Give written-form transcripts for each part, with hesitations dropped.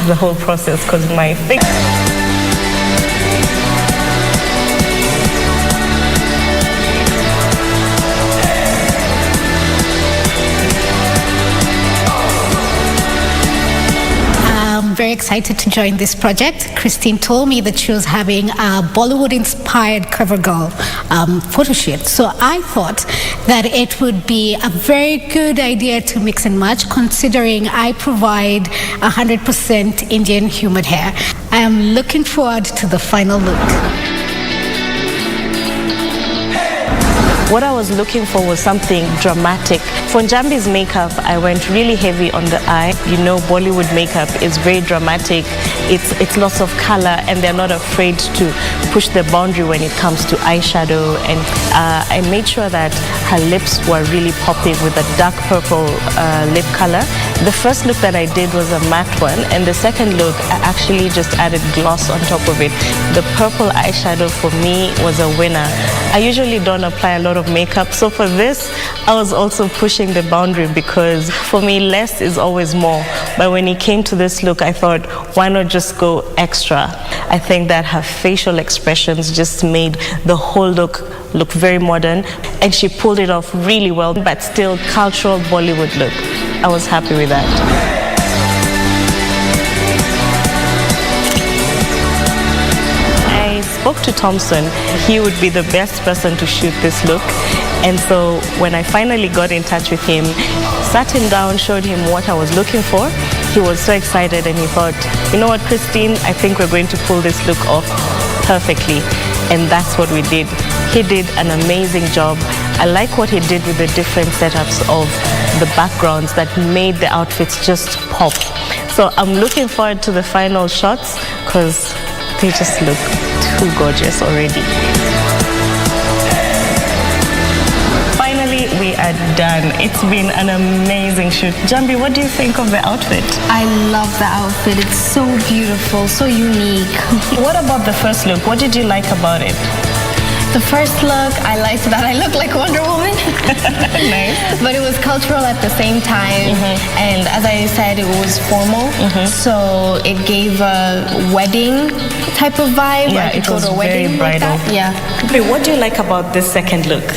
the whole process because my face... Very excited to join this project. Christine told me that she was having a Bollywood-inspired cover girl photo shoot. So I thought that it would be a very good idea to mix and match, considering I provide 100% Indian humid hair. I am looking forward to the final look. What I was looking for was something dramatic. For Njue's makeup, I went really heavy on the eye. You know, Bollywood makeup is very dramatic. It's lots of color, and they're not afraid to push the boundary when it comes to eyeshadow. And I made sure that her lips were really popping with a dark purple lip color. The first look that I did was a matte one, and the second look, I actually just added gloss on top of it. The purple eyeshadow for me was a winner. I usually don't apply a lot of makeup, so for this I was also pushing the boundary, because for me less is always more. But when it came to this look, I thought, why not just go extra? I think that her facial expressions just made the whole look very modern, and she pulled it off really well, but still cultural Bollywood look. I was happy with that. Spoke to Thompson. He would be the best person to shoot this look, and so when I finally got in touch with him, sat him down, showed him what I was looking for, he was so excited, and he thought, you know what, Christine, I think we're going to pull this look off perfectly. And that's what we did. He did an amazing job. I like what he did with the different setups of the backgrounds that made the outfits just pop. So I'm looking forward to the final shots, because they just look too gorgeous already. Finally, we are done. It's been an amazing shoot. Njue, what do you think of the outfit? I love the outfit. It's so beautiful, so unique. What about the first look? What did you like about it? The first look, I liked that I looked like Wonder Woman. Nice. But it was cultural at the same time. And as I said, it was formal. So it gave a wedding type of vibe. Yeah, it was very bridal. Like yeah. But what do you like about this second look?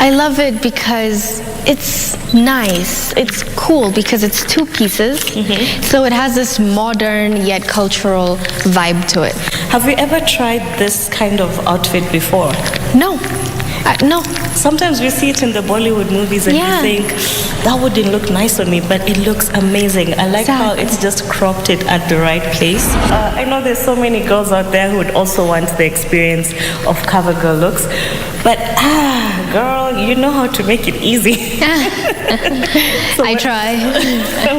I love it because it's nice. It's cool because it's two pieces. So it has this modern yet cultural vibe to it. Have you ever tried this kind of outfit before? No. No. Sometimes we see it in the Bollywood movies and you think, that wouldn't look nice on me, but it looks amazing. I like how it's just cropped it at the right place. I know there's so many girls out there who would also want the experience of cover girl looks, but girl, you know how to make it easy. So I try.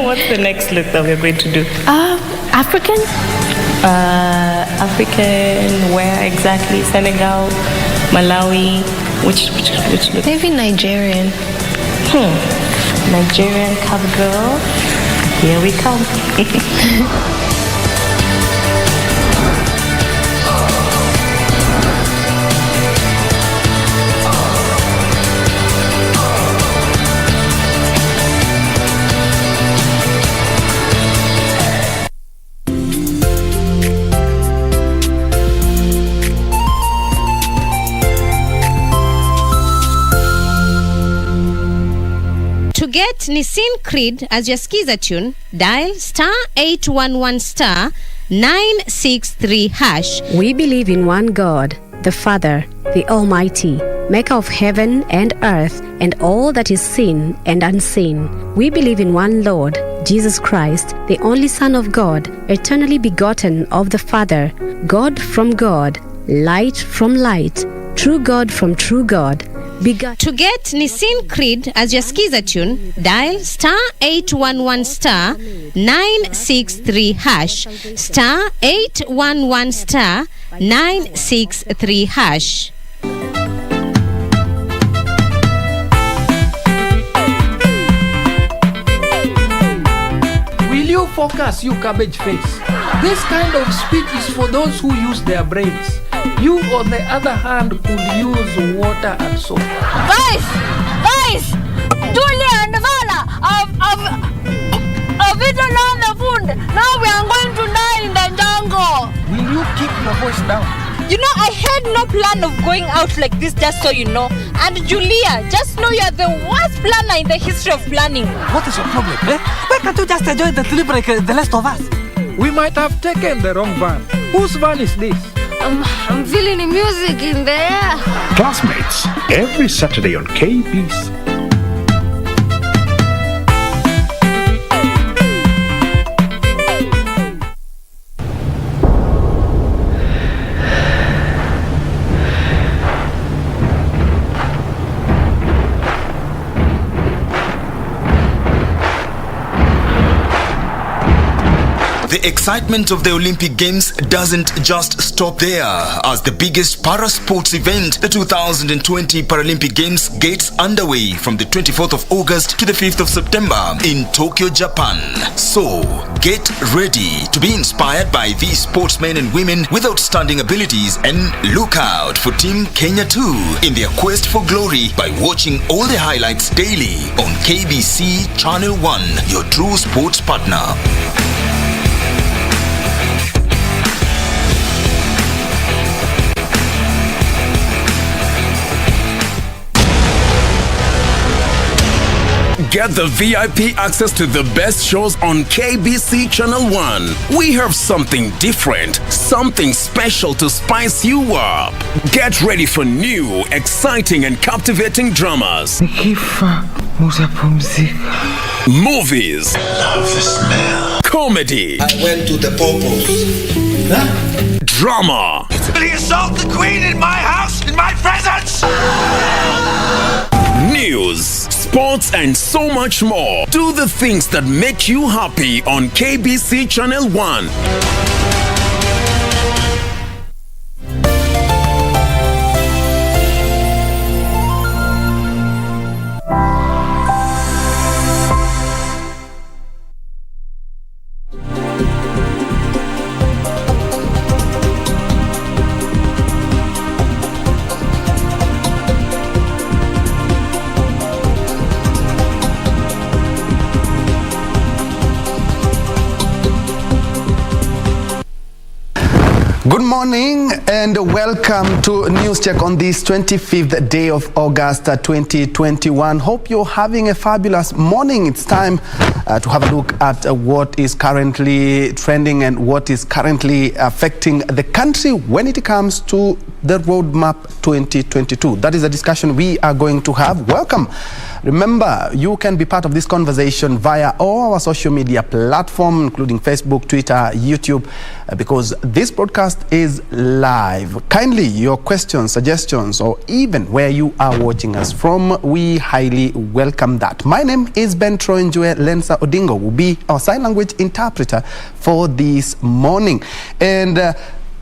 What's the next look that we're going to do? African? African, where exactly? Senegal, Malawi, which look? Maybe Nigerian. Nigerian cover girl. Here we come. To get Nissin Creed as your skiza tune, dial *811 *963 hash. We believe in one God, the Father, the Almighty, maker of heaven and earth and all that is seen and unseen. We believe in one Lord, Jesus Christ, the only Son of God, eternally begotten of the Father, God from God, light from light, true God from true God. To get Nissin Creed as your skiza tune, dial *811 *963 hash, *811 *963 hash. Will you focus, you cabbage face? This kind of speech is for those who use their brains. You, on the other hand, could use water and soap. Guys! Julia and Vala, I've eaten all the food. Now we are had no plan of going out like this, just so you know. And Julia, just know you're the worst planner in the history of planning. What is your problem, eh? Why can't you just enjoy the trip like the rest of us? We might have taken the wrong van. Whose van is this? I'm feeling the music in the air. Classmates, every Saturday on KBC. The excitement of the Olympic Games doesn't just stop there. As the biggest para-sports event, the 2020 Paralympic Games gets underway from the 24th of August to the 5th of September in Tokyo, Japan. So, get ready to be inspired by these sportsmen and women with outstanding abilities, and look out for Team Kenya too in their quest for glory by watching all the highlights daily on KBC Channel 1, your true sports partner. Get the VIP access to the best shows on KBC Channel 1. We have something different, something special to spice you up. Get ready for new, exciting and captivating dramas. Movies. I love the smell. Comedy. I went to the Popos. Huh? Drama. Will he assault the Queen in my house, in my presence? News, sports, and so much more. Do the things that make you happy on KBC Channel 1. Good morning and welcome to Newscheck on this 25th day of August 2021. Hope you're having a fabulous morning. It's time to have a look at what is currently trending and what is currently affecting the country when it comes to the roadmap 2022. That is a discussion we are going to have. Welcome. Remember, you can be part of this conversation via all our social media platforms, including Facebook, Twitter, YouTube, because this broadcast is live. Kindly, your questions, suggestions, or even where you are watching us from, we highly welcome that. My name is banter. Njue Lensa Odingo will be our sign language interpreter for this morning. And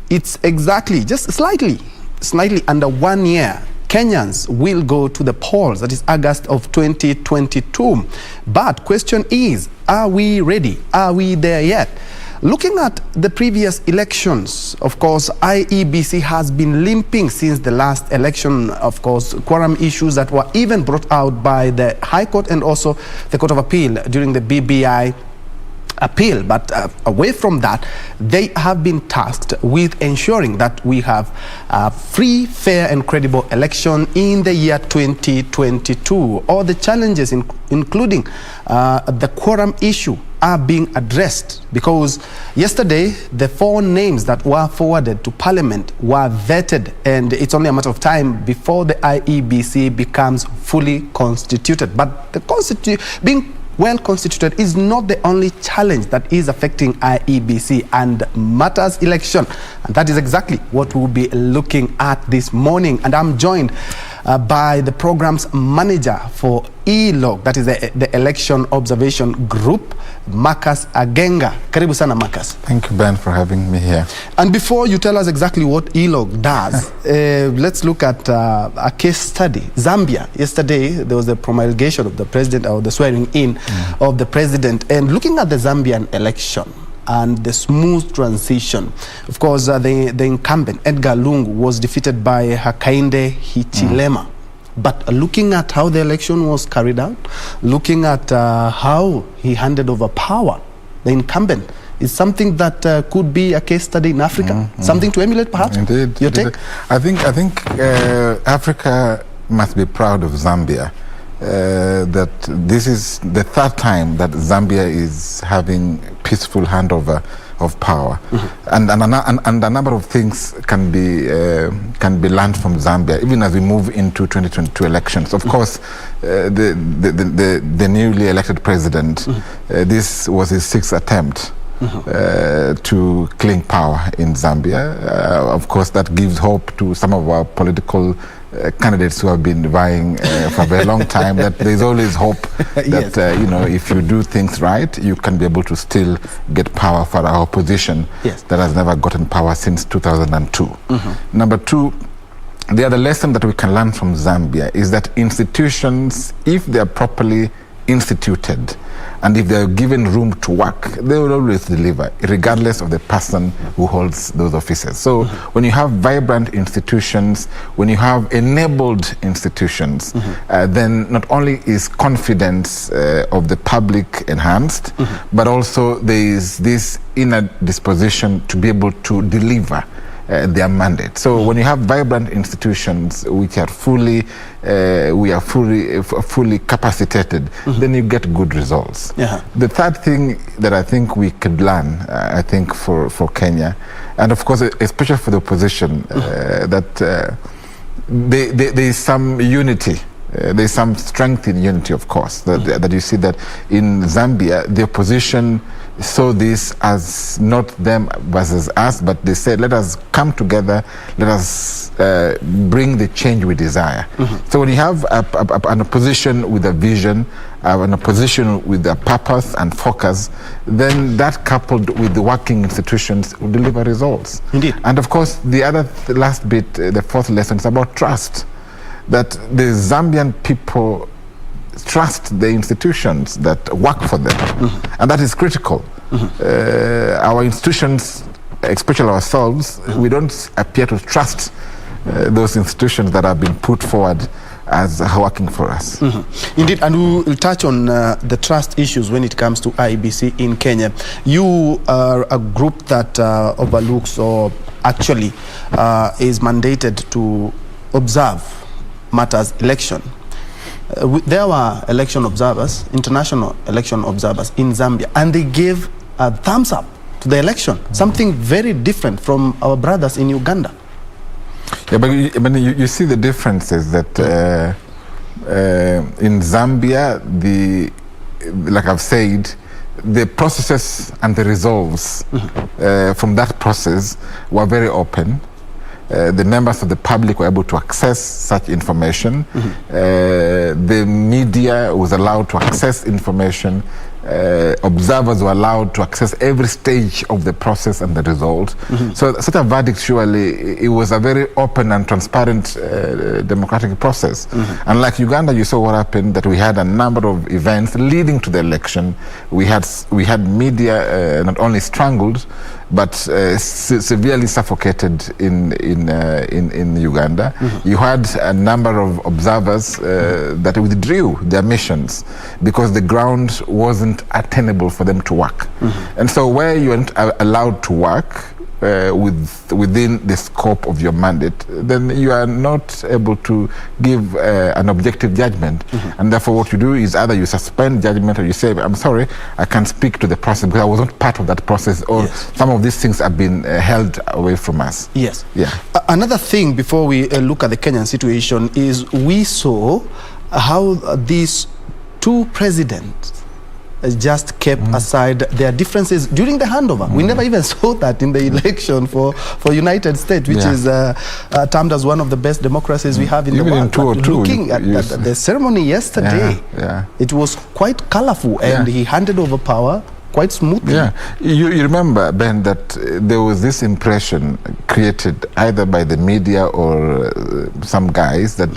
it's exactly, just slightly under 1 year, Kenyans will go to the polls. That is August of 2022. But question is, are we ready? Are we there yet? Looking at the previous elections, of course, IEBC has been limping since the last election. Of course, quorum issues that were even brought out by the High Court and also the Court of Appeal during the BBI appeal. But away from that, they have been tasked with ensuring that we have a free, fair and credible election in the year 2022. All the challenges, including the quorum issue, are being addressed, because yesterday the 4 names that were forwarded to Parliament were vetted, and it's only a matter of time before the IEBC becomes fully constituted. But the being well constituted is not the only challenge that is affecting IEBC and matters election, and that is exactly what we'll be looking at this morning. And I'm joined by the program's manager for ELOG, that is the Election Observation Group, Marcus Agenga. Karibu sana, Marcus. Thank you, Ben, for having me here. And before you tell us exactly what ELOG does, let's look at a case study. Zambia. Yesterday, there was a promulgation of the president, or the swearing in of the president. And looking at the Zambian election and the smooth transition, of course, the incumbent, Edgar Lungu, was defeated by Hakainde Hichilema. But looking at how the election was carried out, looking at how he handed over power, the incumbent is something that could be a case study in Africa, something to emulate perhaps? Indeed. Your take? I think Africa must be proud of Zambia. That this is the third time that Zambia is having peaceful handover of power, and a number of things can be learned from Zambia, even as we move into 2022 elections. Of course, the newly elected president, this was his sixth attempt to cling power in Zambia. Of course, that gives hope to some of our political candidates who have been vying for a very long time, that there's always hope that if you do things right, you can be able to still get power for our opposition that has never gotten power since 2002. Number two, the other lesson that we can learn from Zambia is that institutions, if they are properly instituted and if they are given room to work, they will always deliver, regardless of the person who holds those offices. So when you have vibrant institutions, when you have enabled institutions, then not only is confidence of the public enhanced, but also there is this inner disposition to be able to deliver their mandate. So when you have vibrant institutions which are fully capacitated, then you get good results. The third thing that I think we could learn, I think for Kenya, and of course especially for the opposition, that there is some unity. There is some strength in unity, of course, that you see that in Zambia, the opposition saw this as not them versus us, but they said, let us come together, let us bring the change we desire. So when you have an opposition with a vision, an opposition with a purpose and focus, then that coupled with the working institutions will deliver results. Indeed. And of course, the other last bit, the fourth lesson is about trust. That the Zambian people trust the institutions that work for them, and that is critical. Our institutions, especially ourselves, we don't appear to trust those institutions that have been put forward as working for us. Indeed, and we will touch on the trust issues when it comes to IEBC in Kenya. You are a group that overlooks, or actually is mandated to observe matters election. There were election observers, international election observers in Zambia, and they gave a thumbs up to the election, something very different from our brothers in Uganda. Yeah, but you see the differences that in Zambia, like I've said, the processes and the results from that process were very open. The members of the public were able to access such information. The media was allowed to access information. Observers were allowed to access every stage of the process and the result. So such a verdict, surely, it was a very open and transparent democratic process. Unlike Uganda, you saw what happened, that we had a number of events leading to the election. We had media not only strangled, but severely suffocated in Uganda. You had a number of observers that withdrew their missions because the ground wasn't attainable for them to work. And so where you weren't allowed to work within the scope of your mandate, then you are not able to give an objective judgment. And therefore what you do is either you suspend judgment, or you say, I'm sorry, I can't speak to the process because I wasn't part of that process, or some of these things have been held away from us. Yes. Yeah. Another thing before we look at the Kenyan situation is we saw how these two presidents just kept aside their differences during the handover. We never even saw that in the election for United States, which is termed as one of the best democracies we have in the world. But looking at the ceremony yesterday, it was quite colorful, and he handed over power quite smoothly. You remember, Ben, that there was this impression created either by the media or some guys that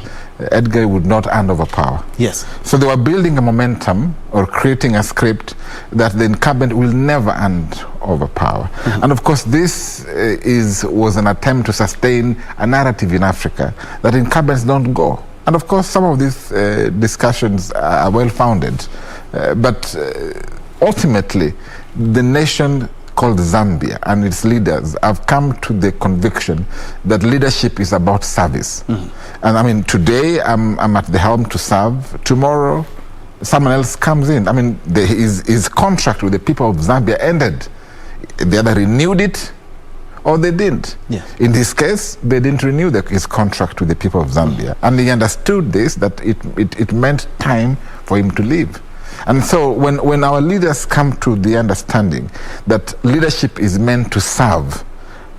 Edgar would not hand over power. Yes. So they were building a momentum or creating a script that the incumbent will never hand over power. And of course, this was an attempt to sustain a narrative in Africa that incumbents don't go. And of course, some of these discussions are well-founded. But ultimately, the nation called Zambia and its leaders have come to the conviction that leadership is about service. And I mean, today I'm at the helm to serve. Tomorrow, someone else comes in. I mean, his contract with the people of Zambia ended. They either renewed it or they didn't. In this case, they didn't renew his contract with the people of Zambia. And he understood this, that it meant time for him to leave. And so when our leaders come to the understanding that leadership is meant to serve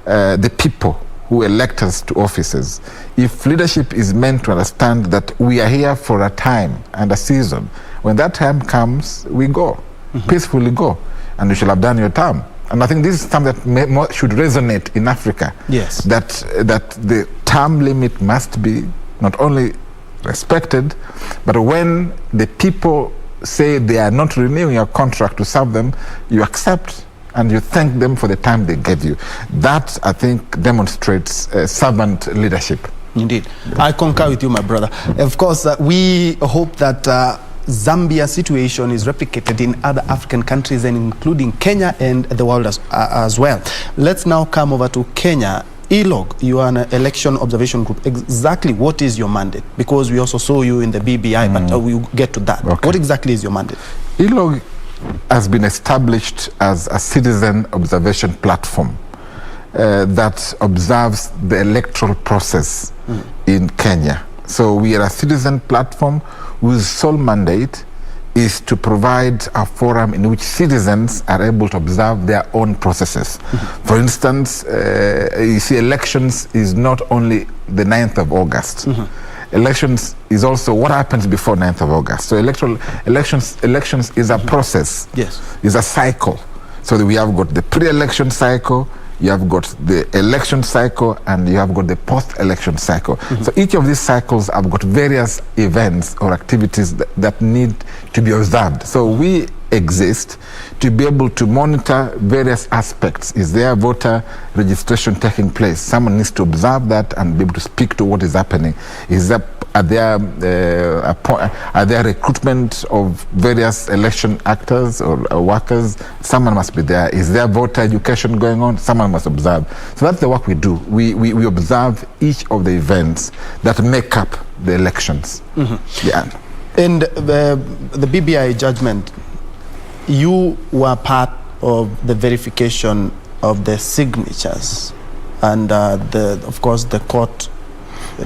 the people who elect us to offices, if leadership is meant to understand that we are here for a time and a season, when that time comes, we go, peacefully go, and you shall have done your term. And I think this is something that should resonate in Africa. Yes. That the term limit must be not only respected, but when the people say they are not renewing your contract to serve them, you accept and you thank them for the time they gave you. That, I think, demonstrates servant leadership. Indeed. I concur with you, my brother. Of course, we hope that Zambia situation is replicated in other African countries, and including Kenya and the world as well. Let's now come over to Kenya. ELOG, you are an election observation group. Exactly what is your mandate? Because we also saw you in the BBI, but we'll get to that. Okay. What exactly is your mandate? ELOG has been established as a citizen observation platform that observes the electoral process in Kenya. So we are a citizen platform whose sole mandate is to provide a forum in which citizens are able to observe their own processes. For instance, you see, elections is not only the 9th of August. Elections is also what happens before 9th of August. So elections is a process, is a cycle. So we have got the pre-election cycle, you have got the election cycle, and you have got the post-election cycle. So each of these cycles have got various events or activities that need to be observed. So we exist to be able to monitor various aspects. Is there voter registration taking place? Someone needs to observe that and be able to speak to what is happening. Are there recruitment of various election actors or workers? Someone must be there. Is there voter education going on? Someone must observe. So that's the work we do. We observe each of the events that make up the elections. Yeah. And the BBI judgment, you were part of the verification of the signatures, and of course the court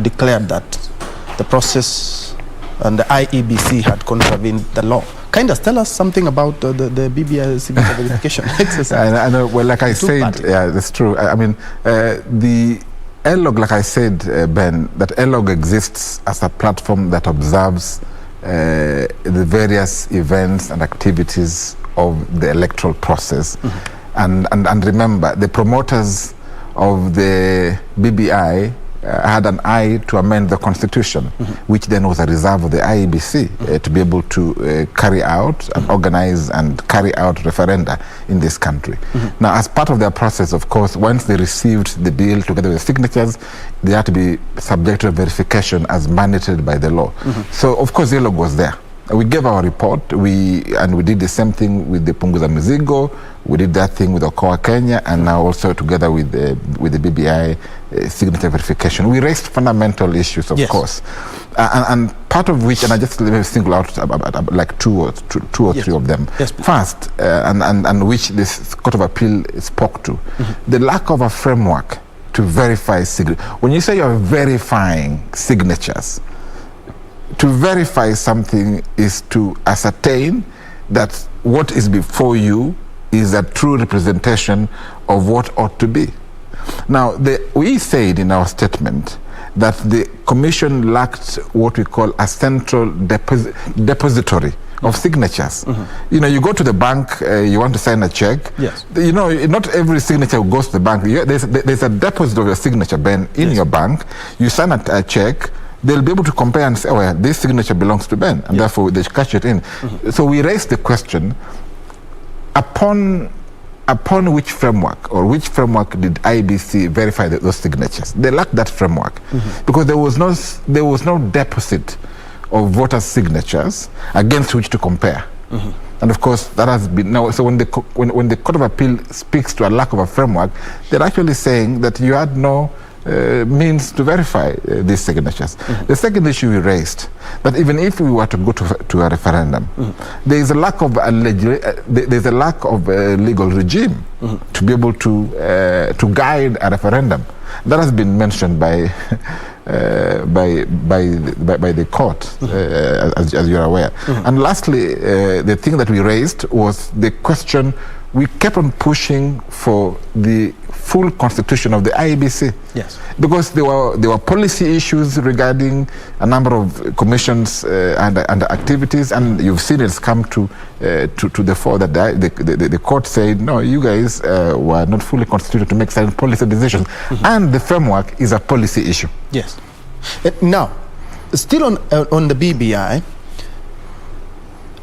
declared that the process and the IEBC had contravened the law. Kind of tell us something about the BBI signature verification exercise. I know. Well, like I said, yeah, that's true. I mean, the ELOG, like I said, Ben, that ELOG exists as a platform that observes the various events and activities of the electoral process. And remember, the promoters of the BBI had an eye to amend the constitution, which then was a reserve of the IEBC to be able to carry out and organize and carry out referenda in this country. Now, as part of their process, of course, once they received the bill together with the signatures, they had to be subject to verification as mandated by the law. So, of course, ELOG was there. We gave our report, we did the same thing with the Punguza Mizigo, we did that thing with Okoa Kenya, and now also together with the BBI signature verification. We raised fundamental issues, of course, and part of which, and I just let me single out like two or three of them. First, and which this Court of Appeal spoke to, the lack of a framework to verify signatures. When you say you're verifying signatures, to verify something is to ascertain that what is before you is a true representation of what ought to be. Now, we said in our statement that the Commission lacked what we call a central depository of signatures. You know, you go to the bank, you want to sign a check. You know, not every signature goes to the bank. There's a deposit of your signature, Ben, in your bank. You sign a check. They'll be able to compare and say, oh, yeah, this signature belongs to Ben, and therefore they catch it in. So we raised the question, upon which framework, or which framework did IEBC verify those signatures? They lacked that framework, because there was no deposit of voters' signatures against which to compare. And of course, that has been now. So when the Court of Appeal speaks to a lack of a framework, they're actually saying that you had no means to verify these signatures. The second issue we raised, that even if we were to go to a referendum, there is a lack of a legal regime to be able to guide a referendum. That has been mentioned by the court, as you're aware. And lastly, the thing that we raised was the question. We kept on pushing for the full constitution of the IEBC. Yes. Because there were policy issues regarding a number of commissions and activities, and you've seen it's come to the fore that the court said, no, you guys were not fully constituted to make certain policy decisions, and the framework is a policy issue. Yes. Now, still on the BBI,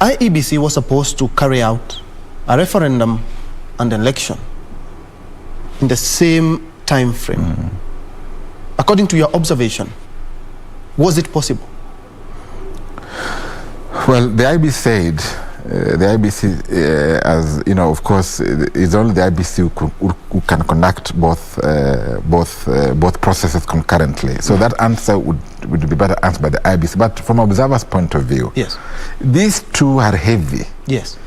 IEBC was supposed to carry out a referendum and election in the same time frame. According to your observation, was it possible? Well, the IEBC said, as you know, of course, it's only the IEBC who can conduct both processes concurrently. So that answer would be better answered by the IEBC. But from observer's point of view, yes, these two are heavy. Yes.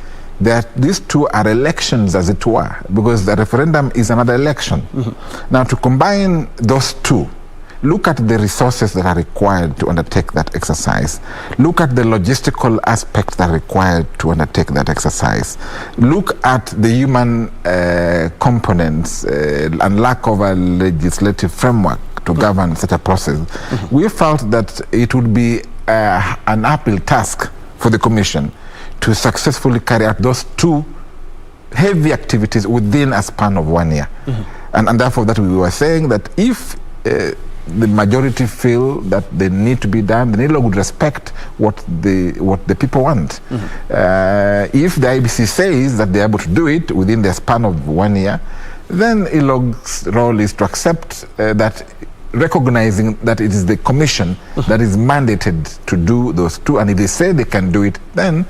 These two are elections, as it were, because the referendum is another election. Now, to combine those two, look at the resources that are required to undertake that exercise. Look at the logistical aspects that are required to undertake that exercise. Look at the human components and lack of a legislative framework to govern such a process. We felt that it would be an uphill task for the Commission to successfully carry out those two heavy activities within a span of 1 year. And therefore that we were saying that if the majority feel that they need to be done, the ILOG would respect what the people want. If the IEBC says that they're able to do it within the span of 1 year, then ILOG's role is to accept that, recognizing that it is the Commission that is mandated to do those two, and if they say they can do it, then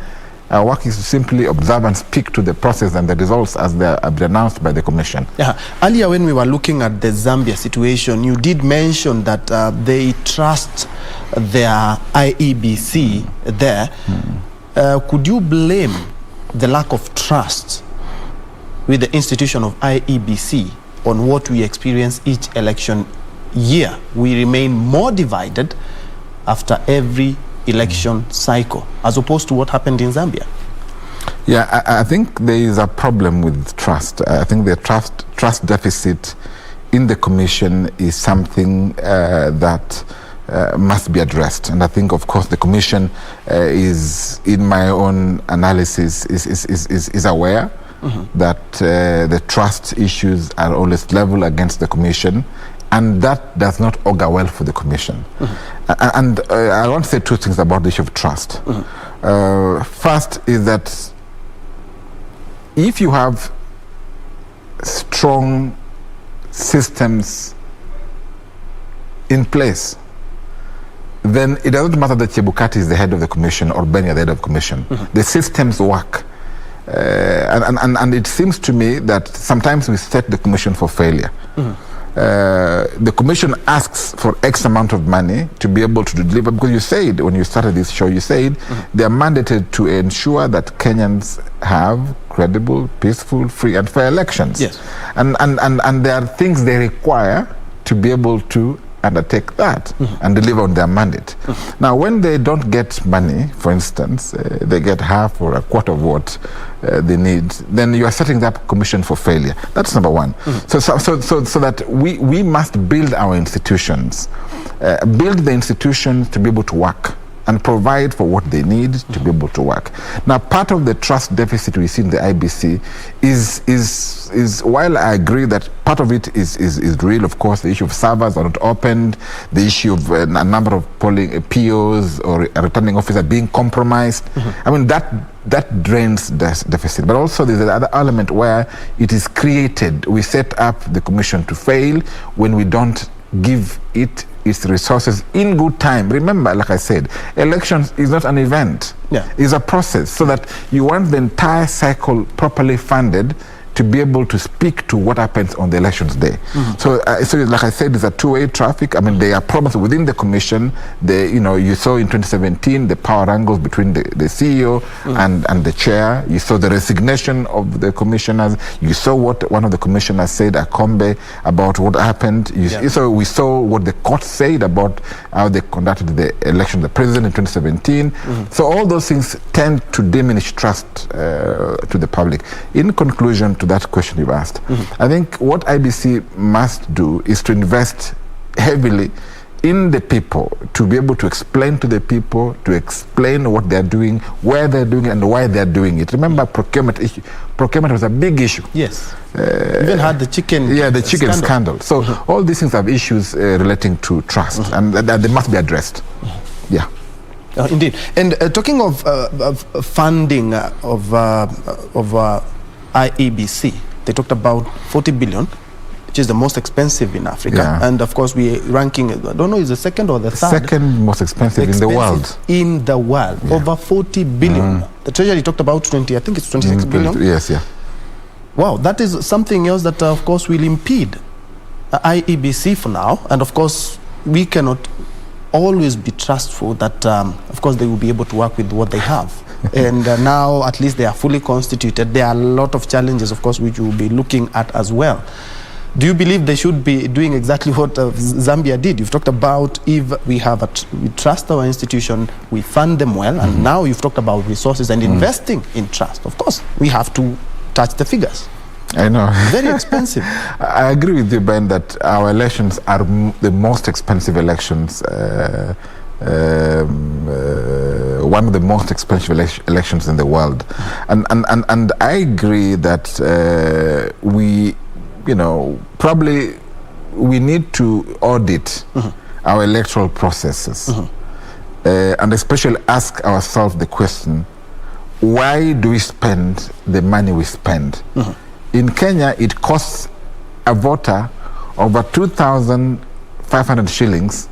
our work is to simply observe and speak to the process and the results as they are announced by the Commission. Yeah. Earlier, when we were looking at the Zambia situation, you did mention that they trust their IEBC there. Could you blame the lack of trust with the institution of IEBC on what we experience each election year? We remain more divided after every election cycle, as opposed to what happened in Zambia. Yeah, I think there is a problem with trust. I think the trust deficit in the Commission is something that must be addressed. And I think, of course, the Commission is, in my own analysis, is aware that the trust issues are always leveled against the Commission, and that does not augur well for the Commission. And I want to say two things about the issue of trust. First is that if you have strong systems in place, then it doesn't matter that Chebukati is the head of the Commission or Benya the head of the Commission. The systems work. And it seems to me that sometimes we set the Commission for failure. The Commission asks for X amount of money to be able to deliver, because you said, when you started this show, you said they are mandated to ensure that Kenyans have credible, peaceful, free and fair elections. Yes. And there are things they require to be able to undertake that and deliver on their mandate. Now, when they don't get money, for instance, they get half or a quarter of what they need, then you are setting that Commission for failure. That's number one. So that we must build our institutions, build the institutions to be able to work and provide for what they need to be able to work. Now, part of the trust deficit we see in the IEBC is while I agree that part of it is real, of course, the issue of servers are not opened, the issue of a number of polling POs or a returning officer being compromised. I mean, that drains the deficit. But also there's another element where it is created. We set up the Commission to fail when we don't give it its resources in good time. Remember, like I said, elections is not an event. It's a process, so that you want the entire cycle properly funded to be able to speak to what happens on the elections day. So like I said, it's a two-way traffic. I mean, there are problems within the commission. You saw in 2017 the power wrangles between the CEO and the chair. You saw the resignation of the commissioners. You saw what one of the commissioners said, Akombe, about what happened. So we saw what the court said about how they conducted the election, the president in 2017. So all those things tend to diminish trust to the public. In conclusion to that question you've asked, I think what IEBC must do is to invest heavily in the people, to be able to explain to the people, to explain what they're doing, where they're doing it, and why they're doing it. Remember, procurement was a big issue. Yes. Even had the chicken the chicken scandal. So all these things have issues relating to trust, and they must be addressed. Yeah. Indeed. And talking of funding of IEBC, they talked about 40 billion, which is the most expensive in Africa. And of course, we're ranking, I don't know, is the second or the third? Second most expensive in the world. In the world, over 40 billion. The Treasury talked about 20, I think it's 26 billion. Yes, Wow, that is something else that, of course, will impede IEBC for now. And of course, we cannot always be trustful that, of course, they will be able to work with what they have. And now at least they are fully constituted. There are a lot of challenges, of course, which we'll be looking at as well. Do you believe they should be doing exactly what Zambia did? You've talked about if we have we trust our institution, we fund them well, and now you've talked about resources and investing in trust. Of course, we have to touch the figures. I know. Very expensive. I agree with you, Ben, that our elections are the most expensive elections. One of the most expensive elections in the world, and I agree that we, probably we need to audit our electoral processes, and especially ask ourselves the question: why do we spend the money we spend? In Kenya, it costs a voter over 2,500 shillings.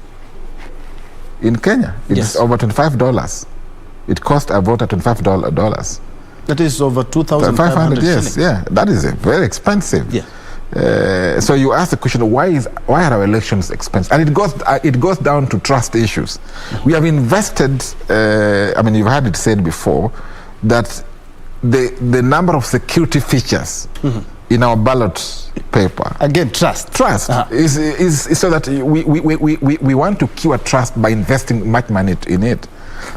In Kenya, it's over $25. It cost a voter $25. That is over 2,500 yes, that is very expensive. So you ask the question, why are our elections expensive? And it goes down to trust issues. We have invested. I mean, you've heard it said before that the number of security features in our ballot paper. Again, trust is so that we want to cure trust by investing much money in it,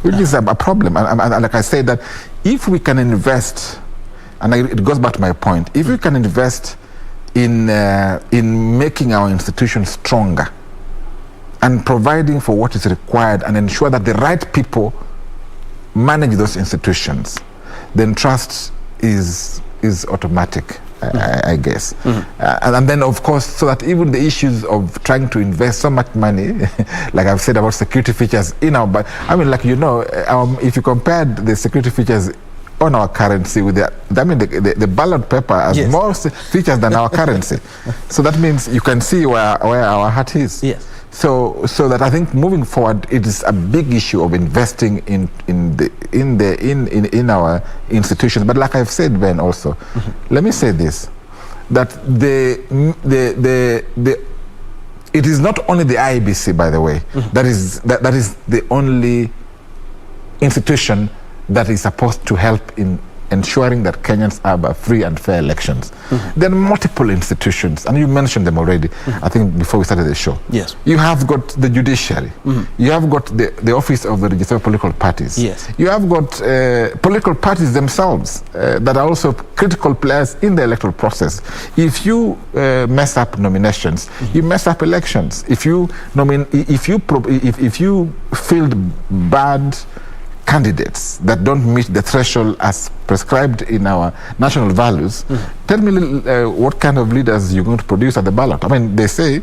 which is a problem. And like I said, that if we can invest, and it goes back to my point, if we can invest in making our institutions stronger and providing for what is required and ensure that the right people manage those institutions, then trust is automatic. I guess. And then, of course, so that even the issues of trying to invest so much money, like I've said about security features in our, if you compared the security features on our currency with the ballot paper has more features than our currency. So that means you can see where our heart is. So that I think moving forward, it is a big issue of investing in our institutions. But like I've said, Ben, also, let me say this: that it is not only the IEBC, by the way, that is the only institution that is supposed to help in ensuring that Kenyans have free and fair elections. There are multiple institutions, and you mentioned them already, I think, before we started the show. Yes. You have got the judiciary. You have got the office of the register of political parties. Yes. You have got political parties themselves that are also critical players in the electoral process. If you mess up nominations, you mess up elections. If you field bad candidates that don't meet the threshold as prescribed in our national values, tell me what kind of leaders you're going to produce at the ballot. I mean, they say,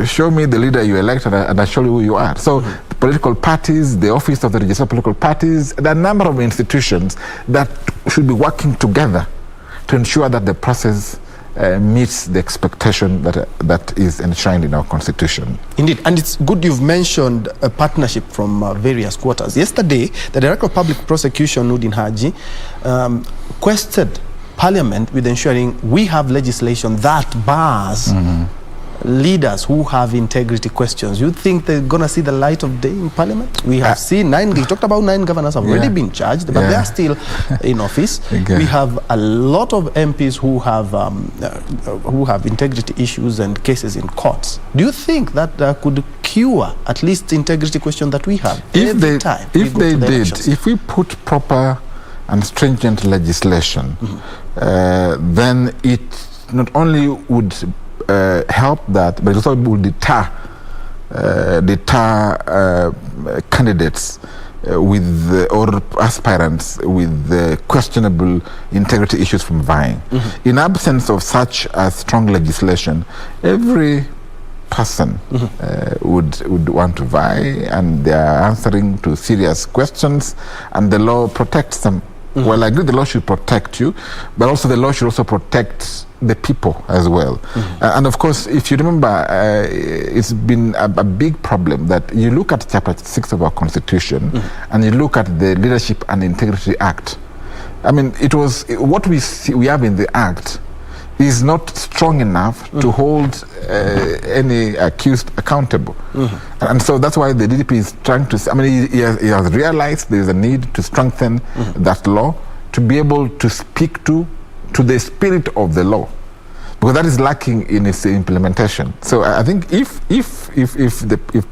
show me the leader you elect and I show you who you are. So the political parties, the office of the register of political parties, there are a number of institutions that should be working together to ensure that the process meets the expectation that is enshrined in our constitution. Indeed, and it's good you've mentioned a partnership from various quarters. Yesterday, the Director of Public Prosecution, Nudin Haji, questioned Parliament with ensuring we have legislation that bars leaders who have integrity questions. You think they're going to see the light of day in Parliament? We have seen you talked about 9 governors have already been charged, but they are still in office. We have a lot of MPs who have integrity issues and cases in courts. Do you think that could cure at least the integrity question that we have if we put proper and stringent legislation, then it not only would help that, but it also will deter candidates or aspirants with questionable integrity issues from vying. In absence of such a strong legislation, every person would want to vie, and they are answering to serious questions, and the law protects them. Well, I agree the law should protect you, but also the law should also protect the people as well. And of course, if you remember, it's been a big problem that you look at Chapter 6 of our Constitution and you look at the Leadership and Integrity Act. I mean, it was what we have in the Act is not strong enough to hold any accused accountable. And so that's why the DDP is trying to, I mean, he has realized there is a need to strengthen that law to be able to speak to the spirit of the law, because that is lacking in its implementation. So I think if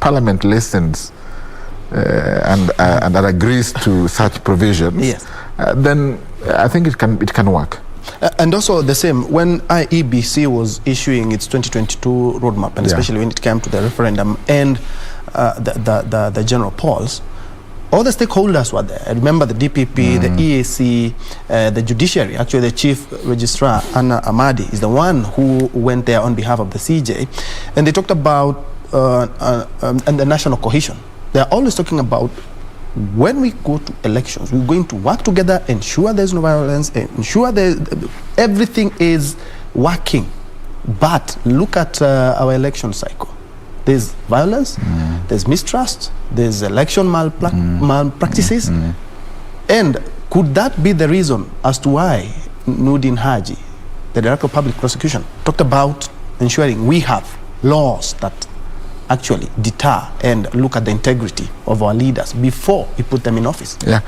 Parliament listens and agrees to such provisions, then I think it can work. And also the same, when IEBC was issuing its 2022 roadmap, and especially when it came to the referendum and the general polls, all the stakeholders were there. I remember the DPP, the EAC, the judiciary. Actually, the chief registrar, Anna Amadi, is the one who went there on behalf of the CJ. And they talked about and the national cohesion. They're always talking about when we go to elections, we're going to work together, ensure there's no violence, ensure everything is working. But look at our election cycle. There's violence, there's mistrust, there's election malpractices. And could that be the reason as to why Nudin Haji, the Director of Public Prosecution, talked about ensuring we have laws that actually deter and look at the integrity of our leaders before we put them in office? Yeah,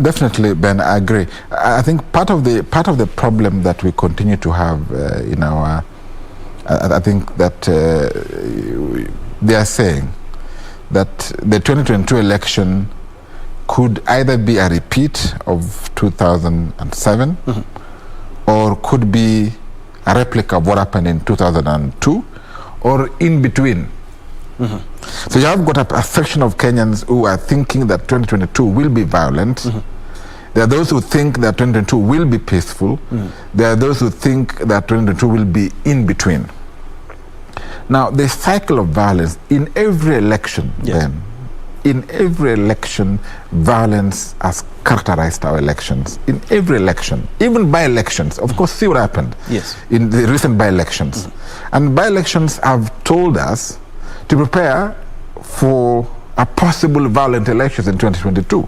definitely, Ben, I agree. I think part of the problem that we continue to have in our, I think that they are saying that the 2022 election could either be a repeat of 2007 or could be a replica of what happened in 2002 or in between. So you have got a section of Kenyans who are thinking that 2022 will be violent. There are those who think that 2022 will be peaceful. There are those who think that 2022 will be in between. Now, the cycle of violence in every election, then, in every election, violence has characterized our elections. In every election, even by-elections. Of course, see what happened in the recent by-elections. And by-elections have told us to prepare for a possible violent elections in 2022.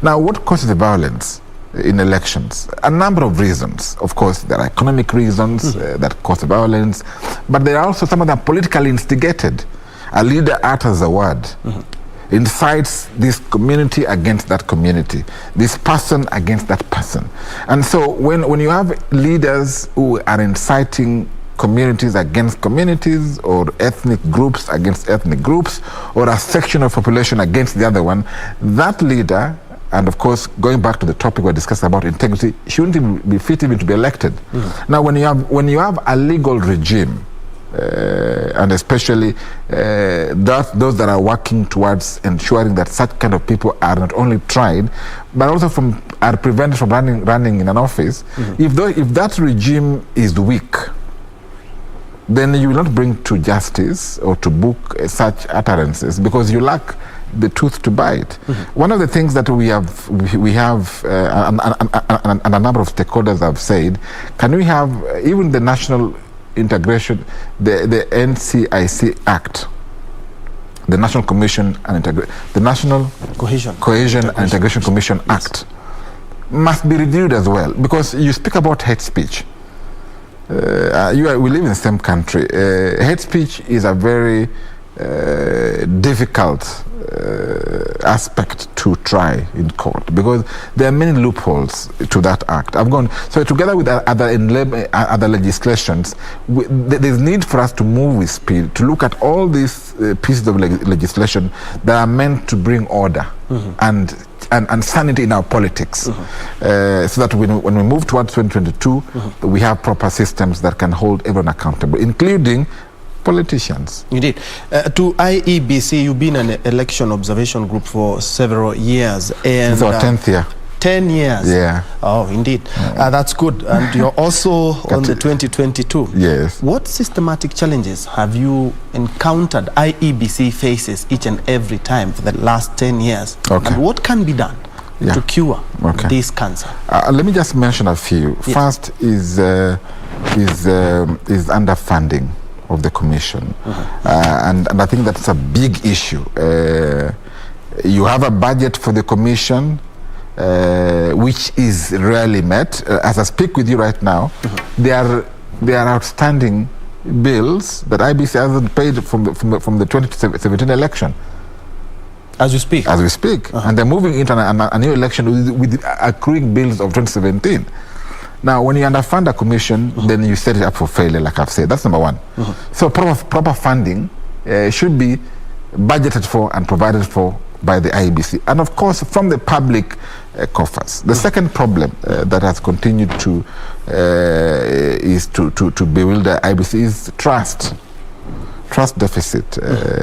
Now, what causes the violence in elections? A number of reasons. Of course, there are economic reasons that cause violence, but there are also some of them politically instigated. A leader utters a word, incites this community against that community, this person against that person. And so when you have leaders who are inciting communities against communities, or ethnic groups against ethnic groups, or a section of population against the other one, that leader, and of course, going back to the topic we're discussing about integrity, shouldn't be fit even to be elected. Now, when you have a legal regime, and especially those that are working towards ensuring that such kind of people are not only tried, but also are prevented from running in an office, if that regime is weak, then you will not bring to justice or to book such utterances, because you lack the tooth to bite. One of the things that we have, and a number of stakeholders have said, can we have even the national integration, the NCIC Act, the National Commission and the National Cohesion and Integration Commission Act must be reviewed as well, because you speak about hate speech. We live in the same country. Hate speech is a very difficult aspect to try in court, because there are many loopholes to that act. So together with other legislations, there's need for us to move with speed, to look at all these pieces of legislation that are meant to bring order and sanity in our politics, so that when we move towards 2022, we have proper systems that can hold everyone accountable, including politicians. Indeed. To IEBC, you've been an election observation group for several years. And it's our 10th year. 10 years? Yeah. Oh, indeed. That's good. And you're also on the 2022. Yes. What systematic challenges have you encountered IEBC faces each and every time for the last 10 years? Okay. And what can be done to cure this cancer? Let me just mention a few. Yes. First is underfunding of the commission, and I think that's a big issue. You have a budget for the commission which is rarely met. As I speak with you right now, there are outstanding bills that IBC hasn't paid from the 2017 election. As we speak? As we speak. And they're moving into a new election with accruing bills of 2017. Now, when you underfund a commission, then you set it up for failure, like I've said. That's number one. So proper funding should be budgeted for and provided for by the IEBC, and of course from the public coffers. The second problem that has continued to bewilder IEBC is trust deficit,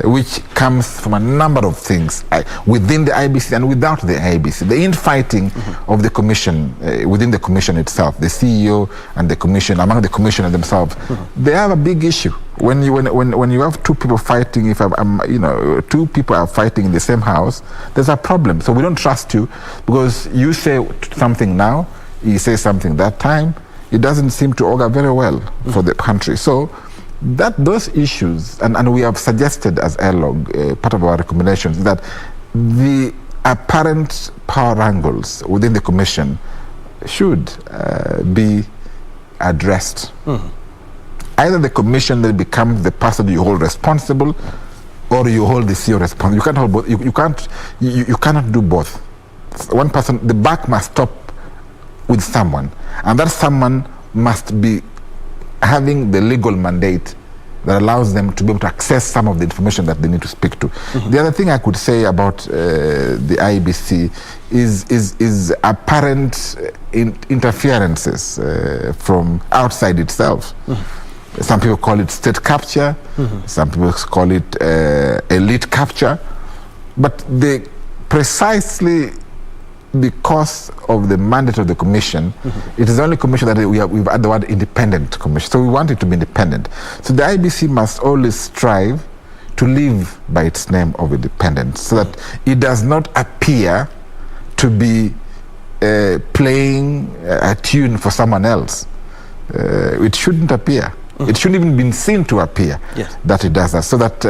which comes from a number of things within the IEBC and without the IEBC. The infighting of the commission, within the commission itself, the CEO and the commission, among the commissioners themselves, they have a big issue. When you have two people fighting, two people are fighting in the same house, there's a problem. So we don't trust you, because you say something now, you say something that time. It doesn't seem to augur very well for the country. So those issues, and we have suggested as AirLog, part of our recommendations, that the apparent power wrangles within the commission should be addressed. Either the commission then becomes the person you hold responsible, or you hold the CEO responsible. You can't hold both. You cannot do both. One person, the buck must stop with someone, and that someone must be having the legal mandate that allows them to be able to access some of the information that they need to speak to. The other thing I could say about the IEBC is apparent interferences from outside itself. Some people call it state capture, some people call it elite capture, but precisely because of the mandate of the commission, it is the only commission that we've had the word independent commission. So we want it to be independent. So the IEBC must always strive to live by its name of independence, so that it does not appear to be playing a tune for someone else. It shouldn't appear. It shouldn't even be seen to appear that it does that, so that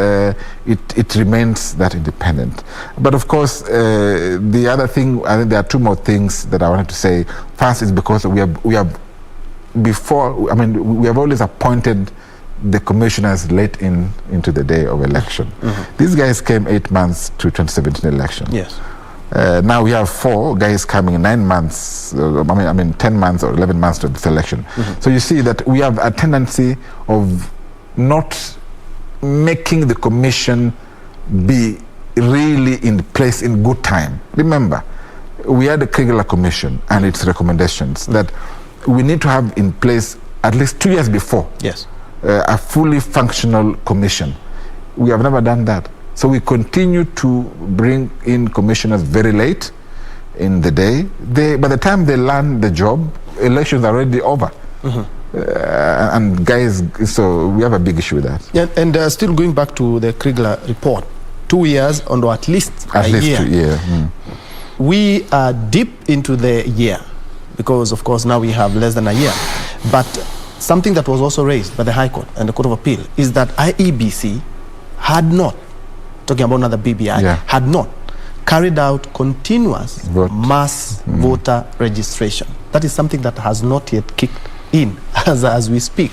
it remains that independent. But of course, the other thing, I think there are two more things that I wanted to say. First is because we have always appointed the commissioners late into the day of election. These guys came 8 months to 2017 election. Yes. Now we have 4 guys coming in 9 months, 10 months or 11 months to this election. So you see that we have a tendency of not making the commission be really in place in good time. Remember, we had the Kriegler Commission and its recommendations that we need to have in place at least 2 years before a fully functional commission. We have never done that. So we continue to bring in commissioners very late in the day. By the time they learn the job, elections are already over. And guys, so we have a big issue with that. Yeah, and still going back to the Kriegler report, 2 years or at least a year. 2 years. We are deep into the year because, of course, now we have less than a year. But something that was also raised by the High Court and the Court of Appeal is that IEBC had not, talking about another BBI, had not carried out continuous mass voter registration. That is something that has not yet kicked in as we speak.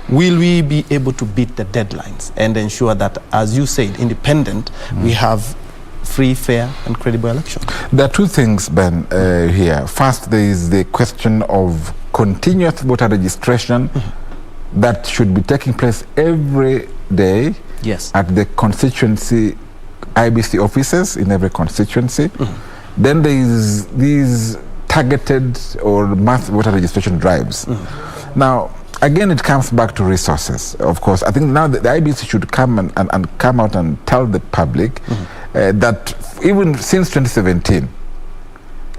Will we be able to beat the deadlines and ensure that, as you said, independent, we have free, fair and credible election? There are two things, Ben, here. First, there is the question of continuous voter registration that should be taking place every day at the constituency IEBC offices in every constituency. Then there is these targeted or mass voter registration drives. Now, again, it comes back to resources, of course. I think now the IEBC should come and come out and tell the public that even since 2017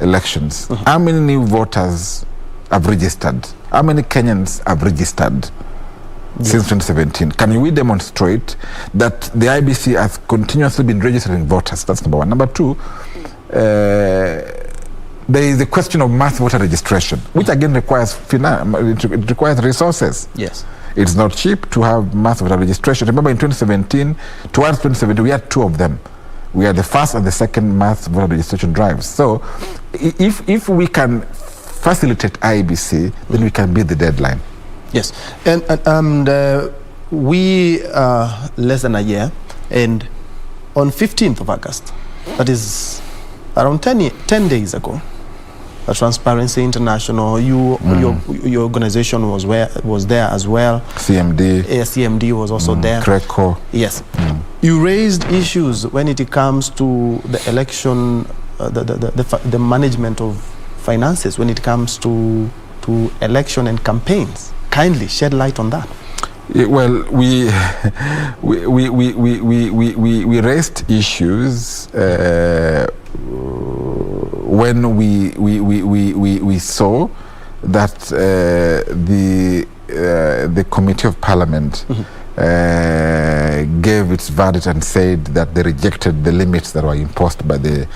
elections, how many new voters have registered? How many Kenyans have registered since 2017? Can we demonstrate that the IEBC has continuously been registering voters? That's number one. Number two, there is the question of mass voter registration, which again requires it requires resources. Yes. It's not cheap to have mass voter registration. Remember in 2017, towards 2017, we had two of them. We had the first and the second mass voter registration drives. So if we can facilitate IEBC, then we can beat the deadline. Yes, and we are less than a year, and on 15th of August, that is around 10 days ago, Transparency International, your organization was there as well. CMD. CMD was also there. Greco. Yes. You raised issues when it comes to the election, the management of finances when it comes to election and campaigns. Kindly shed light on that. Well, we raised issues when we saw that the Committee of Parliament gave its verdict and said that they rejected the limits that were imposed by the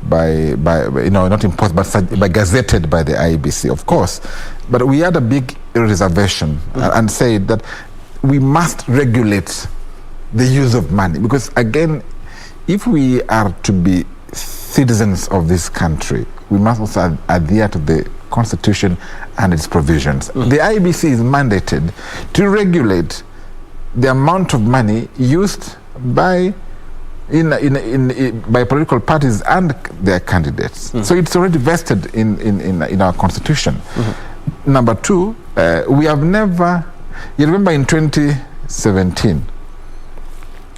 not imposed but gazetted by the IEBC, of course. But we had a big reservation and said that we must regulate the use of money, because again, if we are to be citizens of this country, we must also adhere to the Constitution and its provisions. The IEBC is mandated to regulate the amount of money used by political parties and their candidates. So it's already vested in our Constitution. Number two, we have never, you remember in 2017,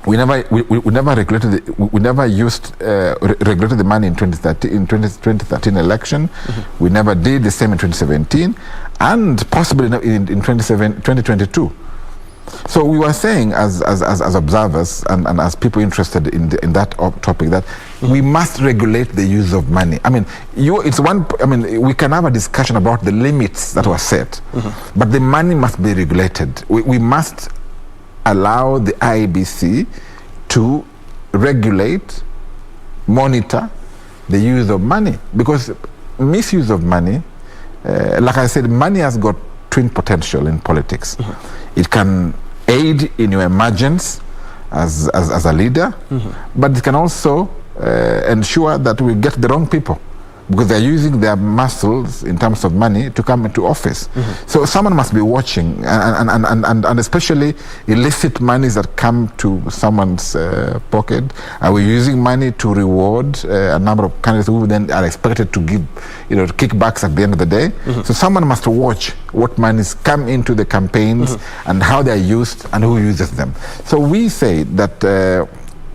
we never regulated regulated the money in 2013 election. We never did the same in 2017, and possibly in 2022. So we were saying, as observers and as people interested in that topic, that we must regulate the use of money. I mean, we can have a discussion about the limits that were set, but the money must be regulated. We must allow the IEBC to regulate, monitor the use of money, because misuse of money, like I said, money has got twin potential in politics. It can aid in your emergence as a leader, but it can also ensure that we get the wrong people, because they're using their muscles in terms of money to come into office. So someone must be watching, and especially illicit monies that come to someone's pocket. Are we using money to reward a number of candidates who then are expected to give, kickbacks at the end of the day? So someone must watch what monies come into the campaigns and how they are used and who uses them. So we say that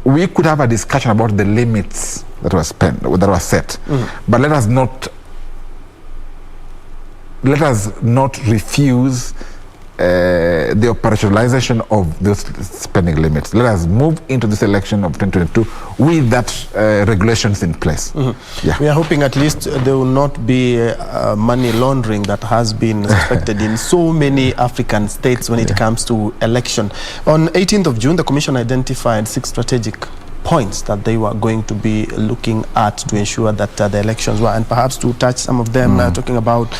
we could have a discussion about the limits that were set, but let us not refuse the operationalization of those spending limits. Let us move into this election of 2022 with that regulations in place. Yeah. We are hoping at least there will not be money laundering that has been suspected in so many African states when it comes to election. On 18th of June, the Commission identified 6 strategic points that they were going to be looking at to ensure that the elections were, and perhaps to touch some of them, talking about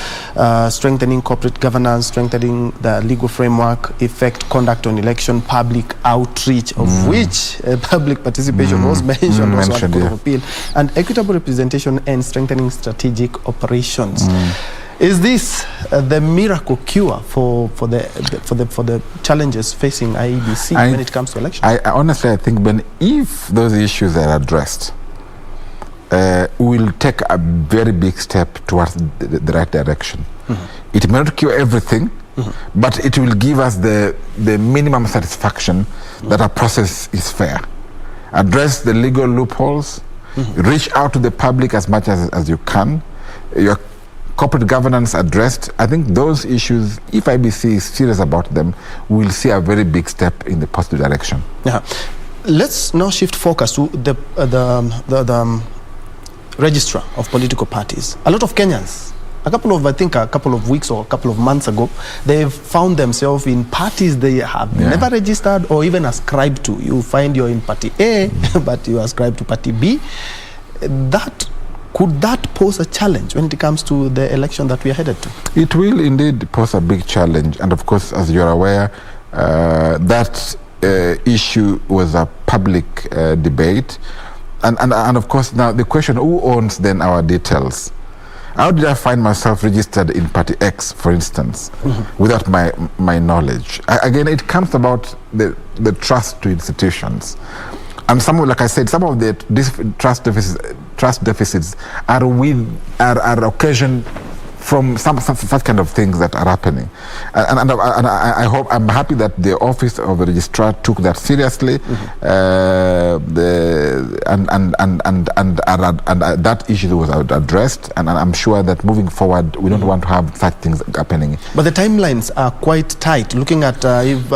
strengthening corporate governance, strengthening the legal framework, effect conduct on election, public outreach, of which public participation was mentioned also at the Court of Appeal, and equitable representation and strengthening strategic operations. Is this the miracle cure for the challenges facing IEBC when it comes to elections? I honestly, I think, Ben, if those issues are addressed, we will take a very big step towards the right direction. It may not cure everything, but it will give us the minimum satisfaction that our process is fair. Address the legal loopholes, reach out to the public as much as you can. Your corporate governance addressed. I think those issues, if IBC is serious about them, we'll see a very big step in the positive direction. Yeah. Let's now shift focus to the registrar of political parties. A lot of Kenyans, a couple of weeks or a couple of months ago, they've found themselves in parties they have never registered or even ascribed to. You find you're in party A, but you ascribe to party B. Could that pose a challenge when it comes to the election that we are headed to? It will indeed pose a big challenge. And of course, as you're aware, that issue was a public debate. And of course, now the question, who owns then our details? How did I find myself registered in party X, for instance, without my knowledge? Again, it comes about the trust to institutions. And like I said, some of the trust deficits are occasioned from such kind of things that are happening. And I'm happy that the office of the registrar took that seriously, and that issue was addressed. And I'm sure that moving forward, we don't want to have such things happening. But the timelines are quite tight. Looking at if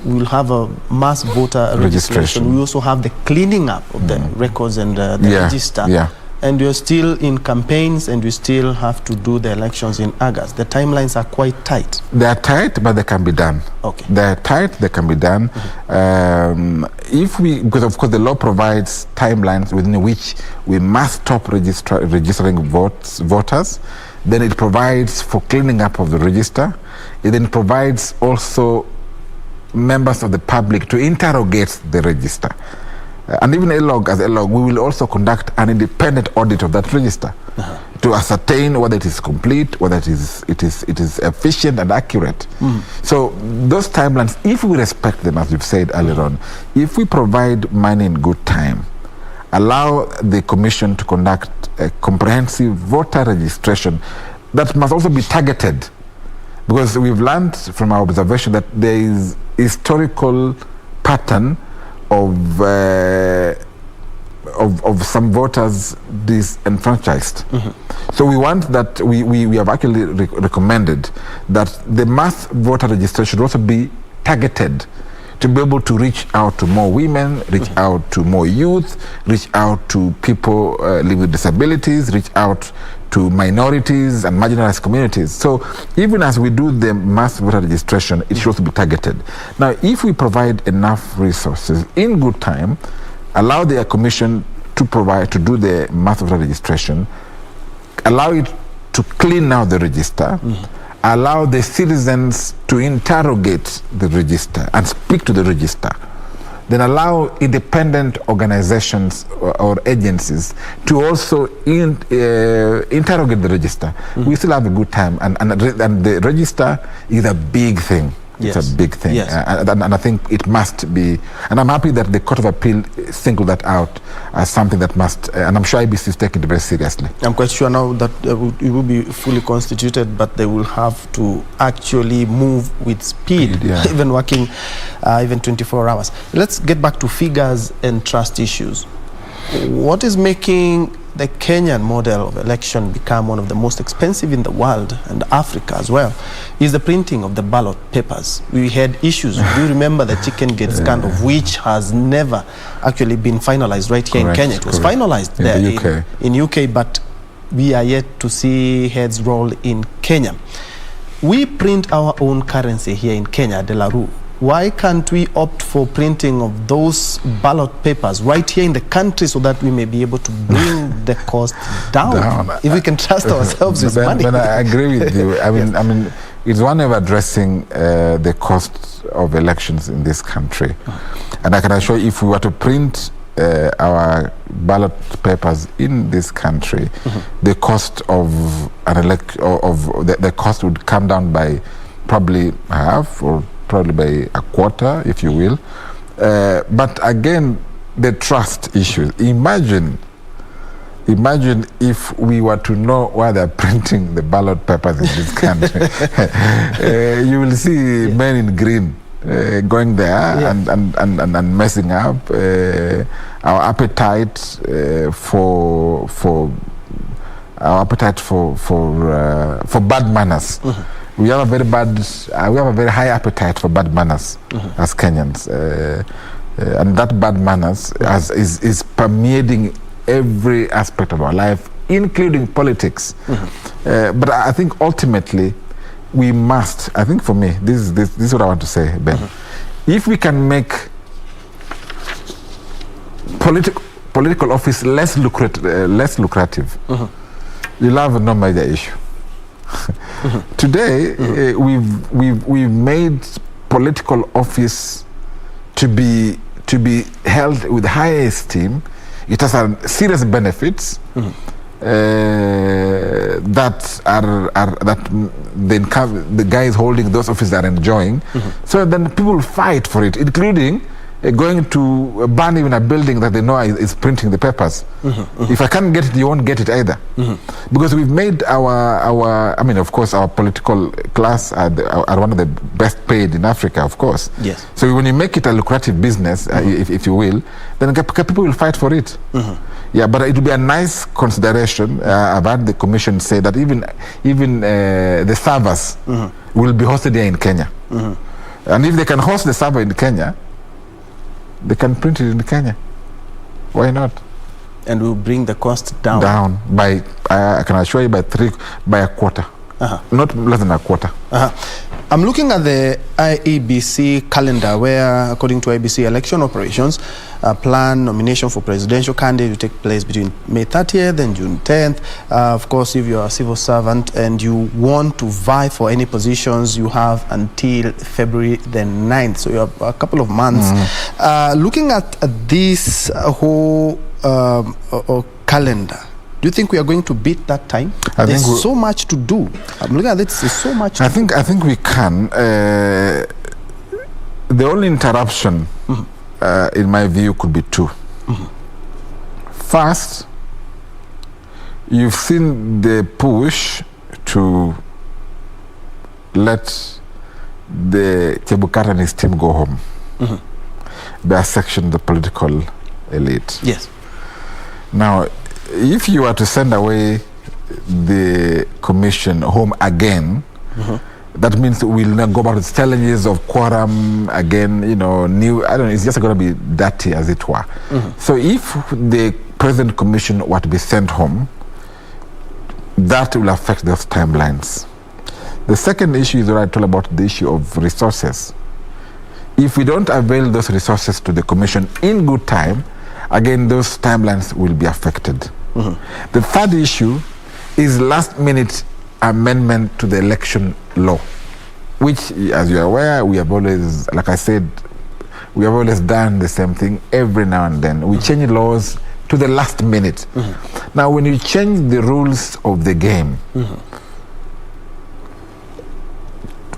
we'll have a mass voter registration, we also have the cleaning up of the records and the register. Yeah. And you're still in campaigns, and we still have to do the elections in August. The timelines are quite tight. They are tight, but they can be done. Okay. They are tight, they can be done. Because of course the law provides timelines within which we must stop registering voters. Then it provides for cleaning up of the register. It then provides also members of the public to interrogate the register. And even as a log, we will also conduct an independent audit of that register to ascertain whether it is complete, whether it is efficient and accurate. So those timelines, if we respect them, as we've said earlier on, if we provide money in good time, allow the commission to conduct a comprehensive voter registration that must also be targeted, because we've learned from our observation that there is historical pattern of some voters disenfranchised. So we want that, we have actually recommended that the mass voter registration should also be targeted to be able to reach out to more women, reach out to more youth, reach out to people living with disabilities, reach out to minorities and marginalized communities. So even as we do the mass voter registration, it should also be targeted. Now, if we provide enough resources in good time, allow the commission to do the mass voter registration, allow it to clean out the register, allow the citizens to interrogate the register and speak to the register, then allow independent organizations or agencies to also interrogate the register. We still have a good time, and the register is a big thing. It's a big thing, and I think it must be, and I'm happy that the Court of Appeal singled that out as something that must, and I'm sure IBC is taking it very seriously. I'm quite sure now that it will be fully constituted, but they will have to actually move with speed, even working even 24 hours. Let's get back to figures and trust issues. What is making the Kenyan model of election become one of the most expensive in the world, and Africa as well, is the printing of the ballot papers. We had issues. Do you remember the chicken gate scandal, which has never actually been finalized right here in Kenya? It was finalized there in UK, but we are yet to see heads roll in Kenya. We print our own currency here in Kenya, Delaru. why can't we opt for printing of those ballot papers right here in the country so that we may be able to bring the cost down? If we can trust ourselves with money. But I agree with you. I mean, it's one of addressing the cost of elections in this country. And I can assure you, if we were to print our ballot papers in this country, the cost of the cost would come down by probably half, or probably by a quarter, if you will. But again, the trust issues. Imagine if we were to know why they're printing the ballot papers in this country. You will see men in green going there and messing up. Our appetite for bad manners. We have a very high appetite for bad manners as Kenyans, and that bad manners is permeating every aspect of our life, including politics. But I think ultimately we must. I think for me, this is what I want to say, Ben. If we can make political office less lucrative, you'll have no major issue. Today, we've made political office to be held with high esteem. It has serious benefits that the guys holding those offices are enjoying. So then people fight for it, including going to ban even a building that they know is printing the papers. If I can't get it, you won't get it either. Because we've made our I mean, of course, our political class are one of the best paid in Africa, of course. Yes. So when you make it a lucrative business, if you will, then people will fight for it. Yeah, but it will be a nice consideration. I've had the commission say that even the servers will be hosted here in Kenya. And if they can host the server in Kenya, they can print it in Kenya. Why not? And we'll bring the cost down. Down by, I can assure you, by a quarter. Not less than a quarter. I'm looking at the IEBC calendar, where, according to IEBC election operations, plan nomination for presidential candidate will take place between May 30th and June 10th. Of course, if you're a civil servant and you want to vie for any positions, you have until February the 9th. So you have a couple of months. Looking at this whole calendar, do you think we are going to beat that time? There's so much to do. I'm looking at this. There's so much. I think we can. The only interruption, in my view, could be two. First, you've seen the push to let the Chebukati and his team go home. They are section the political elite. Yes. Now, if you were to send away the commission home again, that means we'll now go back to challenges of quorum again, you know, it's just going to be dirty, as it were. So if the present commission were to be sent home, that will affect those timelines. The second issue is what I told about, the issue of resources. If we don't avail those resources to the commission in good time, again, those timelines will be affected. The third issue is last-minute amendment to the election law, which, as you're aware, we have always, like I said, we have always done the same thing every now and then. We change laws to the last minute. Now, when you change the rules of the game,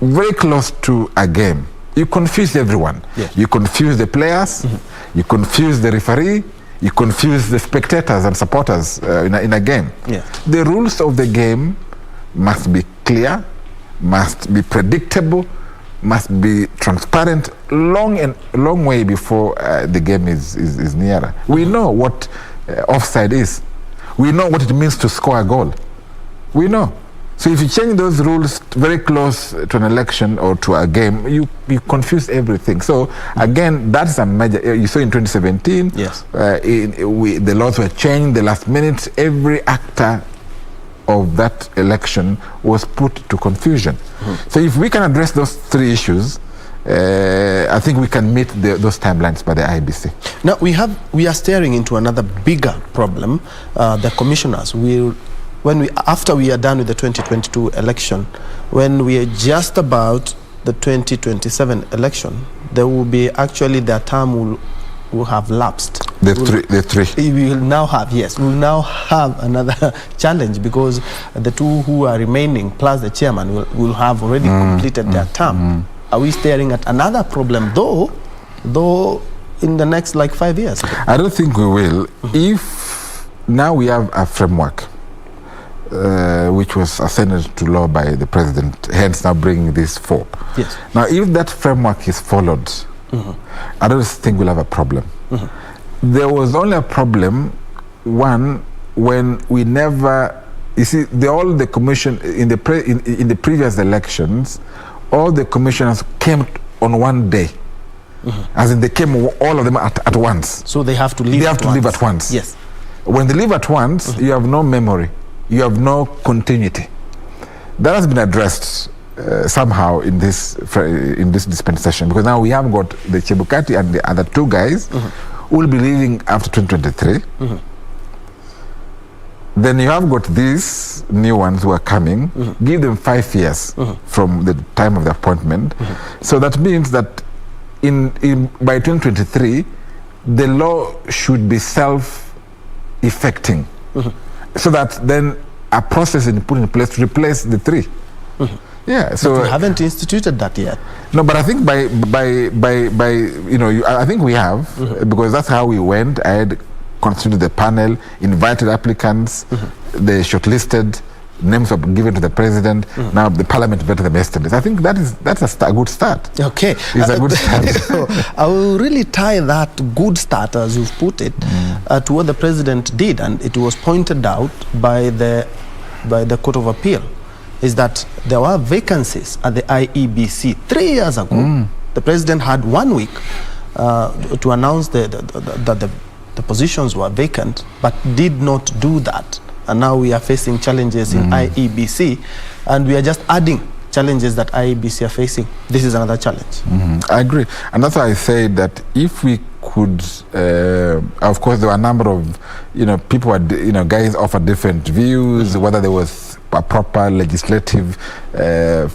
very close to a game, you confuse everyone. You confuse the players, you confuse the referee, you confuse the spectators and supporters in a game. The rules of the game must be clear, must be predictable, must be transparent, long way before the game is nearer. We know what offside is. We know what it means to score a goal. We know. So if you change those rules very close to an election or to a game, you confuse everything. So again, that's a major. You saw in 2017, the laws were changed the last minute. Every actor of that election was put to confusion. So if we can address those three issues, I think we can meet those timelines by the IEBC. Now we are staring into another bigger problem. The commissioners will, after we are done with the 2022 election, when we are just about the 2027 election, there will be actually their term will have lapsed. The three. We will now have another challenge, because the two who are remaining plus the chairman will have already completed their term. Are we staring at another problem, though in the next 5 years? I don't think we will. If now we have a framework which was ascended to law by the president, hence now bringing this forth. Yes. Now, if that framework is followed, I don't think we'll have a problem. There was only a problem, one, when we never, you see, all the commission in the previous elections, all the commissioners came on one day. As in, they came all of them at once. So they have to leave. They have to leave at once. Yes. When they leave at once, you have no memory, you have no continuity. That has been addressed somehow in this dispensation, because now we have got the Chebukati and the other two guys who will be leaving after 2023. Then you have got these new ones who are coming. Give them 5 years from the time of the appointment. So that means that by 2023, the law should be self-effecting, so that then a process is put in place to replace the three. Yeah, so but we haven't instituted that yet. No, but I think by I think we have, because that's how we went. I had constituted the panel, invited applicants, they shortlisted, names were given to the president. Now the parliament vetted them yesterday. I think that's a good start. Okay, it's a good start. I will really tie that good start, as you've put it, to what the president did, and it was pointed out by the Court of Appeal, is that there were vacancies at the IEBC 3 years ago. The president had 1 week to announce that the positions were vacant, but did not do that. And now we are facing challenges in IEBC, and we are just adding challenges that IEBC are facing. This is another challenge. I agree, and that's why I say that if we could, of course, there were a number of people, guys offered different views, whether there was a proper legislative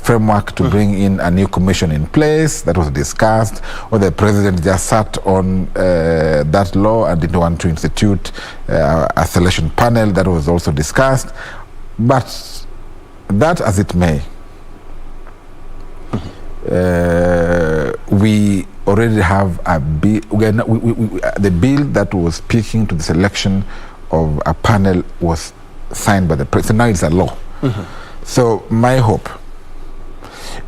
framework to bring in a new commission in place. That was discussed, or the president just sat on that law and didn't want to institute a selection panel. That was also discussed. But that as it may, we already have a bill. The bill that was speaking to the selection of a panel was signed by the president. Now it's a law. So my hope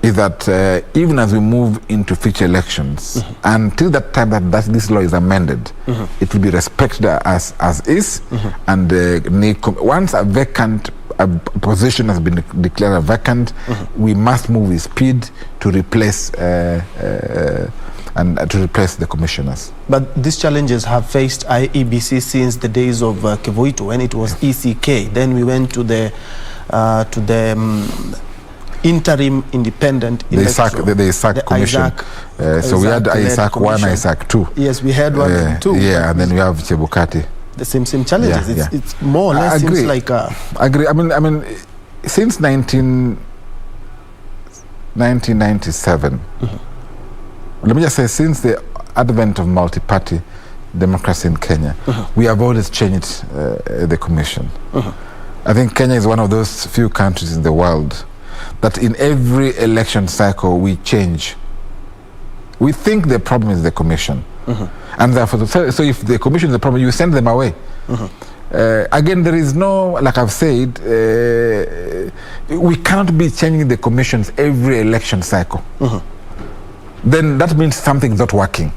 is that even as we move into future elections, until that time that this law is amended, it will be respected as is, and once a position has been declared vacant, we must move with speed to replace the commissioners. But these challenges have faced IEBC since the days of Kevoito, when it was ECK. Then we went to the interim independent electoral. The ISAC commission. So we had ISAC 1, ISAC 2. Yes, we had 1 and 2. Yeah, and then we have Chebukati. The same challenges. It's more or less seems like I agree. I mean, since 1997, let me just say, since the advent of multi-party democracy in Kenya, we have always changed the commission. I think Kenya is one of those few countries in the world that in every election cycle we change. We think the problem is the commission. And therefore, so if the commission is the problem, you send them away. Again, there is no, like I've said, we can't be changing the commissions every election cycle. Then that means something's not working.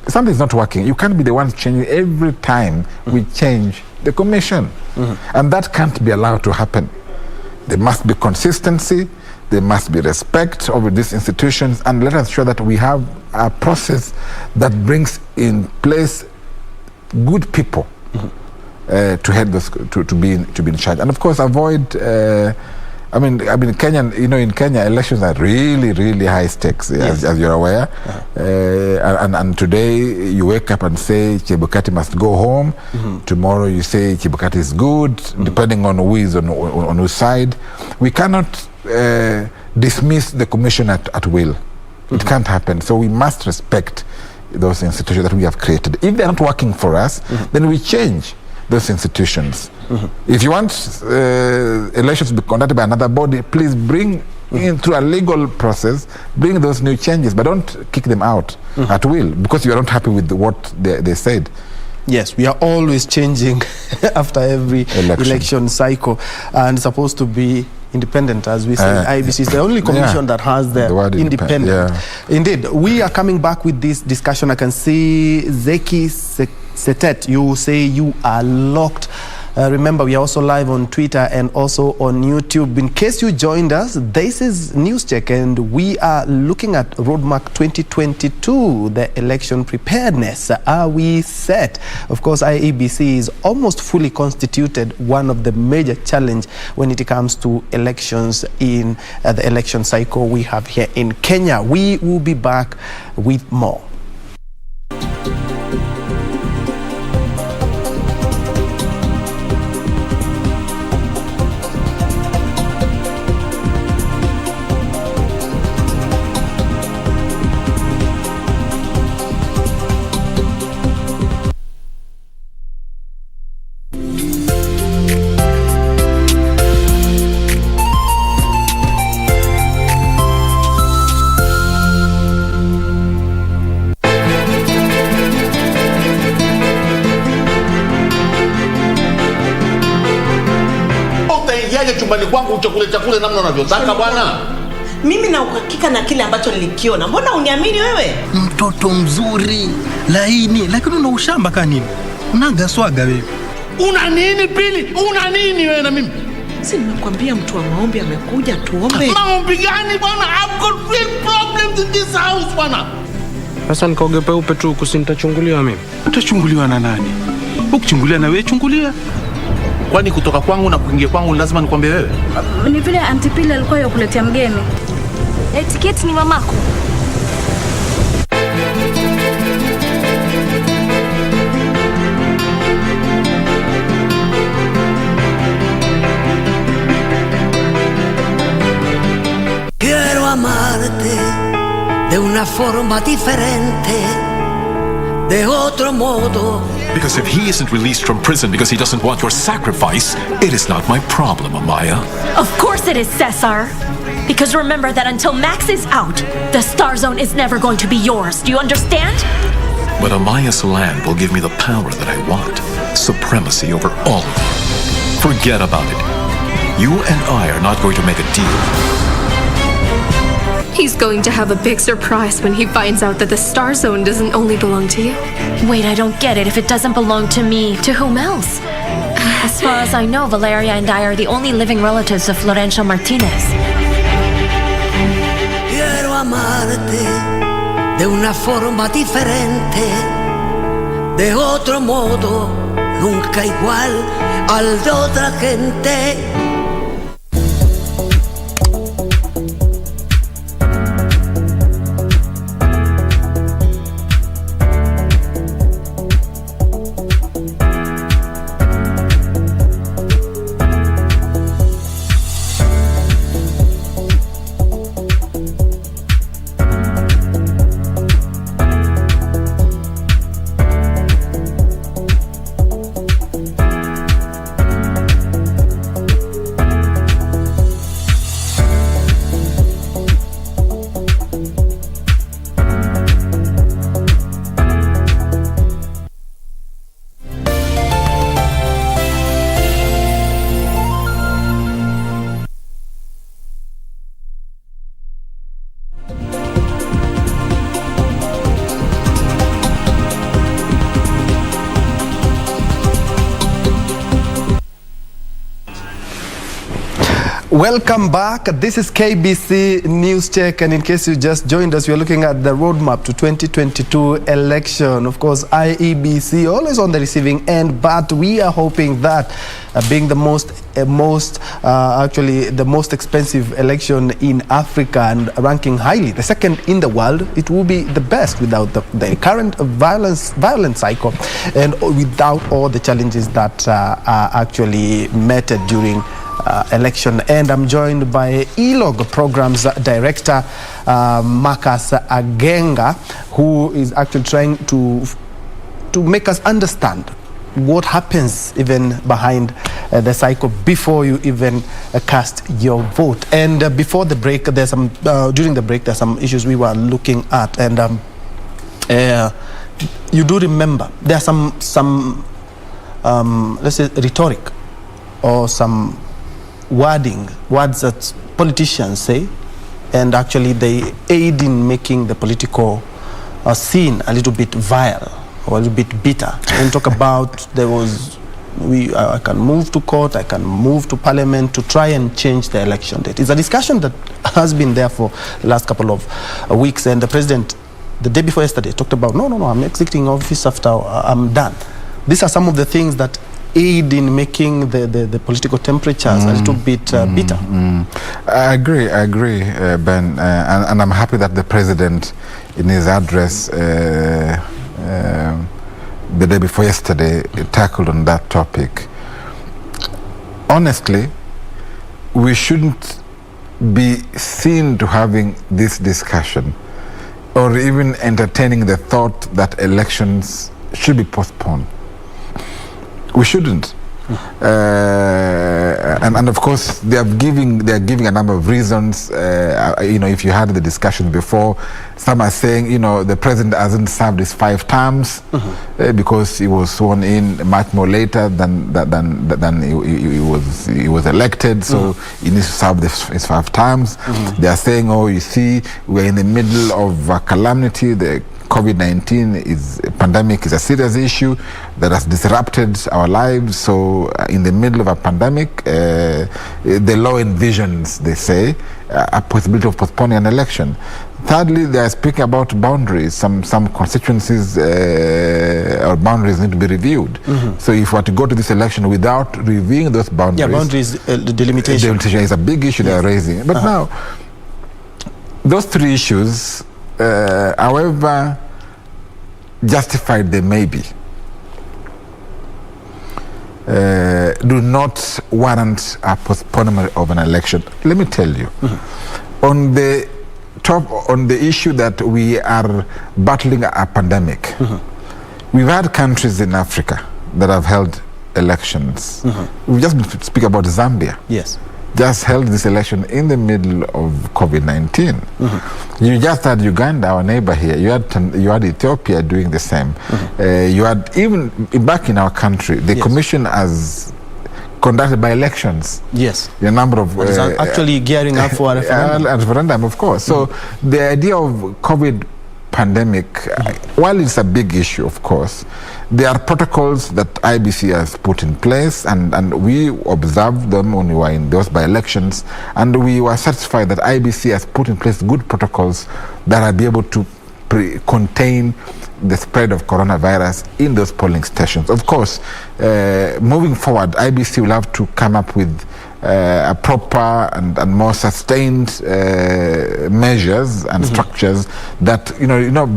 Something's not working. You can't be the ones changing every time we change the commission. And that can't be allowed to happen. There must be consistency, there must be respect over these institutions, and let us show that we have a process that brings in place good people to head this, to be in charge. And of course, avoid I mean, Kenya. In Kenya, elections are really, really high stakes, Yes. as you're aware. And today you wake up and say Chebukati must go home. Tomorrow you say Chebukati is good, depending on who is on whose side. We cannot dismiss the commission at will. It can't happen. So we must respect those institutions that we have created. If they're not working for us, then we change those institutions. If you want elections to be conducted by another body, please bring in through a legal process, bring those new changes, but don't kick them out at will because you are not happy with what they said. Yes, we are always changing after every election cycle, and it's supposed to be independent, as we say. IEBC is the only commission that has the independent. Indeed, we are coming back with this discussion. I can see Zeki Setet, you say you are locked. Remember, we are also live on Twitter and also on YouTube. In case you joined us, this is Newscheck, and we are looking at Roadmap 2022, the election preparedness. Are we set? Of course, IEBC is almost fully constituted, one of the major challenge when it comes to elections in the election cycle we have here in Kenya. We will be back with more. Chumbani kwangu chakule namna unavyotaka bwana. Mimi na uhakika na kile ambacho nilikiona. Mbona uniamini wewe? Mtoto mzuri, laini, lakini una ushamba ka nini? Unaga swaga wewe. Una nini Pili? Una nini wewe na mimi? Si nimekwambia mtu wa maombi amekuja tuombe. Maombi gani bwana? I've got real problems in this house bwana. Sasa nikaoge peupe tu kusinitachunguliwa mimi. Utachunguliwa na nani? Ukichungulia na wewe chungulia. Kwani kutoka kwangu na kuingia kwangu lazima nikwambie wewe? Ni vile Auntie Pili alikuwa yakuletea mgeni. Tiketi ni mamako. Quiero amarte de una forma diferente, de otro modo. Because if he isn't released from prison because he doesn't want your sacrifice, it is not my problem, Amaya. Of course it is, Cesar. Because remember that until Max is out, the Star Zone is never going to be yours. Do you understand? But Amaya's land will give me the power that I want. Supremacy over all of you. Forget about it. You and I are not going to make a deal. He's going to have a big surprise when he finds out that the Star Zone doesn't only belong to you. Wait, I don't get it. If it doesn't belong to me, to whom else? As far as I know, Valeria and I are the only living relatives of Florencio Martinez. Quiero amarte de una forma diferente, de otro modo, nunca igual al de otra gente. Welcome back. This is KBC Newscheck, and in case you just joined us, we are looking at the roadmap to 2022 election. Of course, IEBC always on the receiving end, but we are hoping that being the most expensive election in Africa and ranking highly, the second in the world, it will be the best without the current violent cycle and without all the challenges that are actually met during election. And I'm joined by ELOG Programs Director Marcus Agenga, who is actually trying to make us understand what happens even behind the cycle before you even cast your vote. And before the break, there's some during the break, there's some issues we were looking at, and you do remember there's some let's say rhetoric or some words that politicians say, and actually they aid in making the political scene a little bit vile or a little bit bitter. And talk about I can move to court, I can move to parliament to try and change the election date. It's a discussion that has been there for the last couple of weeks, and the president, the day before yesterday, talked about, no, I'm exiting office after I'm done. These are some of the things that aid in making the political temperatures a little bit bitter. I agree, Ben, and I'm happy that the president, in his address the day before yesterday, tackled on that topic. Honestly, we shouldn't be seen to having this discussion or even entertaining the thought that elections should be postponed. We shouldn't. And of course, they are giving a number of reasons. If you had the discussion before, some are saying, the president hasn't served his 5 terms because he was sworn in much more later than he was elected. So he needs to serve his 5 terms. They are saying, you see, we're in the middle of a calamity. The COVID-19 pandemic is a serious issue that has disrupted our lives. So in the middle of a pandemic, the law envisions, they say, a possibility of postponing an election. Thirdly, they are speaking about boundaries. Some constituencies or boundaries need to be reviewed. So if we were to go to this election without reviewing those boundaries, delimitation is a big issue they are raising. But now, those 3 issues, however justified they may be, do not warrant a postponement of an election. Let me tell you, on the issue that we are battling a pandemic, we've had countries in Africa that have held elections. We just speak about Zambia. Yes. Just held this election in the middle of COVID-19. You just had Uganda, our neighbor here. You had Ethiopia doing the same. You had, even back in our country, the commission has conducted by elections. Yes. A number of actually gearing up for a referendum. A referendum, of course. So the idea of COVID pandemic, while it's a big issue, of course, there are protocols that IEBC has put in place, and we observed them when we were in those by-elections, and we were satisfied that IEBC has put in place good protocols that are be able to contain the spread of coronavirus in those polling stations. Of course, moving forward, IEBC will have to come up with a proper and more sustained measures and structures that,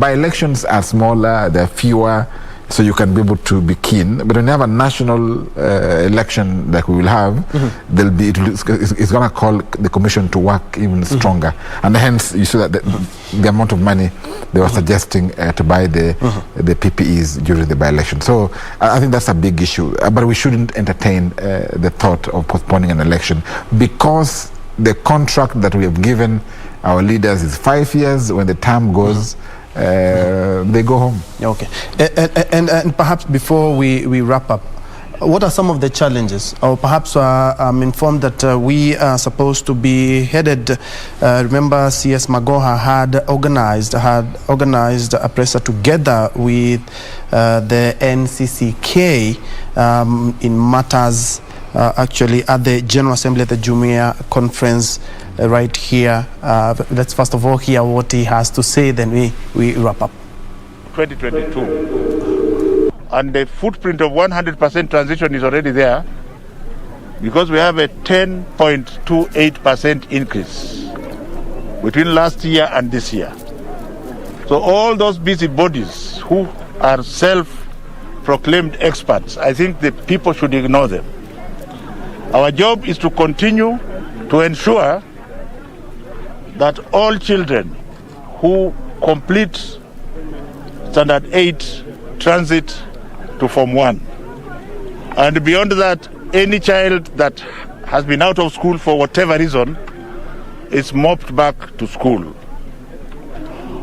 by-elections are smaller, they're fewer, so you can be able to be keen. But when you have a national election like we will have, it's going to call the commission to work even stronger. And hence, you see that the amount of money they were suggesting to buy the PPEs during the by-election. So I think that's a big issue. But we shouldn't entertain the thought of postponing an election, because the contract that we have given our leaders is 5 years. When the term goes, they go home. Okay. And perhaps before we wrap up, what are some of the challenges? Or perhaps I'm informed that we are supposed to be headed, remember CS Magoha had organized a presser together with the NCCK in matters actually at the General Assembly at the Jumuiya Conference right here. Let's first of all hear what he has to say, then we wrap up. 2022. And the footprint of 100% transition is already there, because we have a 10.28% increase between last year and this year. So all those busy bodies who are self-proclaimed experts, I think the people should ignore them. Our job is to continue to ensure that all children who complete Standard 8 transit to Form 1. And beyond that, any child that has been out of school for whatever reason is mopped back to school.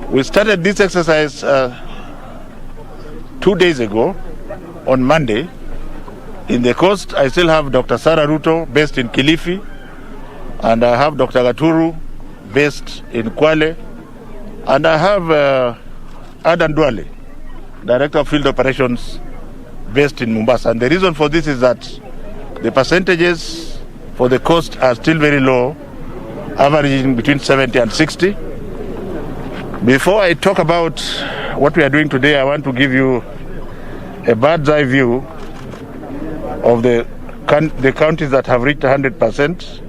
We started this exercise 2 days ago, on Monday. In the coast, I still have Dr. Sarah Ruto, based in Kilifi, and I have Dr. Gaturu, based in Kwale, and I have Adan Duale, Director of Field Operations, based in Mombasa. And the reason for this is that the percentages for the coast are still very low, averaging between 70 and 60. Before I talk about what we are doing today, I want to give you a bird's eye view of the counties that have reached 100%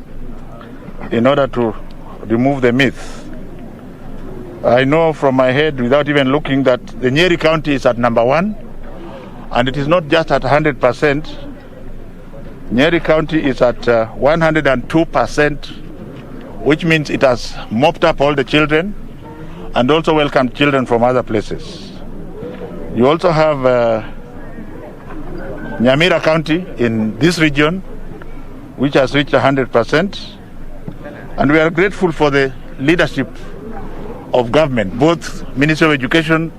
in order to remove the myth. I know from my head, without even looking, that the Nyeri County is at number 1, and it is not just at 100%. Nyeri County is at 102%, which means it has mopped up all the children and also welcomed children from other places. You also have Nyamira County in this region, which has reached 100%. And we are grateful for the leadership of government, both Ministry of Education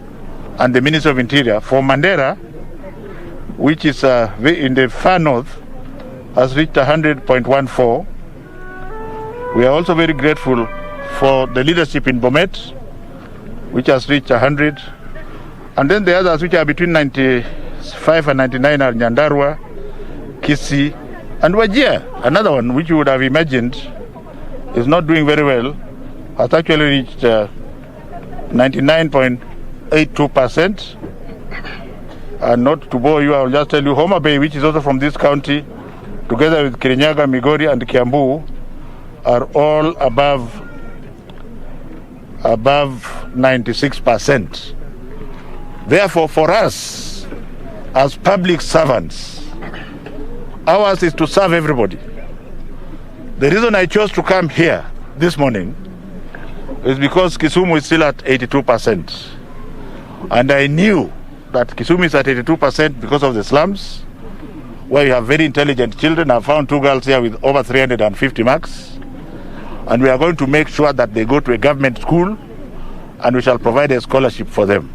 and the Ministry of Interior. For Mandera, which is in the far north, has reached 100.14. We are also very grateful for the leadership in Bomet, which has reached 100. And then the others, which are between 95 and 99, are Nyandarua, Kisii, and Wajir. Another one, which you would have imagined is not doing very well, has actually reached 99.82%. And not to bore you, I will just tell you, Homa Bay, which is also from this county, together with Kirinyaga, Migori, and Kiambu, are all above 96%. Therefore, for us, as public servants, ours is to serve everybody. The reason I chose to come here this morning is because Kisumu is still at 82%. And I knew that Kisumu is at 82% because of the slums, where you have very intelligent children. I found 2 girls here with over 350 marks. And we are going to make sure that they go to a government school, and we shall provide a scholarship for them.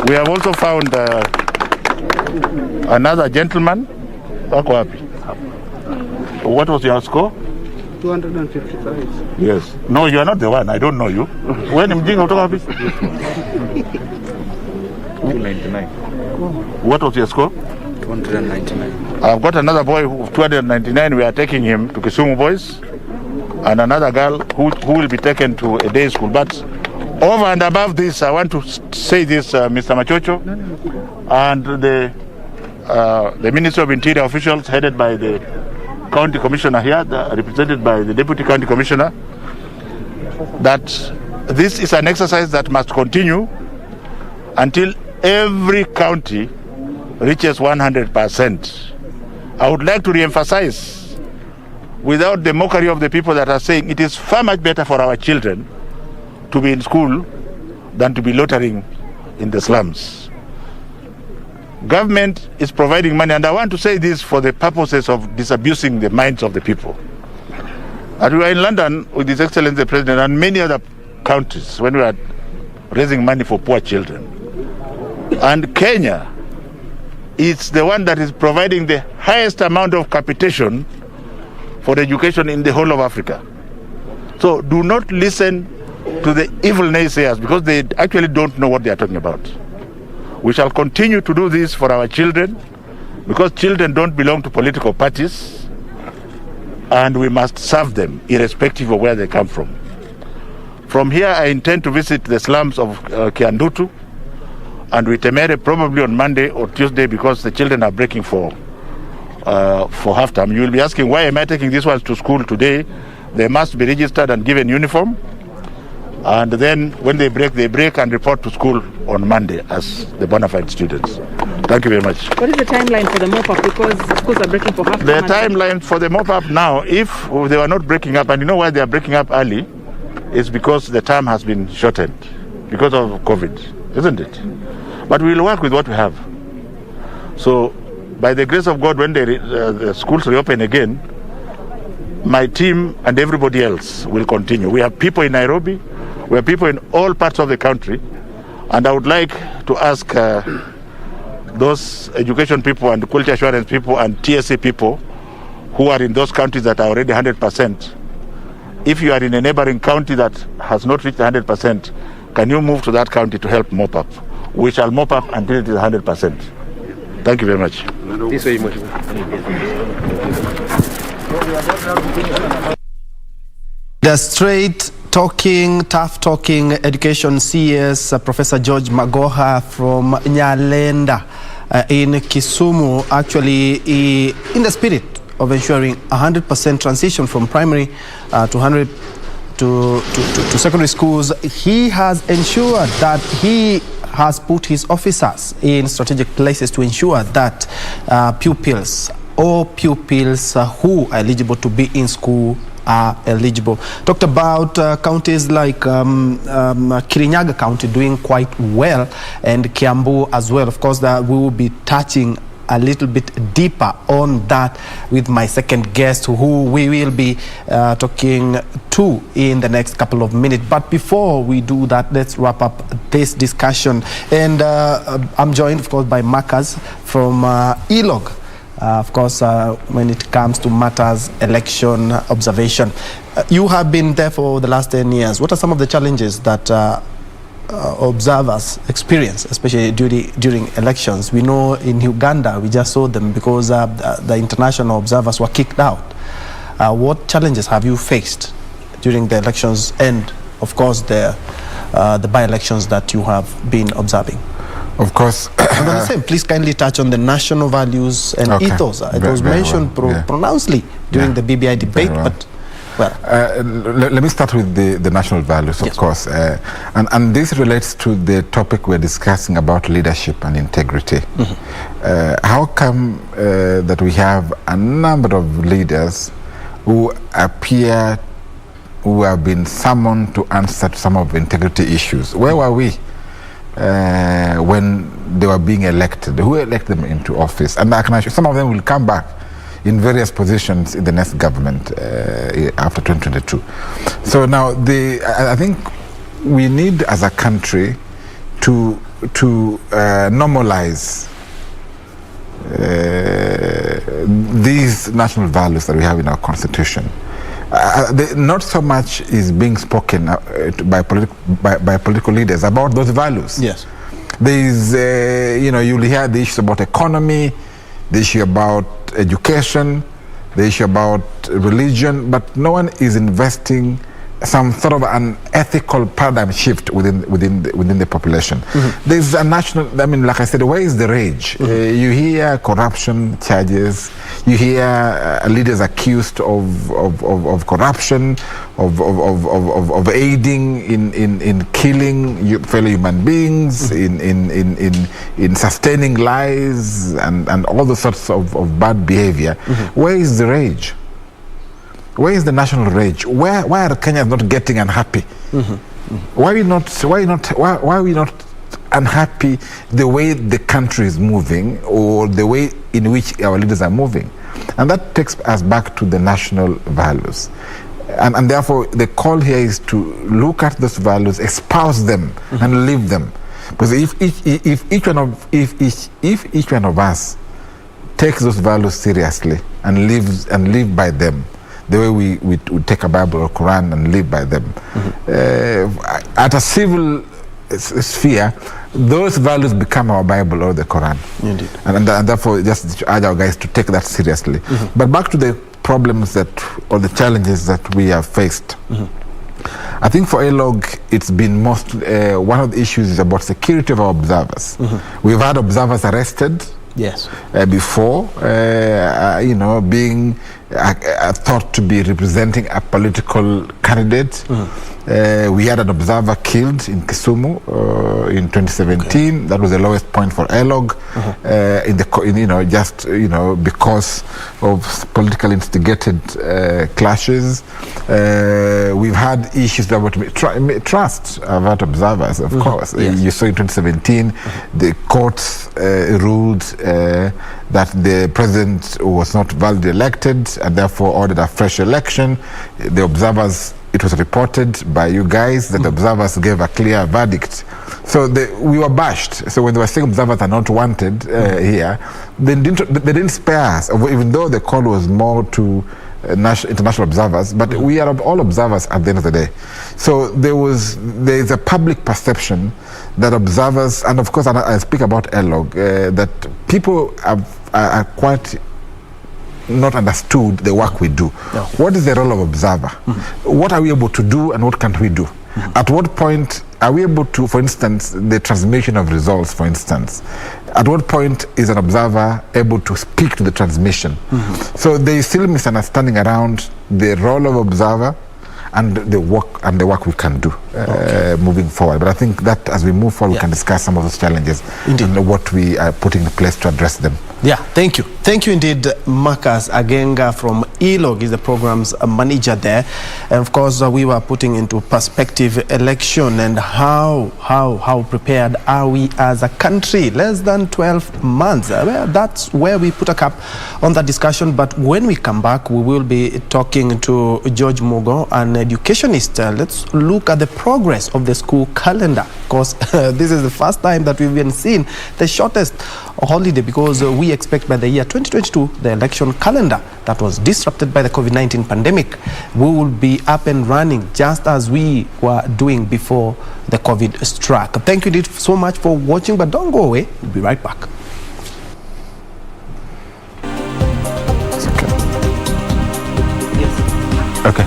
We have also found another gentleman. What was your score? 255. Yes. No, you are not the one. I don't know you. When Mjinga kutoka wapi? 299. What was your score? 299. I've got another boy of 299. We are taking him to Kisumu Boys, and another girl who will be taken to a day school. But over and above this, I want to say this, Mr. Machocho, and the Ministry of Interior officials headed by the County Commissioner here, represented by the Deputy County Commissioner, that this is an exercise that must continue until every county reaches 100%. I would like to re-emphasize, without the mockery of the people that are saying it is far much better for our children to be in school than to be loitering in the slums. Government is providing money, and I want to say this for the purposes of disabusing the minds of the people. And we were in London with His Excellency the President and many other countries when we were raising money for poor children. And Kenya is the one that is providing the highest amount of capitation for education in the whole of Africa. So do not listen to the evil naysayers, because they actually don't know what they are talking about. We shall continue to do this for our children. because children don't belong to political parties, and we must serve them irrespective of where they come from. From here, I intend to visit the slums of Kiandutu and Witemere probably on Monday or Tuesday, because the children are breaking for half time. You will be asking, why am I taking these ones to school today? They must be registered and given uniform, and then when they break and report to school on Monday as the bona fide students. Thank you very much. What is the timeline for the mop-up? Because schools are breaking for half time. The timeline for the mop-up now, if they were not breaking up, and you know why they are breaking up early, is because the time has been shortened because of COVID, isn't it? But we will work with what we have. So, by the grace of God, when the schools reopen again, my team and everybody else will continue. We have people in Nairobi, we have people in all parts of the country, and I would like to ask those education people and quality assurance people and TSA people who are in those counties that are already 100%, if you are in a neighboring county that has not reached 100%, can you move to that county to help mop up? We shall mop up until it is 100%. Thank you very much. The straight talking, tough talking education CS, Professor George Magoha from Nyalenda in Kisumu, actually in the spirit of ensuring 100% transition from primary to secondary schools. He has ensured that he has put his officers in strategic places to ensure that pupils who are eligible to be in school are eligible. Talked about counties like Kirinyaga County doing quite well, and Kiambu as well. Of course, that we will be touching a little bit deeper on that with my second guest, who we will be talking to in the next couple of minutes. But before we do that, let's wrap up this discussion. And I'm joined, of course, by Marcus from ELOG. Of course, when it comes to matters election observation. You have been there for the last 10 years. What are some of the challenges that observers experience, especially during elections? We know in Uganda, we just saw them because the international observers were kicked out. What challenges have you faced during the elections and, of course, the by-elections that you have been observing? Of course. And on the same, please kindly touch on the national values and ethos. It was mentioned pronouncedly during the BBI debate, but let me start with the national values, of course. And this relates to the topic we're discussing about leadership and integrity. How come that we have a number of leaders who appear, who have been summoned to answer to some of the integrity issues? Where were we when they were being elected? Who elected them into office? And I can assure some of them will come back in various positions in the next government after 2022. So now, I think we need, as a country, to normalize these national values that we have in our constitution. Not so much is being spoken by political leaders about those values. Yes. There is, you'll hear the issues about economy, the issue about education, the issue about religion, but no one is investing some sort of an ethical paradigm shift within the population. There's a national, like I said, where is the rage? You hear corruption charges, you hear leaders accused of corruption, of aiding in killing fellow human beings, in sustaining lies and all the sorts of bad behavior. Where is the rage? Where is the national rage? Why are Kenyans not getting unhappy? Why are we not unhappy the way the country is moving, or the way in which our leaders are moving? And that takes us back to the national values. And therefore, the call here is to look at those values, espouse them, and live them. Because if each one of us takes those values seriously and live by them, the way we take a Bible or Quran and live by them. At a civil sphere, those values become our Bible or the Quran. Indeed. And therefore, just urge our guys to take that seriously. But back to the problems or the challenges that we have faced. I think for ALOG, it's been one of the issues is about security of our observers. We've had observers arrested. Yes. Before, being thought to be representing a political candidate. We had an observer killed in Kisumu in 2017. That was the lowest point for ALOG, because of political instigated clashes. We've had issues about trust about observers, of course. Yes. You saw in 2017, the courts ruled that the president was not validly elected and therefore ordered a fresh election. The observers, it was reported by you guys that the observers gave a clear verdict. So we were bashed. So when they were saying observers are not wanted here, they didn't spare us, even though the call was more to international observers, but we are all observers at the end of the day. So there is a public perception that observers, and of course I speak about ALOG, that people are quite not understood the work we do. No. What is the role of observer? What are we able to do and what can't we do? At what point are we able to, for instance, the transmission of results, for instance, at what point is an observer able to speak to the transmission? So there is still misunderstanding around the role of observer and the work we can do moving forward. But I think that as we move forward, we can discuss some of those challenges and what we are putting in place to address them. Yeah, thank you. Thank you indeed, Marcus Agenga from ELOG is the program's manager there. And of course, we were putting into perspective election and how prepared are we as a country. Less than 12 months. That's where we put a cap on that discussion. But when we come back, we will be talking to George Mugo, an educationist. Let's look at the progress of the school calendar. Of course, this is the first time that we've even seen the shortest holiday, because we expect by the year 2022, the election calendar that was disrupted by the COVID-19 pandemic will be up and running just as we were doing before the COVID struck. Thank you indeed so much for watching, but don't go away. We'll be right back. Okay.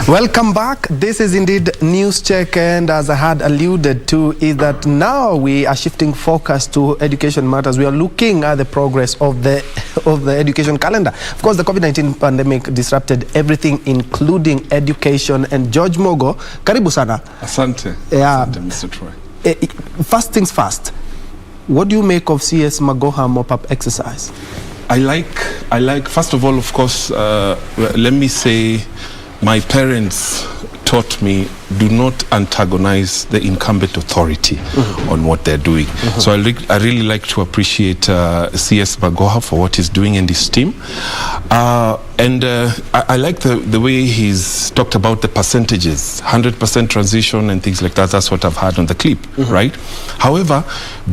Welcome back. This is indeed Newscheck, and as I had alluded to, is that now we are shifting focus to education matters. We are looking at the progress of the education calendar. Of course, the COVID-19 pandemic disrupted everything, including education. And George Mugo, karibu sana. Asante. Yeah. Asante, Mr. Troy. First things first. What do you make of CS Magoha mop-up exercise? I like. First of all, of course, let me say, my parents taught me, do not antagonize the incumbent authority on what they're doing. So I really like to appreciate CS Magoha for what he's doing in his team. I like the way he's talked about the percentages, 100% transition and things like that. That's what I've had on the clip, right? However,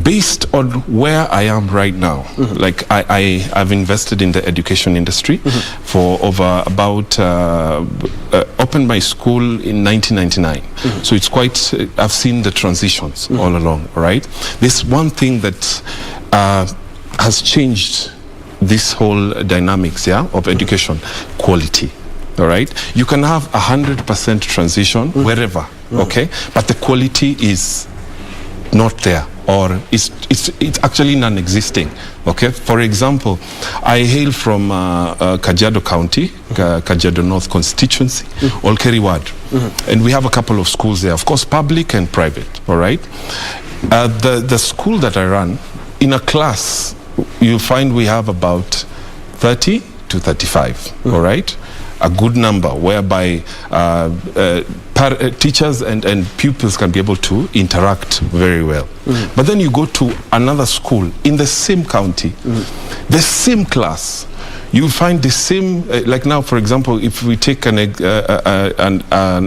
based on where I am right now, like I've invested in the education industry for over about, opened my school in 1999. So it's quite, I've seen the transitions all along, right? There's one thing that has changed this whole dynamics, of education: quality. All right, you can have 100% transition wherever, okay, but the quality is not there, or it's actually non-existing. Okay, for example, I hail from Kajiado County, Kajiado North constituency, Olkeri Ward, and we have a couple of schools there, of course, public and private. All right, the school that I run, in a class, you'll find we have about 30 to 35, all right? A good number whereby teachers and pupils can be able to interact very well. But then you go to another school in the same county, the same class, you find the same, like now, for example, if we take an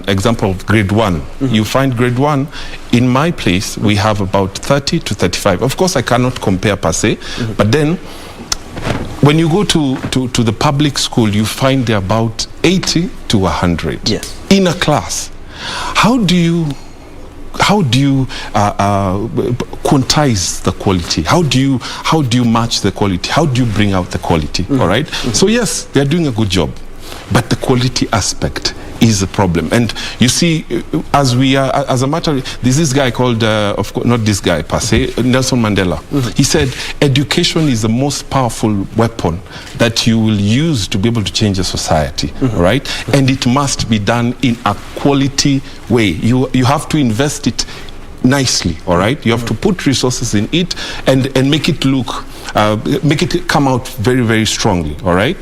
example of grade 1, you find grade 1, in my place, we have about 30 to 35. Of course, I cannot compare per se, but then when you go to the public school, you find there about 80 to 100 in a class. How do you quantize the quality? How do you match the quality? How do you bring out the quality? All right. So yes, they're doing a good job, but the quality aspect is a problem. And you see, as a matter, there's this guy called, of course, not this guy per se, Nelson Mandela. He said, education is the most powerful weapon that you will use to be able to change a society, right? And it must be done in a quality way. You have to invest it nicely, all right? You have to put resources in it and make it look, make it come out very, very strongly, all right?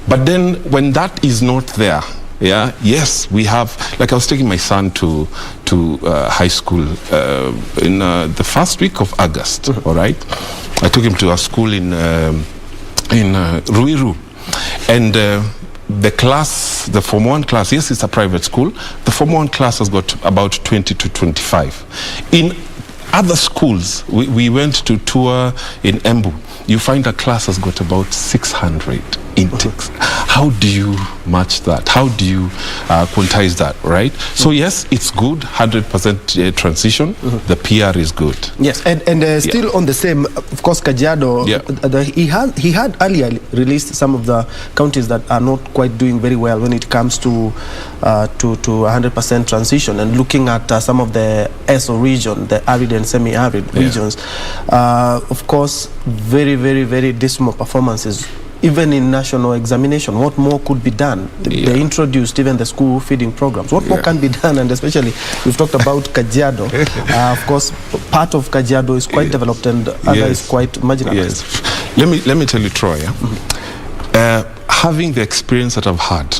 But then when that is not there, yes, we have, like I was taking my son to high school in the first week of August, all right? I took him to a school in Ruiru, and the class, the Form 1 class, yes, it's a private school, the Form 1 class has got about 20 to 25. In other schools, we went to tour in Embu, you find a class has got about 600 intakes. How do you match that? How do you quantize that, right? So yes, it's good, 100% transition. The PR is good. Yes, and still on the same, of course, Kajiado, he had earlier released some of the counties that are not quite doing very well when it comes to 100% transition, and looking at some of the ESO region, the arid and semi-arid regions. Of course, very, very, very dismal performances. Even in national examination, what more could be done? They introduced even the school feeding programs. What more can be done? And especially, we've talked about Kajiado. Of course, part of Kajiado is quite developed and other is quite marginalized. Let me tell you, Troy, having the experience that I've had,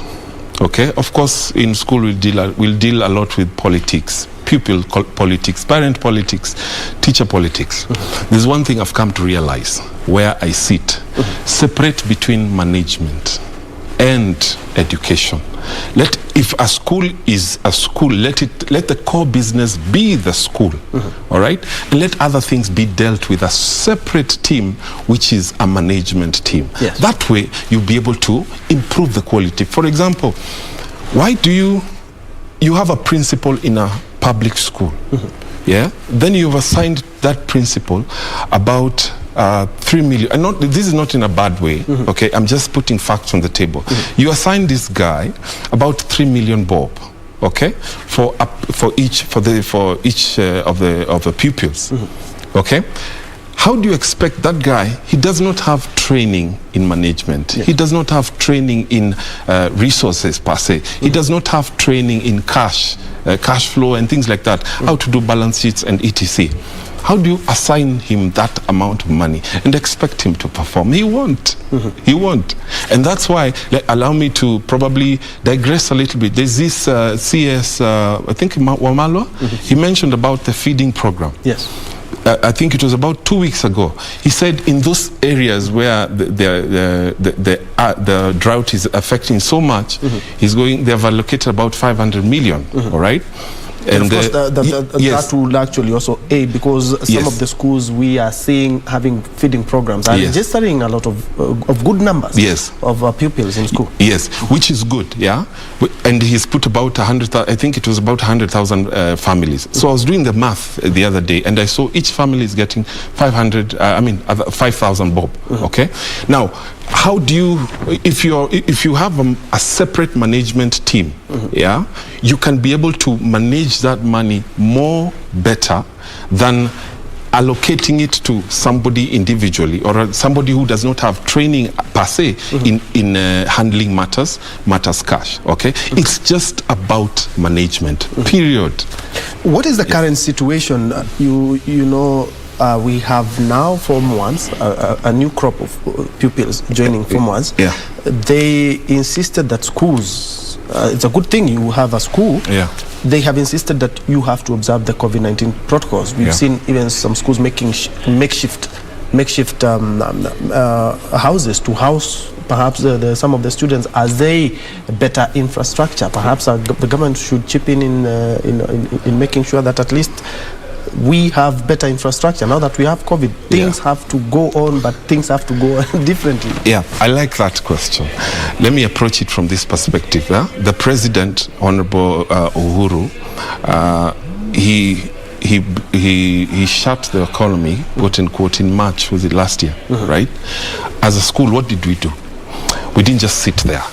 okay, of course, in school we'll deal a lot with politics. Pupil politics, parent politics, teacher politics. There's one thing I've come to realize where I sit. Separate between management and education. If a school is a school, let the core business be the school, all right? And let other things be dealt with a separate team, which is a management team. That way, you'll be able to improve the quality. For example, why do you have a principal in a public school, then you've assigned that principal about 3 million, and this is not in a bad way, okay, I'm just putting facts on the table. You assign this guy about 3 million bob, okay, for each of the pupils, okay. How do you expect that guy? He does not have training in management. He does not have training in resources per se. He does not have training in cash flow and things like that, how to do balance sheets and etc. How do you assign him that amount of money and expect him to perform? He won't. He won't. And that's why, allow me to probably digress a little bit. There's this CS, I think Wamalo, he mentioned about the feeding program. Yes. I think it was about 2 weeks ago. He said in those areas where the drought is affecting so much, they have allocated about 500 million, all right? And of course, that will actually also aid, because some of the schools we are seeing having feeding programs are registering a lot of good numbers of pupils in school. Yes, which is good, and he's put about 100,000, I think it was about 100,000 families. So I was doing the math the other day, and I saw each family is getting 5,000 bob, okay? Now, how do you, if you have a separate management team, you can be able to manage that money better than allocating it to somebody individually or somebody who does not have training per se in handling matters cash, okay? It's just about management, period. What is the current situation? You know, we have now Form 1s, a new crop of pupils joining Form 1s. They insisted that schools, it's a good thing you have a school. They have insisted that you have to observe the COVID-19 protocols. We've seen even some schools making makeshift houses to house perhaps some of the students, are they better infrastructure? Perhaps the government should chip in making sure that at least we have better infrastructure. Now that we have COVID, things have to go on, but things have to go differently. Yeah, I like that question. Let me approach it from this perspective. The President, Honorable Uhuru, he shut the economy, quote unquote, in March, was it last year, right? As a school, what did we do? We didn't just sit there.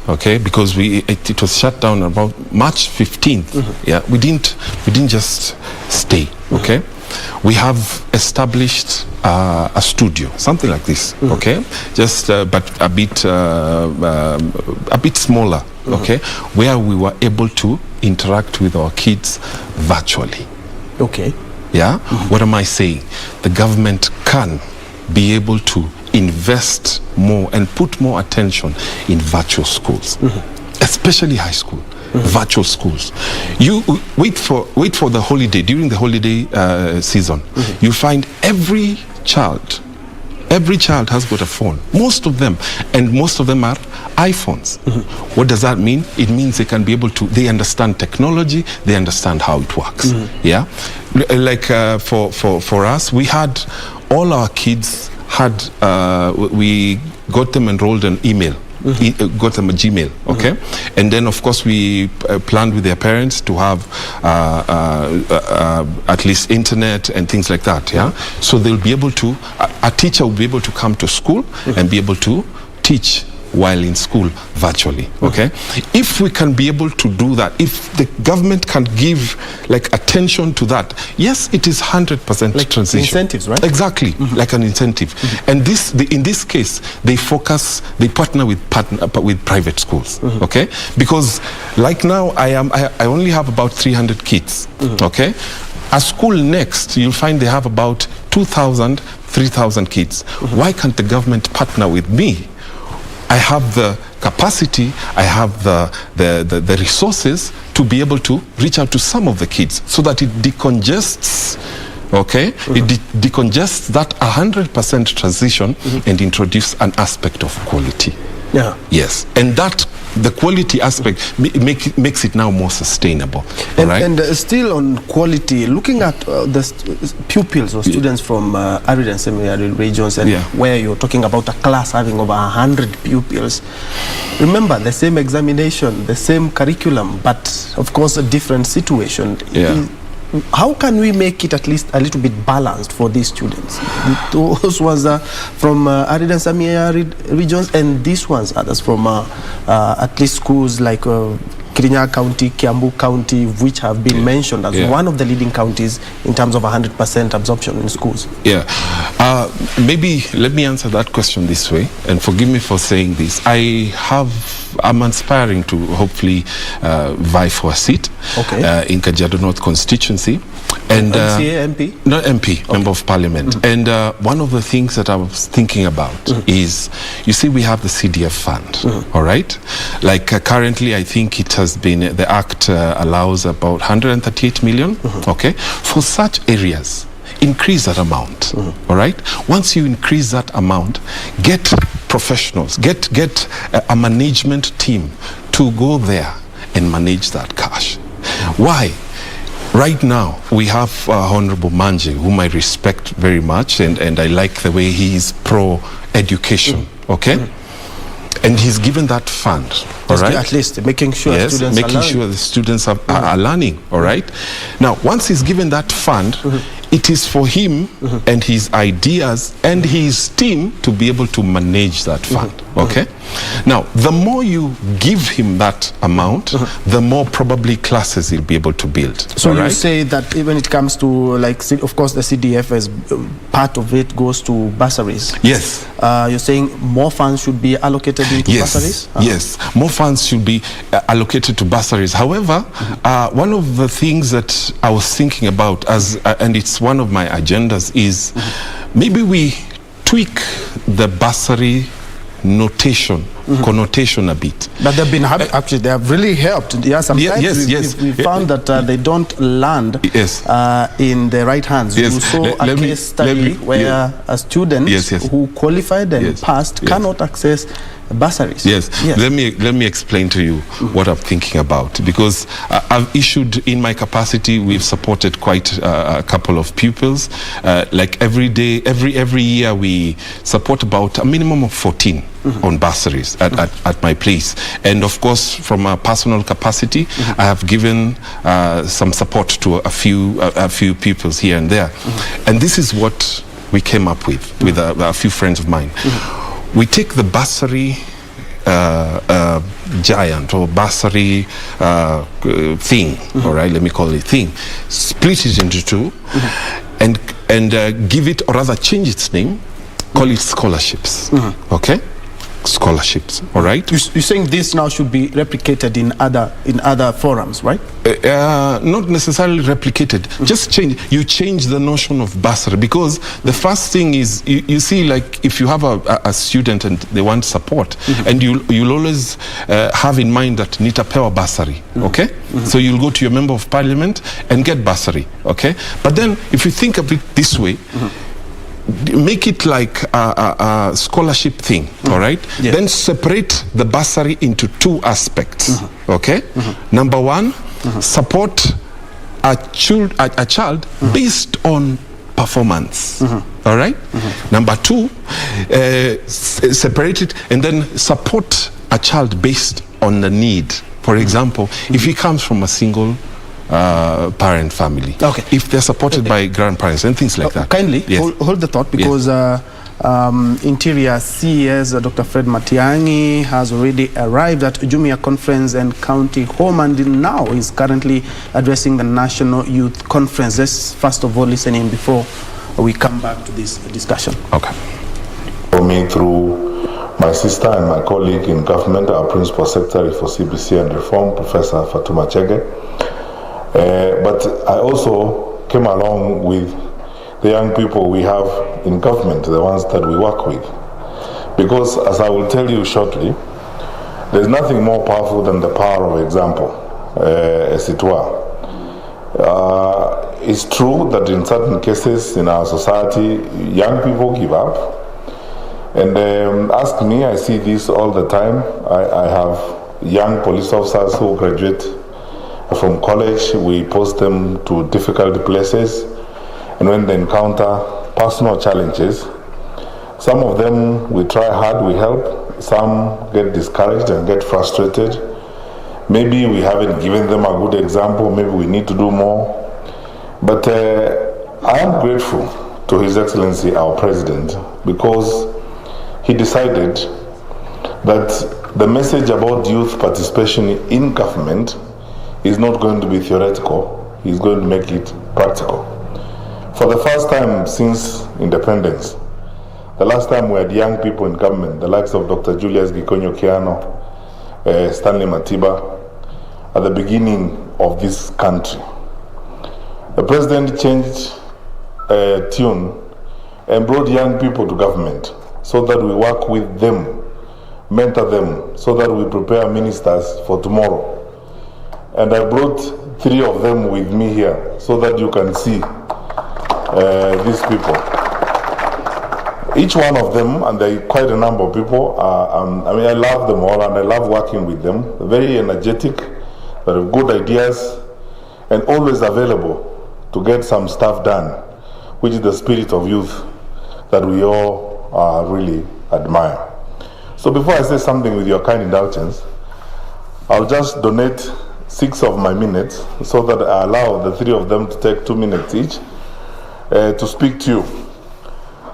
Okay, because it was shut down about March 15th. Yeah, we didn't just stay. Okay, we have established a studio, something like this. Okay, just but a bit smaller. Okay, where we were able to interact with our kids virtually. Okay. Yeah. What am I saying? The government can be able to invest more and put more attention in virtual schools, especially high school. Virtual schools. You wait for the holiday. During the holiday season, you find every child has got a phone. Most of them are iPhones. What does that mean? It means they can be able to, they understand technology, they understand how it works. Yeah, like for us, we had all our kids we got them enrolled in email. Got them a Gmail, okay? And then, of course, we planned with their parents to have at least internet and things like that, yeah? So they'll be able to, a teacher will be able to come to school and be able to teach while in school virtually, okay? If we can be able to do that, if the government can give like attention to that, yes, it is 100% like transition. Incentives, right? Exactly, like an incentive. And in this case, they partner with private schools, okay? Because like now, I only have about 300 kids, okay? A school next, you'll find they have about 2,000, 3,000 kids. Why can't the government partner with me? I have the capacity, I have the resources to be able to reach out to some of the kids so that it decongests, okay? It decongests that 100% transition and introduce an aspect of quality. Yeah. Yes, and that the quality aspect makes it now more sustainable. And still on quality, looking at the pupils or students from arid and semi-arid regions, and where you're talking about a class having over 100 pupils, remember the same examination, the same curriculum, but of course a different situation. Yeah. How can we make it at least a little bit balanced for these students? Those ones are from arid and semi-arid regions, and these ones others from at least schools like Kirinyaga County, Kiambu County, which have been mentioned as one of the leading counties in terms of 100% absorption in schools. Yeah. Maybe let me answer that question this way, and forgive me for saying this. I'm aspiring to hopefully vie for a seat in Kajiado North constituency. And MP? Not MP, Member of Parliament. And one of the things that I was thinking about is, you see, we have the CDF fund, all right? Like currently, I think it has been, the Act allows about 138 million, okay? For such areas, increase that amount, all right? Once you increase that amount, get professionals, get a management team to go there and manage that cash. Why? Right now, we have Honorable Manje, whom I respect very much, and I like the way he is pro-education, okay? And he's given that fund, all right? At least making sure students are learning. Making sure the students are learning, all right? Now, once he's given that fund, it is for him and his ideas and his team to be able to manage that fund, okay? Now, the more you give him that amount, the more probably classes he'll be able to build. So you say that when it comes to, like, of course, the CDF, as part of it goes to bursaries. Yes. You're saying more funds should be allocated into bursaries? Yes, more funds should be allocated to bursaries. However, one of the things that I was thinking about, and it's one of my agendas, is maybe we tweak the bursary connotation a bit. But they've been actually, they have really helped. Yeah, sometimes we found that they don't land in the right hands. We saw a case study where a student who qualified and passed cannot access bursaries. Let me explain to you what I'm thinking about, because I've issued, in my capacity, we've supported quite a couple of pupils. Like every year we support about a minimum of 14 on bursaries at my place. And of course, from a personal capacity, I have given some support to a few pupils here and there. And this is what we came up with a few friends of mine. We take the bursary giant or bursary thing, all right, let me call it thing, split it into two, and give it, or rather change its name, call it scholarships. Okay, scholarships. All right. You're saying this now should be replicated in other forums, right? Not necessarily replicated. Just change the notion of bursary, because the first thing is you see, like if you have a student and they want support, and you'll always have in mind that nitapewa bursary. Okay, so you'll go to your member of parliament and get bursary. Okay, but then if you think of it this way. Make it like a scholarship thing, all right? Then separate the bursary into two aspects, okay? Number one, support a child based on performance, all right? Number two, separate it and then support a child based on the need. For example, if he comes from a single parent family, if they're supported by grandparents and things like that. Kindly hold the thought, because Interior CES Dr. Fred Matiang'i has already arrived at Jumia Conference and County Home, and now is currently addressing the National Youth Conference. Let's first of all listen in before we come back to this discussion. Okay. For me, through my sister and my colleague in government, our Principal Secretary for CBC and Reform, Professor Fatuma Chege. But I also came along with the young people we have in government, the ones that we work with. Because, as I will tell you shortly, there's nothing more powerful than the power of example, as it were. It's true that in certain cases in our society, young people give up. And ask me, I see this all the time. I have young police officers who graduate from college. We post them to difficult places, and when they encounter personal challenges, some of them we try hard, we help, some get discouraged and get frustrated. Maybe we haven't given them a good example, maybe we need to do more. But I am grateful to His Excellency our President, because he decided that the message about youth participation in government is not going to be theoretical, he's going to make it practical. For the first time since independence, the last time we had young people in government, the likes of Dr. Julius Gikonyo Kiano, Stanley Matiba, at the beginning of this country. The president changed tune and brought young people to government so that we work with them, mentor them, so that we prepare ministers for tomorrow. And I brought 3 of them with me here so that you can see these people. Each one of them, and there are quite a number of people, I love them all and I love working with them. They're very energetic, they have good ideas, and always available to get some stuff done, which is the spirit of youth that we all really admire. So before I say something with your kind indulgence, I'll just donate 6 of my minutes so that I allow the 3 of them to take 2 minutes each to speak to you.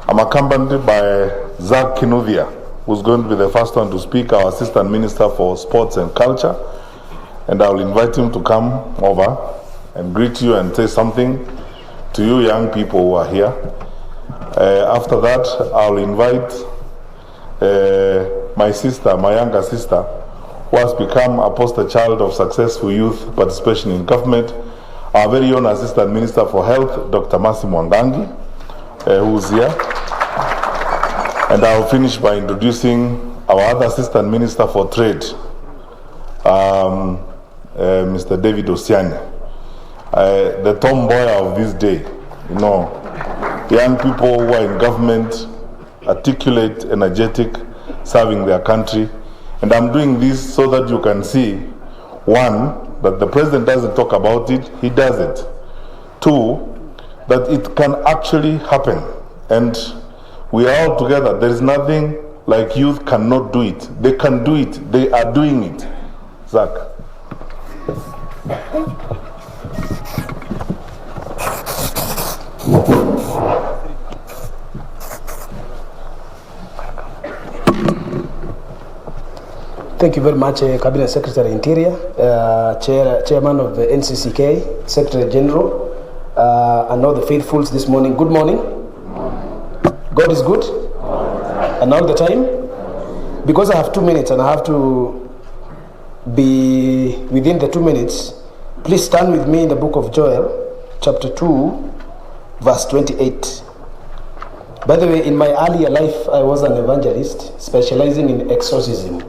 I'm accompanied by Zach Kinuthia, who's going to be the first one to speak, our Assistant Minister for Sports and Culture, and I'll invite him to come over and greet you and say something to you young people who are here. After that, I'll invite my sister, my younger sister, who has become a poster child of successful youth participation in government, our very own Assistant Minister for Health, Dr. Mercy Mwangangi, who's here. And I'll finish by introducing our other Assistant Minister for Trade, Mr. David Osianya, the tomboy of this day, you know, young people who are in government, articulate, energetic, serving their country. And I'm doing this so that you can see, one, that the president doesn't talk about it, he does it. Two, that it can actually happen. And we are all together. There is nothing like youth cannot do it. They can do it. They are doing it. Zach. Thank you very much, Cabinet Secretary Interior, Chairman of the NCCK, Secretary General, and all the faithfuls this morning. Good morning. God is good, and all the time. Because I have 2 minutes and I have to be within the 2 minutes, please stand with me in the book of Joel, chapter 2, verse 28. By the way, in my earlier life, I was an evangelist specializing in exorcism.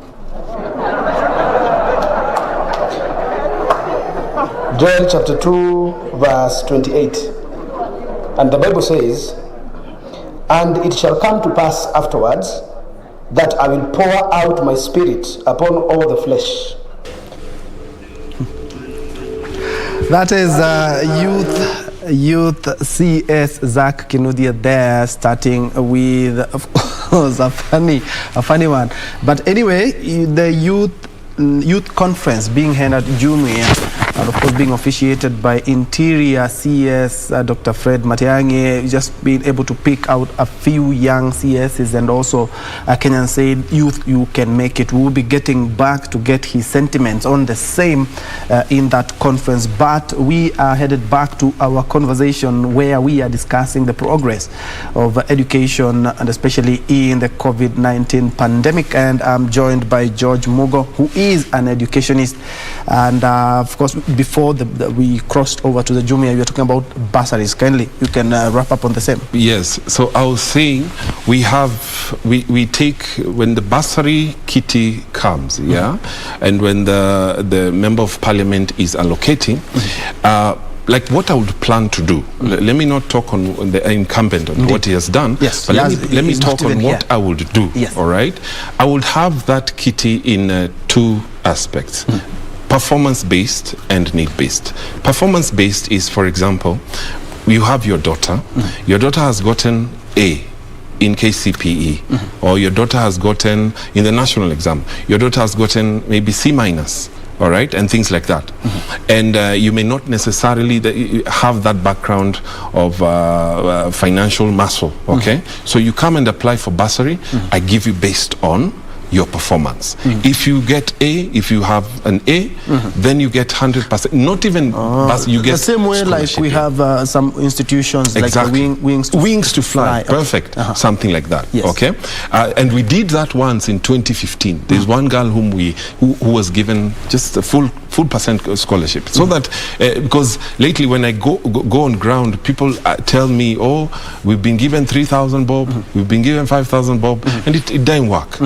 Joel chapter 2, verse 28. And the Bible says, "And it shall come to pass afterwards that I will pour out my spirit upon all the flesh." That is Youth CS Zach Kinudia there, starting with, of course, a funny one. But anyway, the youth conference being held at Njue, and of course being officiated by Interior CS Dr. Fred Matiang'i, just being able to pick out a few young CSs, and also Kenyan said, "Youth, you can make it." We will be getting back to get his sentiments on the same in that conference, but we are headed back to our conversation where we are discussing the progress of education, and especially in the COVID-19 pandemic. And I'm joined by George Mugo, who is an educationist, and of course before we crossed over to the Jumia, you were talking about bursaries. Kindly, you can wrap up on the same. Yes, so I was saying we take, when the bursary kitty comes, and when the member of parliament is allocating, like what I would plan to do. Let me not talk on the incumbent on what he has done, but let me talk on what I would do. All right, I would have that kitty in two aspects. Performance-based and need-based. Performance-based is, for example, you have your daughter. Your daughter has gotten A in KCPE, or your daughter has gotten, in the national exam, your daughter has gotten maybe C-, all right, and things like that. And you may not necessarily have that background of financial muscle, okay? So you come and apply for bursary. I give you based on your performance. If you get A, if you have an A, then you get 100%. Not even you get the same way like we have some institutions like Wings to Fly. Perfect. Something like that. Okay. And we did that once in 2015. There's one girl who was given just a full percent scholarship. So that because lately when I go on ground, people tell me, "Oh, we've been given 3,000 bob, we've been given 5,000 bob," and it doesn't work.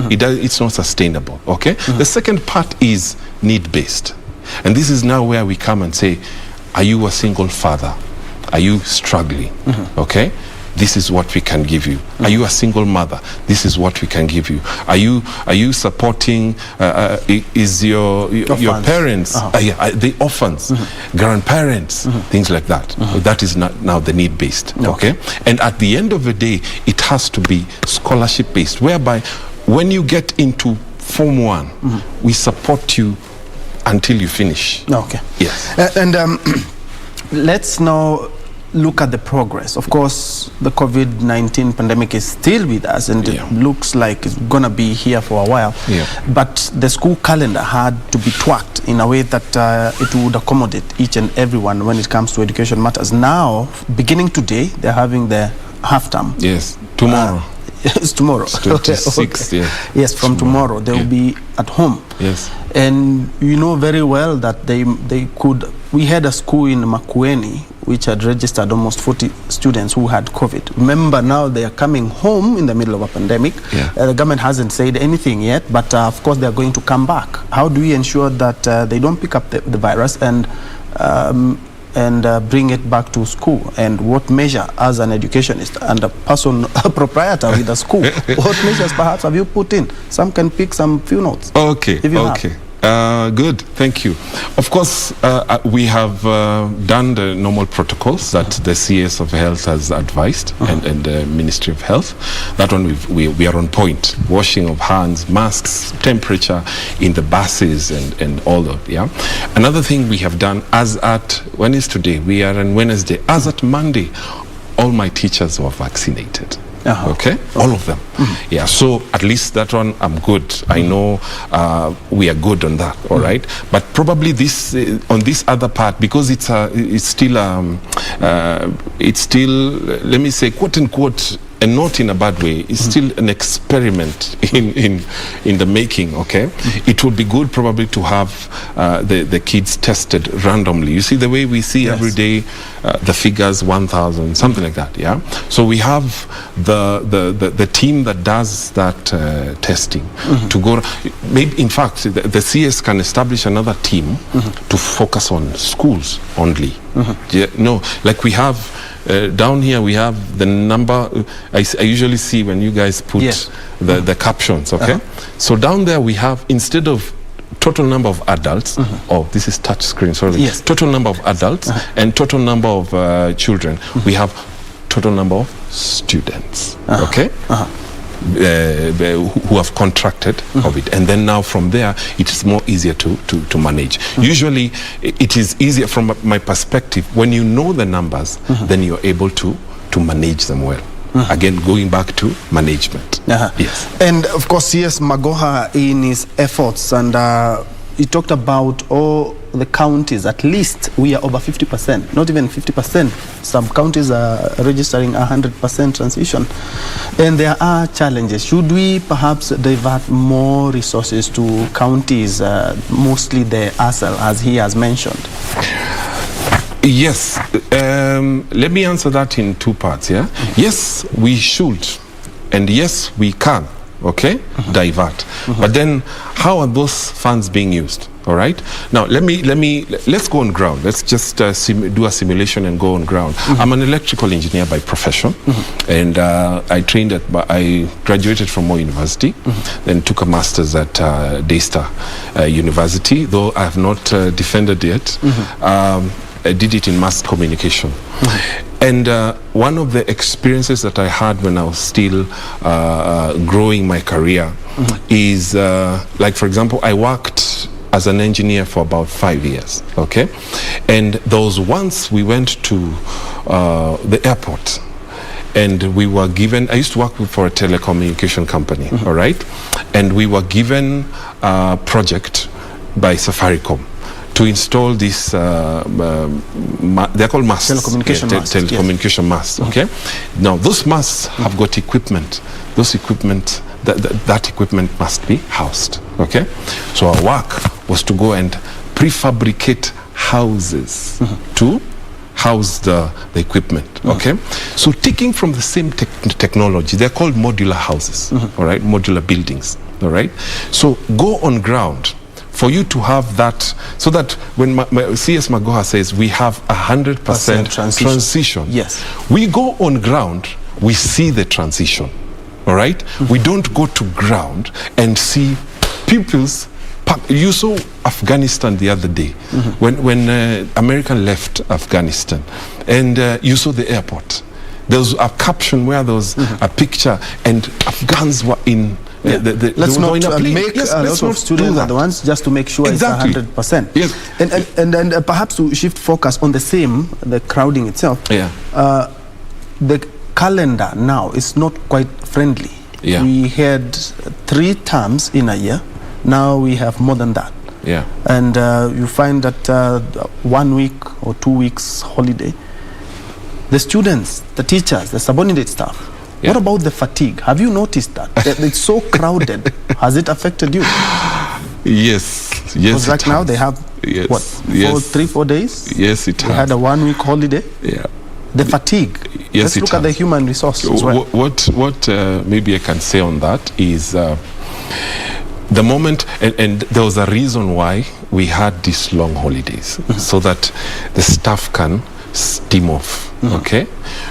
It's not sustainable. Okay. The second part is need-based, and this is now where we come and say, "Are you a single father? Are you struggling?" Okay. This is what we can give you. Are you a single mother? This is what we can give you. Are you supporting? Is your parents? The orphans, grandparents, things like that. That is now the need based. Okay, and at the end of the day, it has to be scholarship based, whereby when you get into Form 1, we support you until you finish. Okay. Yes. And let's now look at the progress. Of course, the COVID-19 pandemic is still with us, and it looks like it's going to be here for a while. But the school calendar had to be twacked in a way that it would accommodate each and everyone when it comes to education matters. Now, beginning today, they're having the half term. Yes, tomorrow. It's tomorrow. 26th, Okay. yeah. Yes, from tomorrow they will be at home. Yes. And you know very well that they could. We had a school in Makueni which had registered almost 40 students who had COVID. Remember, now they are coming home in the middle of a pandemic. Yeah. The government hasn't said anything yet, but of course they are going to come back. How do we ensure that they don't pick up the virus and bring it back to school? And what measure, as an educationist and a person, a proprietor with a school, what measures perhaps have you put in? Some can pick some few notes. Okay, if you okay. have. Good, thank you. Of course, we have done the normal protocols that the CS of Health has advised, and the Ministry of Health. That one we are on point. Washing of hands, masks, temperature in the buses, and all of yeah. Another thing we have done, as at, when is today? We are on Wednesday. As at Monday, all my teachers were vaccinated. Okay, all of them. Yeah, so at least that one I'm good. I know we are good on that. All right, but probably this on this other part, because it's still let me say, quote unquote, and not in a bad way, it's still an experiment in the making. Okay, it would be good probably to have the kids tested randomly. You see the way we see every day the figures 1,000, something like that. Yeah, so we have the team that does that testing to go. Maybe in fact the CS can establish another team to focus on schools only. Yeah, no, like we have. Down here we have the number. I usually see when you guys put the captions. Okay, so down there we have, instead of total number of adults, oh, this is touch screen, sorry. Yes. Total number of adults and total number of children. We have total number of students. Okay. Who have contracted COVID, and then now from there it is more easier to manage. Usually it is easier from my perspective when you know the numbers, then you're able to manage them well. Again, going back to management. Yes. And of course, CS Magoha, in his efforts, and he talked about all the counties, at least we are over 50%, not even 50%. Some counties are registering 100% transition. And there are challenges. Should we perhaps divert more resources to counties, mostly the ASL, as he has mentioned? Yes. Let me answer that in two parts. Yeah. Yes, we should, and yes, we can. Okay, divert. But then, how are those funds being used? All right. Now, let's go on ground. Let's just do a simulation and go on ground. I'm an electrical engineer by profession, and I graduated from Moy University, then took a master's at Daystar University, though I have not defended yet. I did it in mass communication. And one of the experiences that I had when I was still growing my career is, like, for example, I worked as an engineer for about 5 years, okay? And there was once we went to the airport, and we were given, I used to work for a telecommunication company, all right? And we were given a project by Safaricom to install this, they're called masts. Telecommunication masts, okay? Now, those masts have got equipment. Those equipment, that equipment must be housed, okay? So our work was to go and prefabricate houses to house the equipment, okay? So taking from the same technology, they're called modular houses, all right? Modular buildings, all right? So go on ground for you to have that, so that when CS Magoha says we have 100% transition, yes, we go on ground, we see the transition, all right? We don't go to ground and see pupils. You saw Afghanistan the other day, when American left Afghanistan, and you saw the airport. There was a caption where there was a picture, and Afghans were in. Let's not make a lot of students at once, just to make sure exactly. It's 100%. Yes. And perhaps to shift focus on the crowding itself. Yeah. The calendar now is not quite friendly. Yeah. We had 3 terms in a year. Now we have more than that. Yeah. And you find that 1 week or 2 weeks holiday, the students, the teachers, the subordinate staff Yeah. What about the fatigue? Have you noticed that? It's so crowded. Has it affected you? Yes. Because right now they have, what, 3-4 days? Yes, it has. has. They had a 1-week holiday. Yeah. The fatigue. Yes, Let's look at the human resource as well. What maybe I can say on that is the moment, and there was a reason why we had these long holidays, so that the staff can steam off, okay?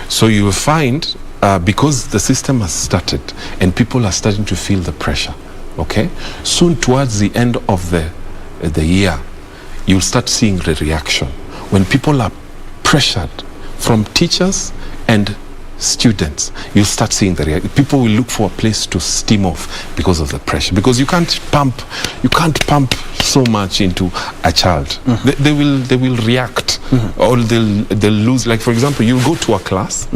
So you will find, because the system has started and people are starting to feel the pressure, okay? Soon towards the end of the year, you'll start seeing the reaction. When people are pressured from teachers and students, you'll start seeing the reaction. People will look for a place to steam off because of the pressure. Because you can't pump so much into a child. They will react, or they'll lose. Like for example, you go to a class.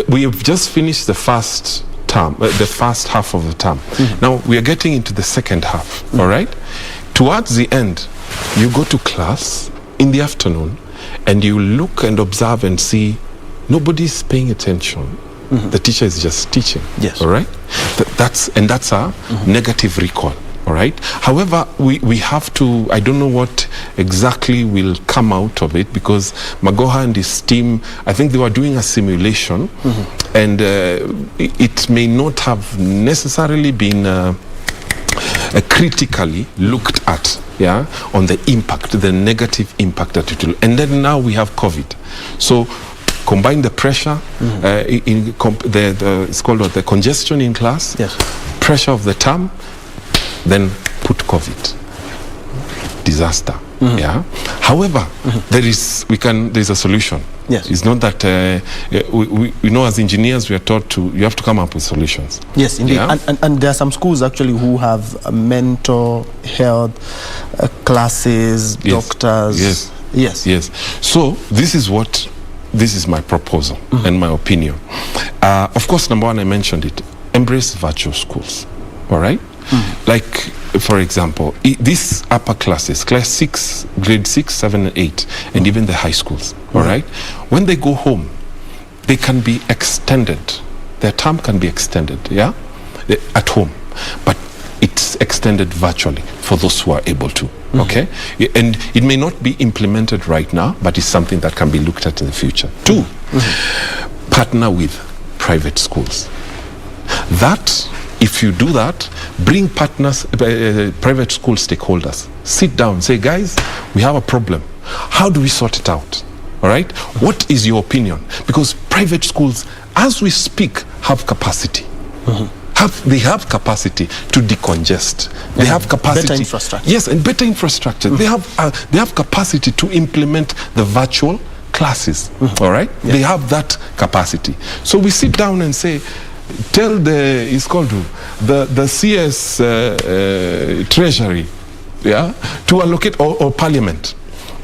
We have just finished the first term, the first half of the term. Now we are getting into the second half. All right. Towards the end, you go to class in the afternoon, and you look and observe and see nobody's paying attention. The teacher is just teaching. Yes. All right. That's a negative recall. All right. However, we have to. I don't know what exactly will come out of it, because Magoha and his team, I think they were doing a simulation, and it may not have necessarily been critically looked at, on the impact, the negative impact that it will. And then now we have COVID, so combine the pressure, it's called the congestion in class, pressure of the term, then put COVID. Disaster. However, there's a solution. Yes. It's not that we know, as engineers, we are taught you have to come up with solutions. Yes, indeed. And there are some schools actually who have mental health classes, doctors. Yes. So this is my proposal and my opinion. Of course, number one, I mentioned it. Embrace virtual schools. All right. Like, for example, these upper classes, class 6, grade 6, 7, and 8, and even the high schools, all right? When they go home, they can be extended. Their term can be extended, at home. But it's extended virtually for those who are able to, okay? And it may not be implemented right now, but it's something that can be looked at in the future. 2, partner with private schools. If you do that, bring partners, private school stakeholders, sit down, say, guys, we have a problem. How do we sort it out? All right? What is your opinion? Because private schools, as we speak, have capacity. They have capacity to decongest. They have capacity. Better infrastructure. Yes, and better infrastructure. They have capacity to implement the virtual classes. All right? They have that capacity. So we sit down and say, tell the CS Treasury, to allocate, or Parliament,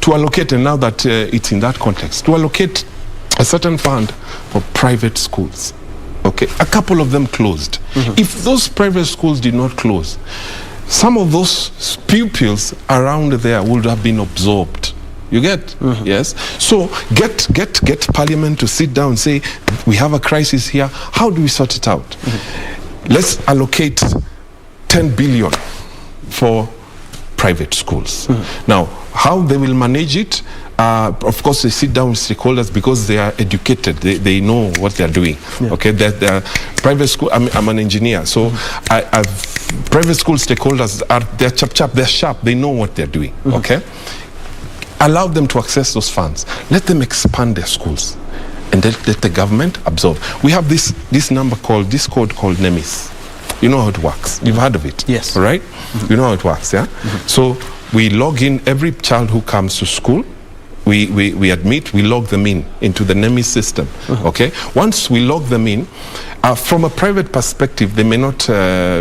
to allocate, and now that it's in that context, to allocate a certain fund for private schools. Okay, a couple of them closed. If those private schools did not close, some of those pupils around there would have been absorbed. You get? Yes. So get Parliament to sit down and say, we have a crisis here. How do we sort it out? Let's allocate 10 billion for private schools. Now, how they will manage it? Of course, they sit down with stakeholders because they are educated. They know what they are doing. Okay, they're private school. I'm an engineer, so private school stakeholders they're chap. They're sharp. They know what they're doing. Okay. Allow them to access those funds. Let them expand their schools, and let the government absorb. We have this code called NEMIS. You know how it works. You've heard of it. Yes. All right. You know how it works. Yeah. So we log in every child who comes to school. We admit, we log them into the NEMIS system. Okay. Once we log them in, from a private perspective, they may not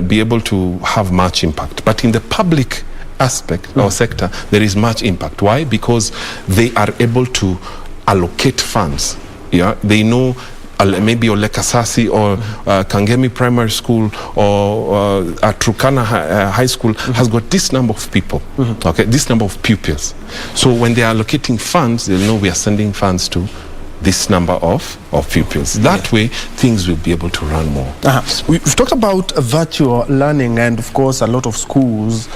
be able to have much impact, but in the public aspect or sector, there is much impact. Why? Because they are able to allocate funds. They know maybe Olekasasi or Kangemi Primary School or Turkana High School has got this number of people, okay, this number of pupils. So when they are allocating funds, they'll know we are sending funds to this number of pupils. That way, things will be able to run more. We've talked about virtual learning, and of course, a lot of schools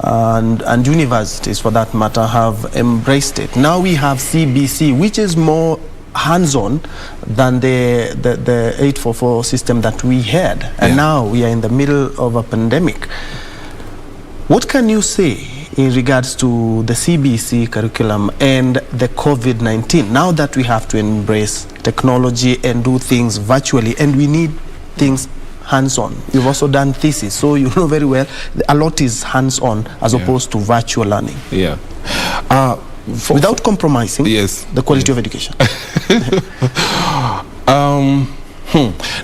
and universities, for that matter, have embraced it. Now we have CBC, which is more hands-on than the 844 system that we had, and now we are in the middle of a pandemic. What can you say in regards to the CBC curriculum and the COVID-19, now that we have to embrace technology and do things virtually, and we need things hands-on? You've also done thesis, so you know very well a lot is hands-on as opposed to virtual learning. Without compromising the quality of education.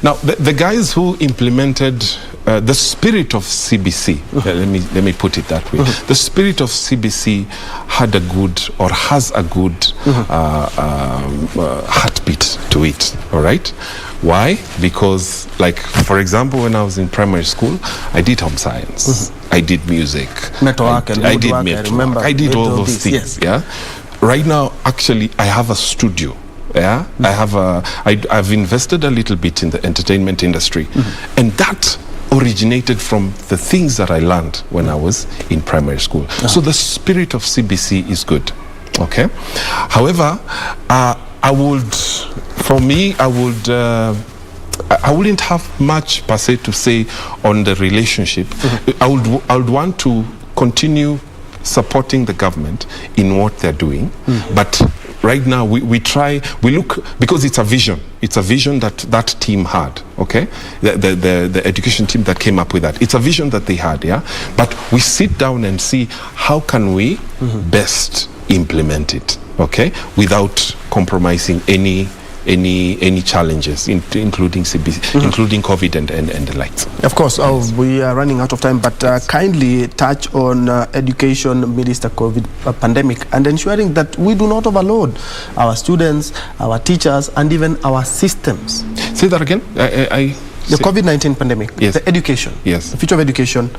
Now, the guys who implemented the spirit of CBC, let me put it that way. The spirit of CBC had a good, or has a good heartbeat to it, all right? Why? Because, like, for example, when I was in primary school, I did home science, I did music, I did all those things. Right now, actually, I have a studio. I've invested a little bit in the entertainment industry, and that originated from the things that I learned when I was in primary school. So the spirit of CBC is good. Okay. However, I wouldn't have much per se to say on the relationship. I would want to continue supporting the government in what they're doing, but right now we look, because it's a vision that team had, okay, the education team that came up with that, it's a vision that they had, but we sit down and see how can we best implement it, okay, without compromising any challenges, including CBC, including COVID and the likes. Of course, we are running out of time, but kindly touch on education amidst the COVID pandemic and ensuring that we do not overload our students, our teachers, and even our systems. Say that again. The COVID-19 pandemic, the education, the future of education.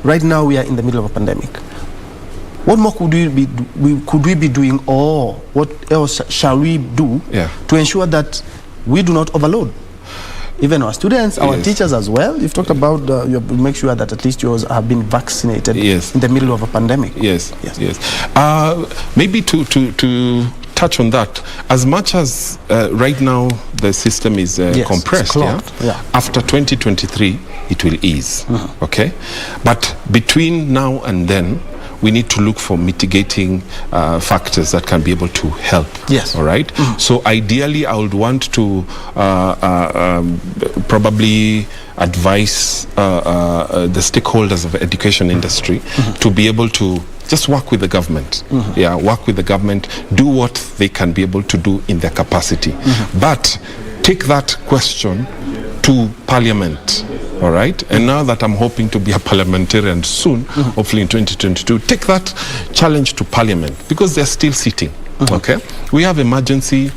Right now we are in the middle of a pandemic. What more could we be doing, or what else shall we do to ensure that we do not overload even our students, our teachers as well? You've talked about you make sure that at least yours have been vaccinated in the middle of a pandemic. Maybe to touch on that, as much as right now the system is compressed, after 2023 it will ease, okay? But between now and then, we need to look for mitigating factors that can be able to help. All right. So ideally, I would want to probably advise the stakeholders of the education industry to be able to just work with the government. Work with the government, do what they can be able to do in their capacity, but take that question to Parliament. All right, and now that I'm hoping to be a parliamentarian soon, hopefully in 2022, take that challenge to Parliament, because they're still sitting. Okay, we have emergency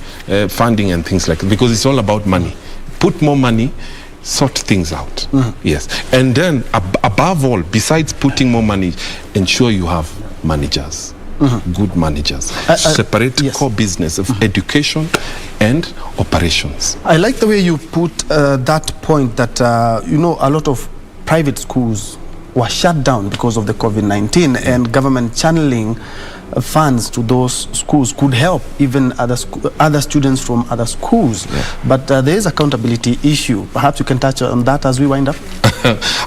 funding and things like that, because it's all about money. Put more money, sort things out. And then above all, besides putting more money, ensure you have managers. Good managers. Separate core business of education and operations. I like the way you put that point that, you know, a lot of private schools were shut down because of the COVID-19, and government channeling funds to those schools could help even other students from other schools. But there is accountability issue. Perhaps you can touch on that as we wind up.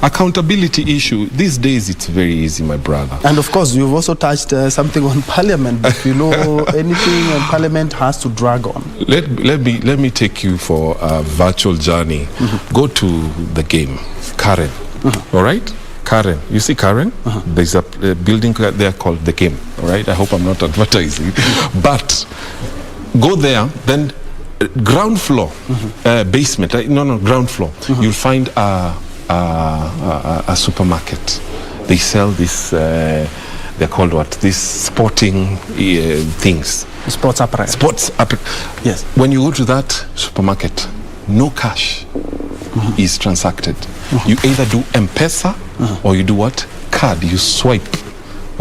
Accountability issue. These days it's very easy, my brother. And of course, you've also touched something on Parliament. But you know, anything on Parliament has to drag on. Let me take you for a virtual journey. Go to the game, Karen. All right. Karen, you see Karen? There's a building there called The Game, all right? I hope I'm not advertising. But go there, then ground floor, basement, ground floor, you'll find a supermarket. They sell this, they're called what? These sporting things. Sports apparel. Yes. When you go to that supermarket, no cash is transacted. You either do M-Pesa or you do what? Card. You swipe.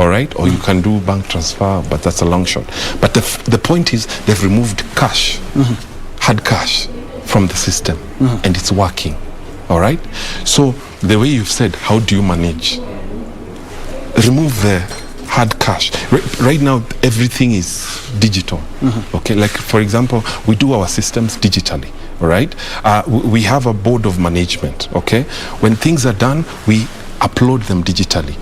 all right? Or you can do bank transfer, but that's a long shot. But the point is they've removed cash, hard cash from the system, and it's working, all right? So the way you've said, how do you manage? Remove the hard cash. Right now, everything is digital, okay? Like, for example, we do our systems digitally, all right? We have a board of management, okay? When things are done, we upload them digitally.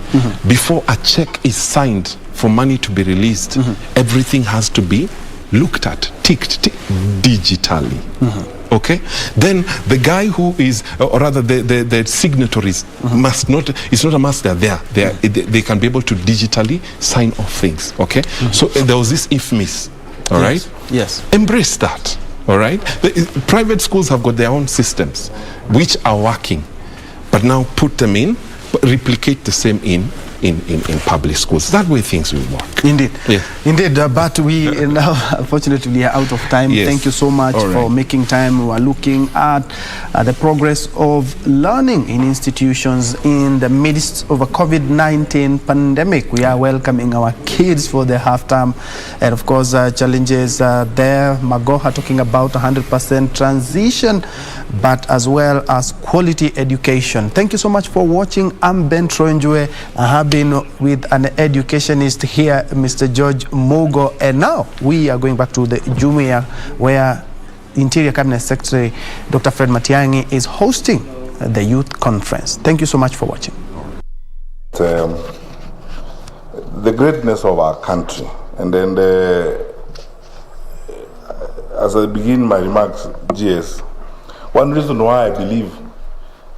Before a check is signed for money to be released, everything has to be looked at, ticked digitally. Okay, then the guy who is, or rather the signatories must not, it's not a must they're there. They can be able to digitally sign off things. Okay, so there was this if-miss, all right? Yes. Embrace that, all right? Private schools have got their own systems which are working, but now put them in, replicate the same in public schools. That way things will work. Indeed. Yeah. Indeed, but we now unfortunately are out of time. Yes. Thank you so much for making time. We are looking at the progress of learning in institutions in the midst of a COVID-19 pandemic. We are welcoming our kids for the half term, and of course challenges there. Magoha talking about 100% transition, but as well as quality education. Thank you so much for watching. I'm Njue. I have been with an educationist here, Mr. George Mogo, and now we are going back to the Jumia, where Interior Cabinet Secretary Dr. Fred Matiang'i is hosting the youth conference. Thank you so much for watching. The greatness of our country, and then as I begin my remarks, GS, one reason why I believe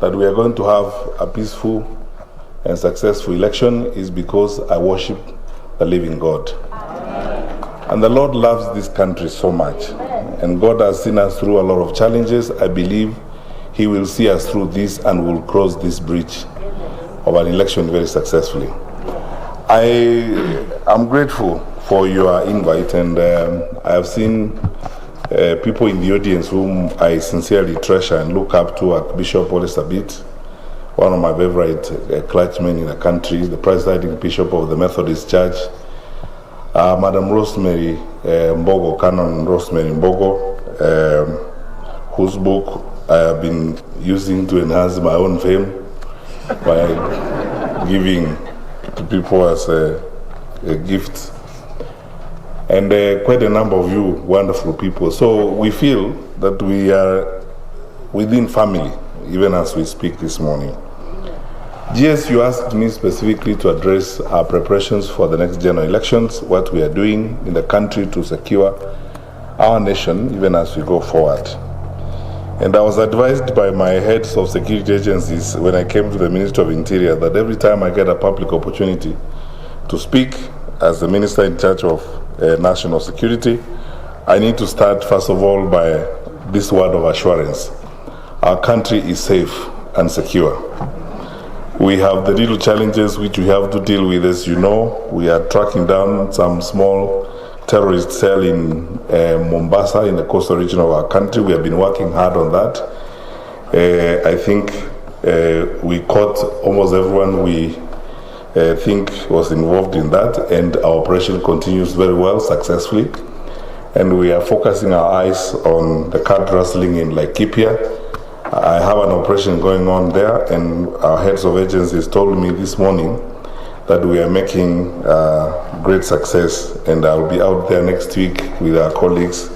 that we are going to have a peaceful and successful election is because I worship the living God. And the Lord loves this country so much. And God has seen us through a lot of challenges. I believe He will see us through this and will cross this bridge of an election very successfully. I am grateful for your invite, and I have seen people in the audience whom I sincerely treasure and look up to, Archbishop Olisabit, one of my favorite clergymen in the country, the presiding bishop of the Methodist Church, Madam Rosemary Mbogo, Canon Rosemary Mbogo, whose book I have been using to enhance my own fame by giving to people as a gift. And quite a number of you wonderful people. So we feel that we are within family, even as we speak this morning. GS, you asked me specifically to address our preparations for the next general elections, what we are doing in the country to secure our nation, even as we go forward. And I was advised by my heads of security agencies when I came to the Ministry of Interior that every time I get a public opportunity to speak as the Minister in charge of national security, I need to start first of all by this word of assurance. Our country is safe and secure. We have the little challenges which we have to deal with. As you know, we are tracking down some small terrorist cell in Mombasa, in the coastal region of our country. We have been working hard on that. I think we caught almost everyone we think was involved in that, and our operation continues very well, successfully. And we are focusing our eyes on the card rustling in Laikipia. I have an operation going on there, and our heads of agencies told me this morning that we are making great success, and I'll be out there next week with our colleagues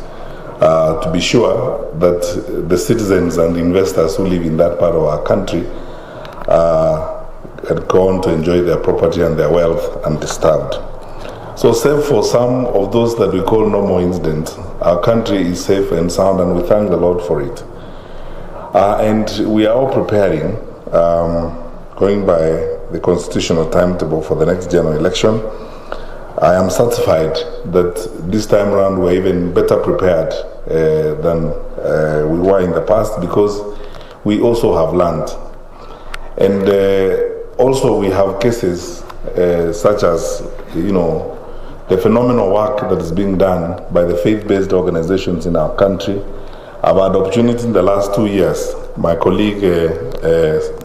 to be sure that the citizens and investors who live in that part of our country can go on to enjoy their property and their wealth undisturbed. So save for some of those that we call normal incidents, our country is safe and sound, and we thank the Lord for it. And we are all preparing, going by the constitutional timetable for the next general election. I am certified that this time around we're even better prepared than we were in the past, because we also have learned. And also we have cases such as, the phenomenal work that is being done by the faith-based organizations in our country. I've had opportunity in the last 2 years, my colleague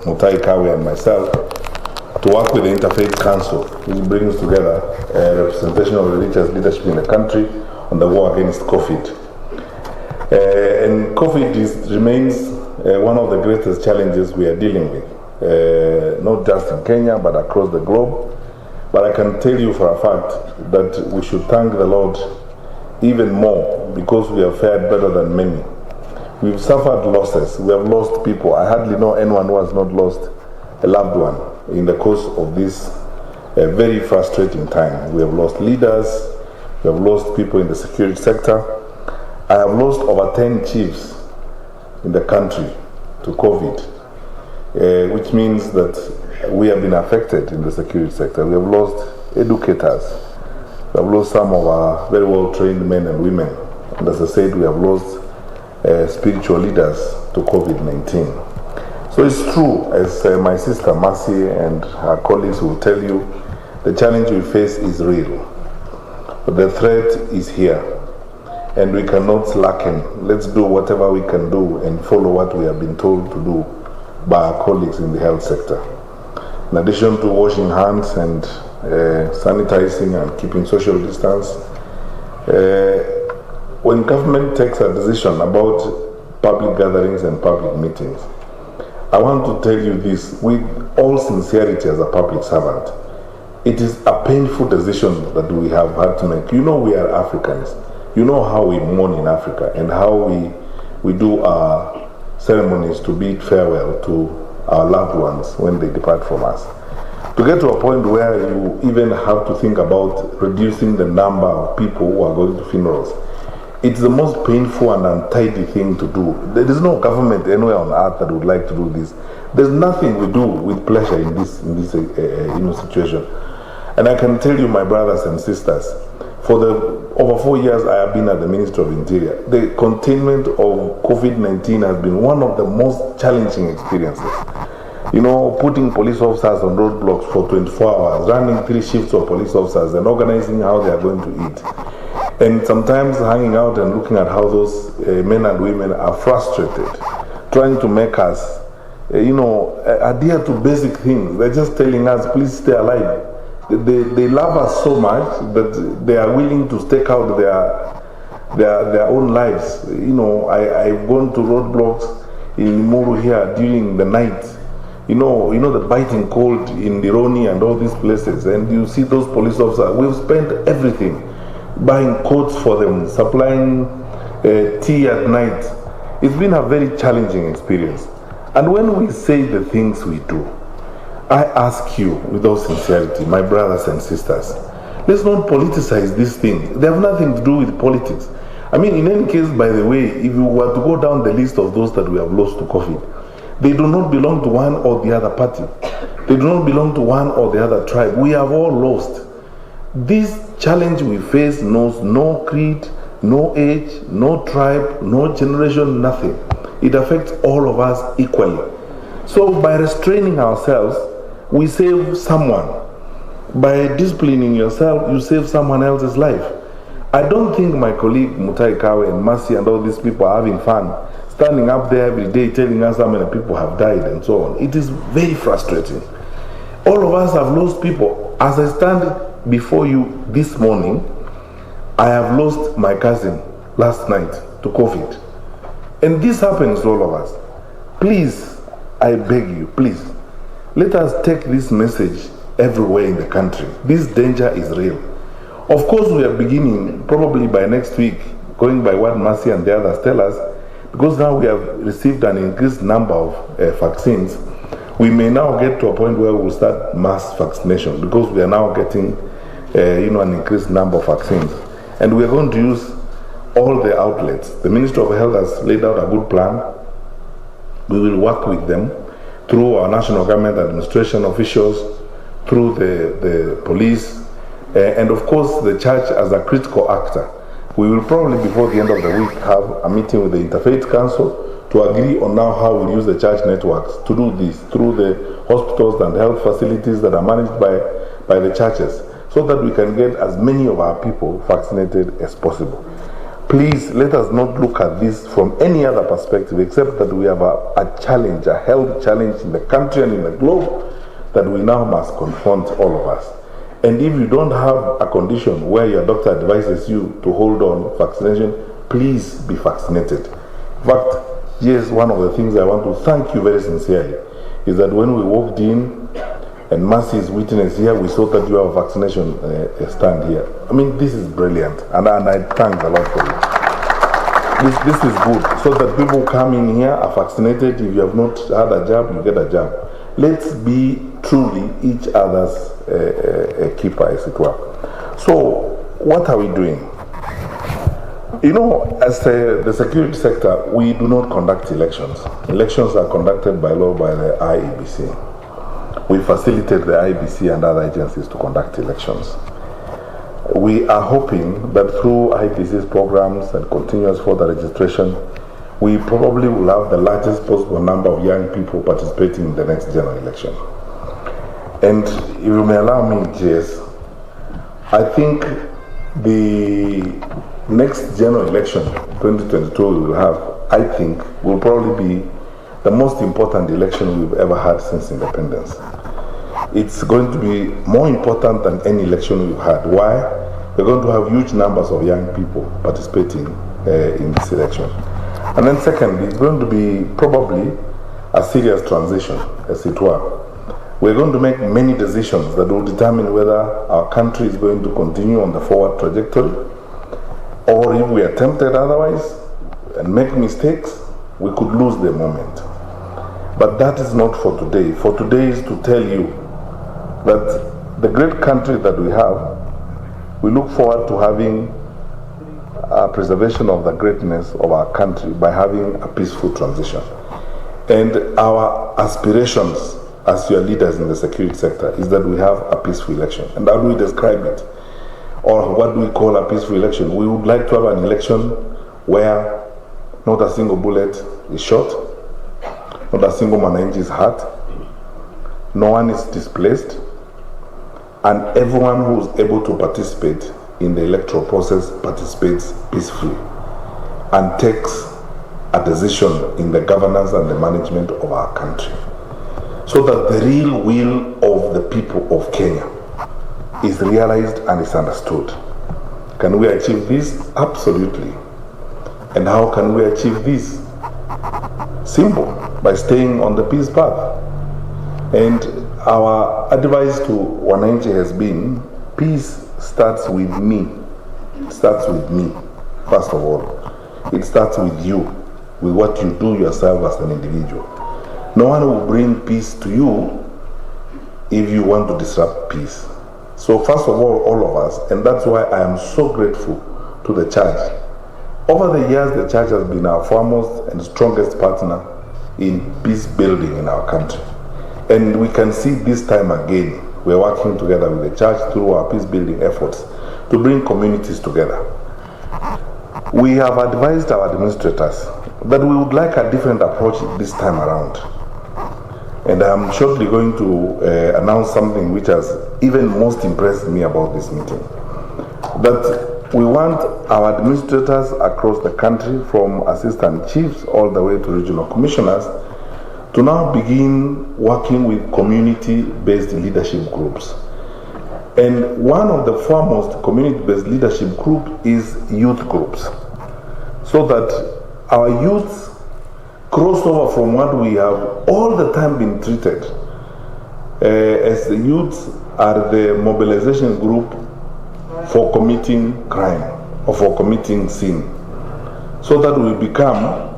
Mutai Kawe and myself, to work with the Interfaith Council, which brings together representation of religious leadership in the country on the war against COVID. And COVID remains one of the greatest challenges we are dealing with, not just in Kenya, but across the globe. But I can tell you for a fact that we should thank the Lord even more, because we have fared better than many. We've suffered losses. We have lost people. I hardly know anyone who has not lost a loved one in the course of this very frustrating time. We have lost leaders. We have lost people in the security sector. I have lost over 10 chiefs in the country to COVID, which means that we have been affected in the security sector. We have lost educators. We have lost some of our very well-trained men and women. And as I said, we have lost spiritual leaders to COVID-19. So it's true, as my sister Mercy and her colleagues will tell you, the challenge we face is real. But the threat is here, and we cannot slacken. Let's do whatever we can do and follow what we have been told to do by our colleagues in the health sector. In addition to washing hands and sanitizing and keeping social distance, when government takes a decision about public gatherings and public meetings, I want to tell you this with all sincerity as a public servant. It is a painful decision that we have had to make. You know, we are Africans. You know how we mourn in Africa and how we do our ceremonies to bid farewell to our loved ones when they depart from us. To get to a point where you even have to think about reducing the number of people who are going to funerals, it's the most painful and untidy thing to do. There is no government anywhere on earth that would like to do this. There's nothing we do with pleasure in this situation. And I can tell you, my brothers and sisters, for the over 4 years I have been at the Ministry of Interior, the containment of COVID-19 has been one of the most challenging experiences. You know, putting police officers on roadblocks for 24 hours, running 3 shifts of police officers and organizing how they are going to eat. And sometimes hanging out and looking at how those men and women are frustrated, trying to make us, adhere to basic things. They're just telling us, please stay alive. They love us so much that they are willing to stake out their own lives. You know, I've gone to roadblocks in Muru here during the night. You know the biting cold in Nironi and all these places, and you see those police officers. We've spent everything, buying coats for them, supplying tea at night. It's been a very challenging experience. And when we say the things we do, I ask you with all sincerity, my brothers and sisters, let's not politicize these things. They have nothing to do with politics. I mean, in any case, by the way, if you were to go down the list of those that we have lost to COVID, they do not belong to one or the other party. They do not belong to one or the other tribe. We have all lost. This challenge we face knows no creed, no age, no tribe, no generation, nothing. It affects all of us equally. So by restraining ourselves, we save someone. By disciplining yourself, you save someone else's life. I don't think my colleague Mutai Kawe and Mercy and all these people are having fun, standing up there every day telling us how many people have died and so on. It is very frustrating. All of us have lost people. As I stand before you this morning, I have lost my cousin last night to COVID. And this happens to all of us. Please, I beg you, please, let us take this message everywhere in the country. This danger is real. Of course, we are beginning, probably by next week, going by what Mercy and the others tell us, because now we have received an increased number of vaccines. We may now get to a point where we will start mass vaccination, because we are now getting an increased number of vaccines. And we are going to use all the outlets. The Ministry of Health has laid out a good plan. We will work with them through our national government administration officials, through the police, and of course the church as a critical actor. We will probably before the end of the week have a meeting with the Interfaith Council to agree on now how we'll use the church networks to do this through the hospitals and health facilities that are managed by the churches, so that we can get as many of our people vaccinated as possible. Please let us not look at this from any other perspective except that we have a challenge, a health challenge in the country and in the globe that we now must confront all of us. And if you don't have a condition where your doctor advises you to hold on vaccination, please be vaccinated. In fact, yes, one of the things I want to thank you very sincerely is that when we walked in and Mercy is witness here, we saw that you have a vaccination stand here. I mean, this is brilliant, and I thank a lot for it. This is good, so that people come in here are vaccinated. If you have not had a jab, you get a jab. Let's be truly each other's keeper, as it were. So, what are we doing? You know, as the security sector, we do not conduct elections. Elections are conducted by law by the IEBC. We facilitate the IEBC and other agencies to conduct elections. We are hoping that through IEBC's programs and continuous voter registration, we probably will have the largest possible number of young people participating in the next general election. And if you may allow me, Jess, I think the next general election, 2022, we will have, I think, will probably be the most important election we've ever had since independence. It's going to be more important than any election we've had. Why? We're going to have huge numbers of young people participating in this election. And then secondly, it's going to be probably a serious transition, as it were. We're going to make many decisions that will determine whether our country is going to continue on the forward trajectory, or if we are tempted otherwise and make mistakes, we could lose the moment. But that is not for today. For today is to tell you that the great country that we have, we look forward to having a preservation of the greatness of our country by having a peaceful transition. And our aspirations as your leaders in the security sector is that we have a peaceful election. And how do we describe it? Or what do we call a peaceful election? We would like to have an election where not a single bullet is shot, not a single Mwananchi is hurt, no one is displaced, and everyone who is able to participate in the electoral process participates peacefully and takes a decision in the governance and the management of our country, so that the real will of the people of Kenya is realized and is understood. Can we achieve this? Absolutely. And how can we achieve this? Simple, by staying on the peace path. And our advice to Wananchi has been, peace starts with me. It starts with me, first of all. It starts with you, with what you do yourself as an individual. No one will bring peace to you if you want to disrupt peace. So first of all of us, and that's why I am so grateful to the church. Over the years, the church has been our foremost and strongest partner in peace building in our country. And we can see this time again, we're working together with the church through our peace building efforts to bring communities together. We have advised our administrators that we would like a different approach this time around. And I'm shortly going to announce something which has even most impressed me about this meeting. That we want our administrators across the country, from assistant chiefs all the way to regional commissioners, to now begin working with community-based leadership groups. And one of the foremost community-based leadership group is youth groups, so that our youths cross over from what we have all the time been treated as the youths are the mobilization group for committing crime or for committing sin, so that we become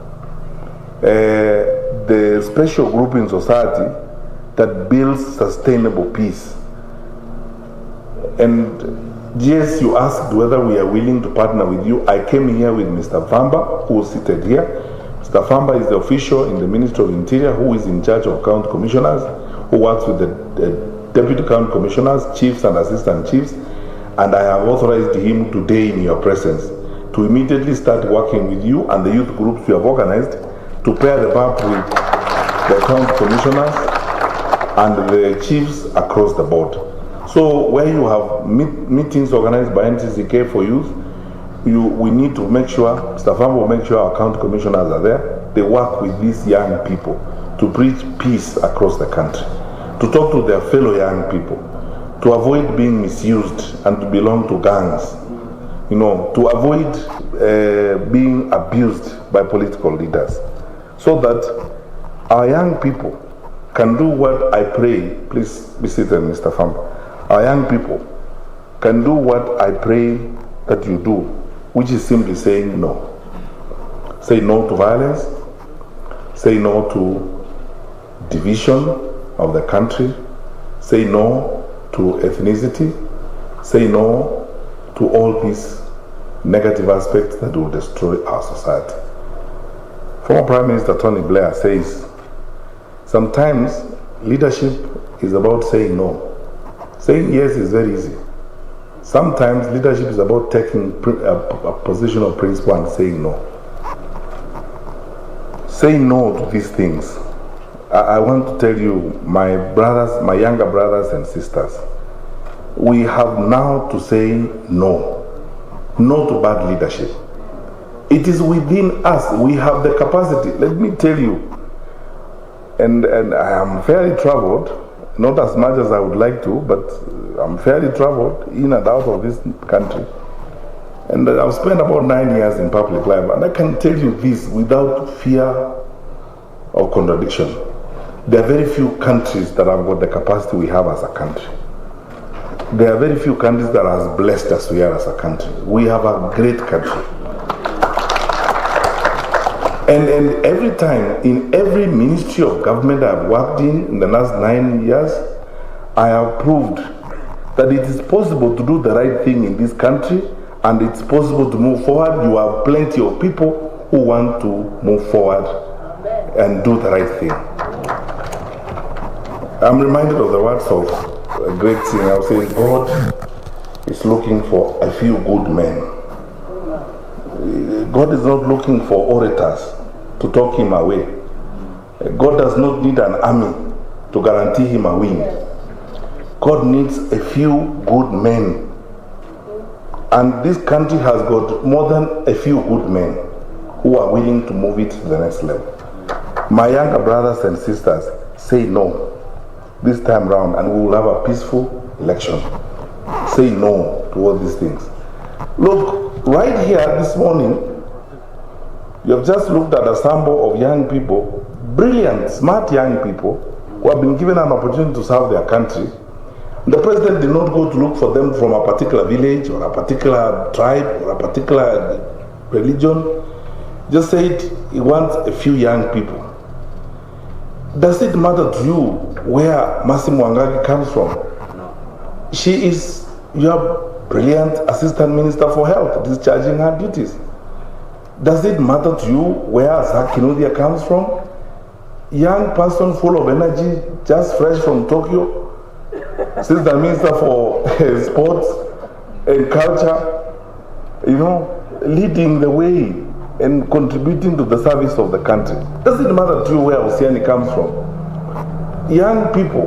the special group in society that builds sustainable peace. And yes, you asked whether we are willing to partner with you. I came here with Mr. Vamba, who is seated here. Mr. Vamba is the official in the Ministry of Interior who is in charge of county commissioners, who works with the deputy county commissioners, chiefs and assistant chiefs, and I have authorized him today in your presence to immediately start working with you and the youth groups you have organized to pair them up with the county commissioners and the chiefs across the board. So where you have meetings organized by NCCK for youth, we need to make sure, Mr. Farm will make sure our county commissioners are there. They work with these young people to preach peace across the country, to talk to their fellow young people, to avoid being misused and to belong to gangs, to avoid being abused by political leaders, so that our young people can do what I pray. Please be seated, Mr. Famba. Our young people can do what I pray that you do, which is simply saying no. Say no to violence, say no to division of the country, say no to ethnicity, say no to all these negative aspects that will destroy our society. Former Prime Minister Tony Blair says, sometimes leadership is about saying no. Saying yes is very easy. Sometimes leadership is about taking a position of principle and saying no. Saying no to these things. I want to tell you, my brothers, my younger brothers and sisters, we have now to say no. No to bad leadership. It is within us. We have the capacity. Let me tell you, and I am fairly traveled, not as much as I would like to, but I'm fairly traveled in and out of this country. And I've spent about 9 years in public life, and I can tell you this without fear of contradiction. There are very few countries that have got the capacity we have as a country. There are very few countries that are as blessed as we are as a country. We have a great country. And every time, in every ministry of government I've worked in the last 9 years, I have proved that it is possible to do the right thing in this country, and it's possible to move forward. You have plenty of people who want to move forward and do the right thing. I'm reminded of the words of a great singer who says, God is looking for a few good men. God is not looking for orators to talk him away. God does not need an army to guarantee him a win. God needs a few good men. And this country has got more than a few good men who are willing to move it to the next level. My younger brothers and sisters, say no this time round, and we will have a peaceful election. Say no to all these things. Look, right here this morning, you have just looked at a sample of young people, brilliant, smart young people, who have been given an opportunity to serve their country. The president did not go to look for them from a particular village or a particular tribe or a particular religion. Just said he wants a few young people. Does it matter to you where Massimo Wangari comes from? No. She is your brilliant assistant minister for health, discharging her duties. Does it matter to you where Zach Kinuthia comes from? Young person full of energy, just fresh from Tokyo, Assistant Minister for Sports and Culture, leading the way and contributing to the service of the country. Doesn't matter to you where Oceani comes from. Young people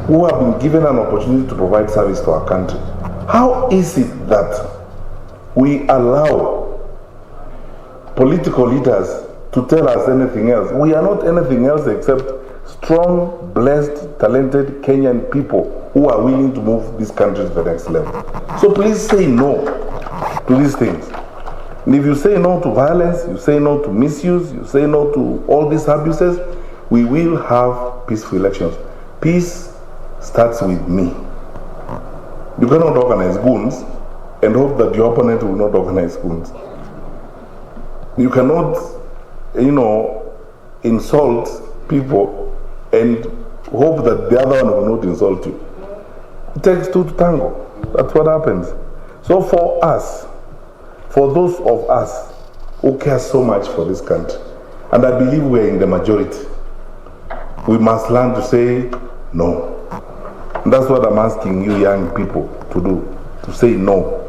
who have been given an opportunity to provide service to our country. How is it that we allow political leaders to tell us anything else? We are not anything else except strong, blessed, talented Kenyan people who are willing to move this country to the next level. So please say no to these things. And if you say no to violence, you say no to misuse, you say no to all these abuses, we will have peaceful elections. Peace starts with me. You cannot organize goons and hope that your opponent will not organize goons. You cannot, insult people and hope that the other one will not insult you. It takes two to tango. That's what happens. So for us, for those of us who care so much for this country, and I believe we are in the majority, we must learn to say no. And that's what I'm asking you young people to do, to say no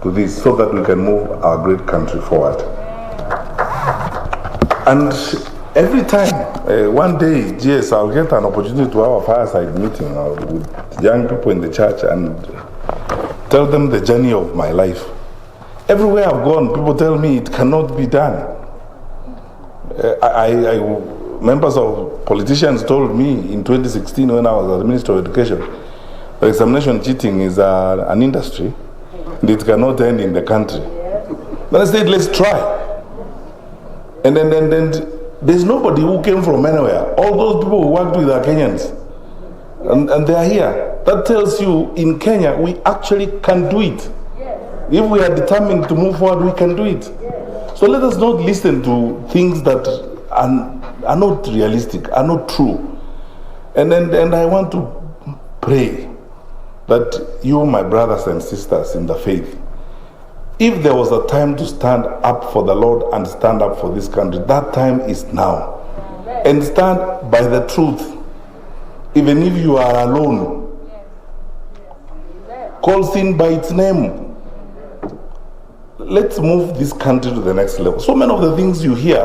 to this so that we can move our great country forward. And every time, one day, yes, I'll get an opportunity to have a fireside meeting with young people in the church and tell them the journey of my life. Everywhere I've gone, people tell me it cannot be done. members of politicians told me in 2016 when I was as Minister of Education, that examination cheating is an industry and it cannot end in the country. Then I said, let's try. And then there's nobody who came from anywhere. All those people who worked with are Kenyans. And they are here. That tells you in Kenya, we actually can do it. If we are determined to move forward, we can do it. So let us not listen to things that are not realistic, are not true. And I want to pray that you, my brothers and sisters in the faith, if there was a time to stand up for the Lord and stand up for this country, that time is now. And stand by the truth. Even if you are alone, call sin by its name. Let's move this country to the next level. So many of the things you hear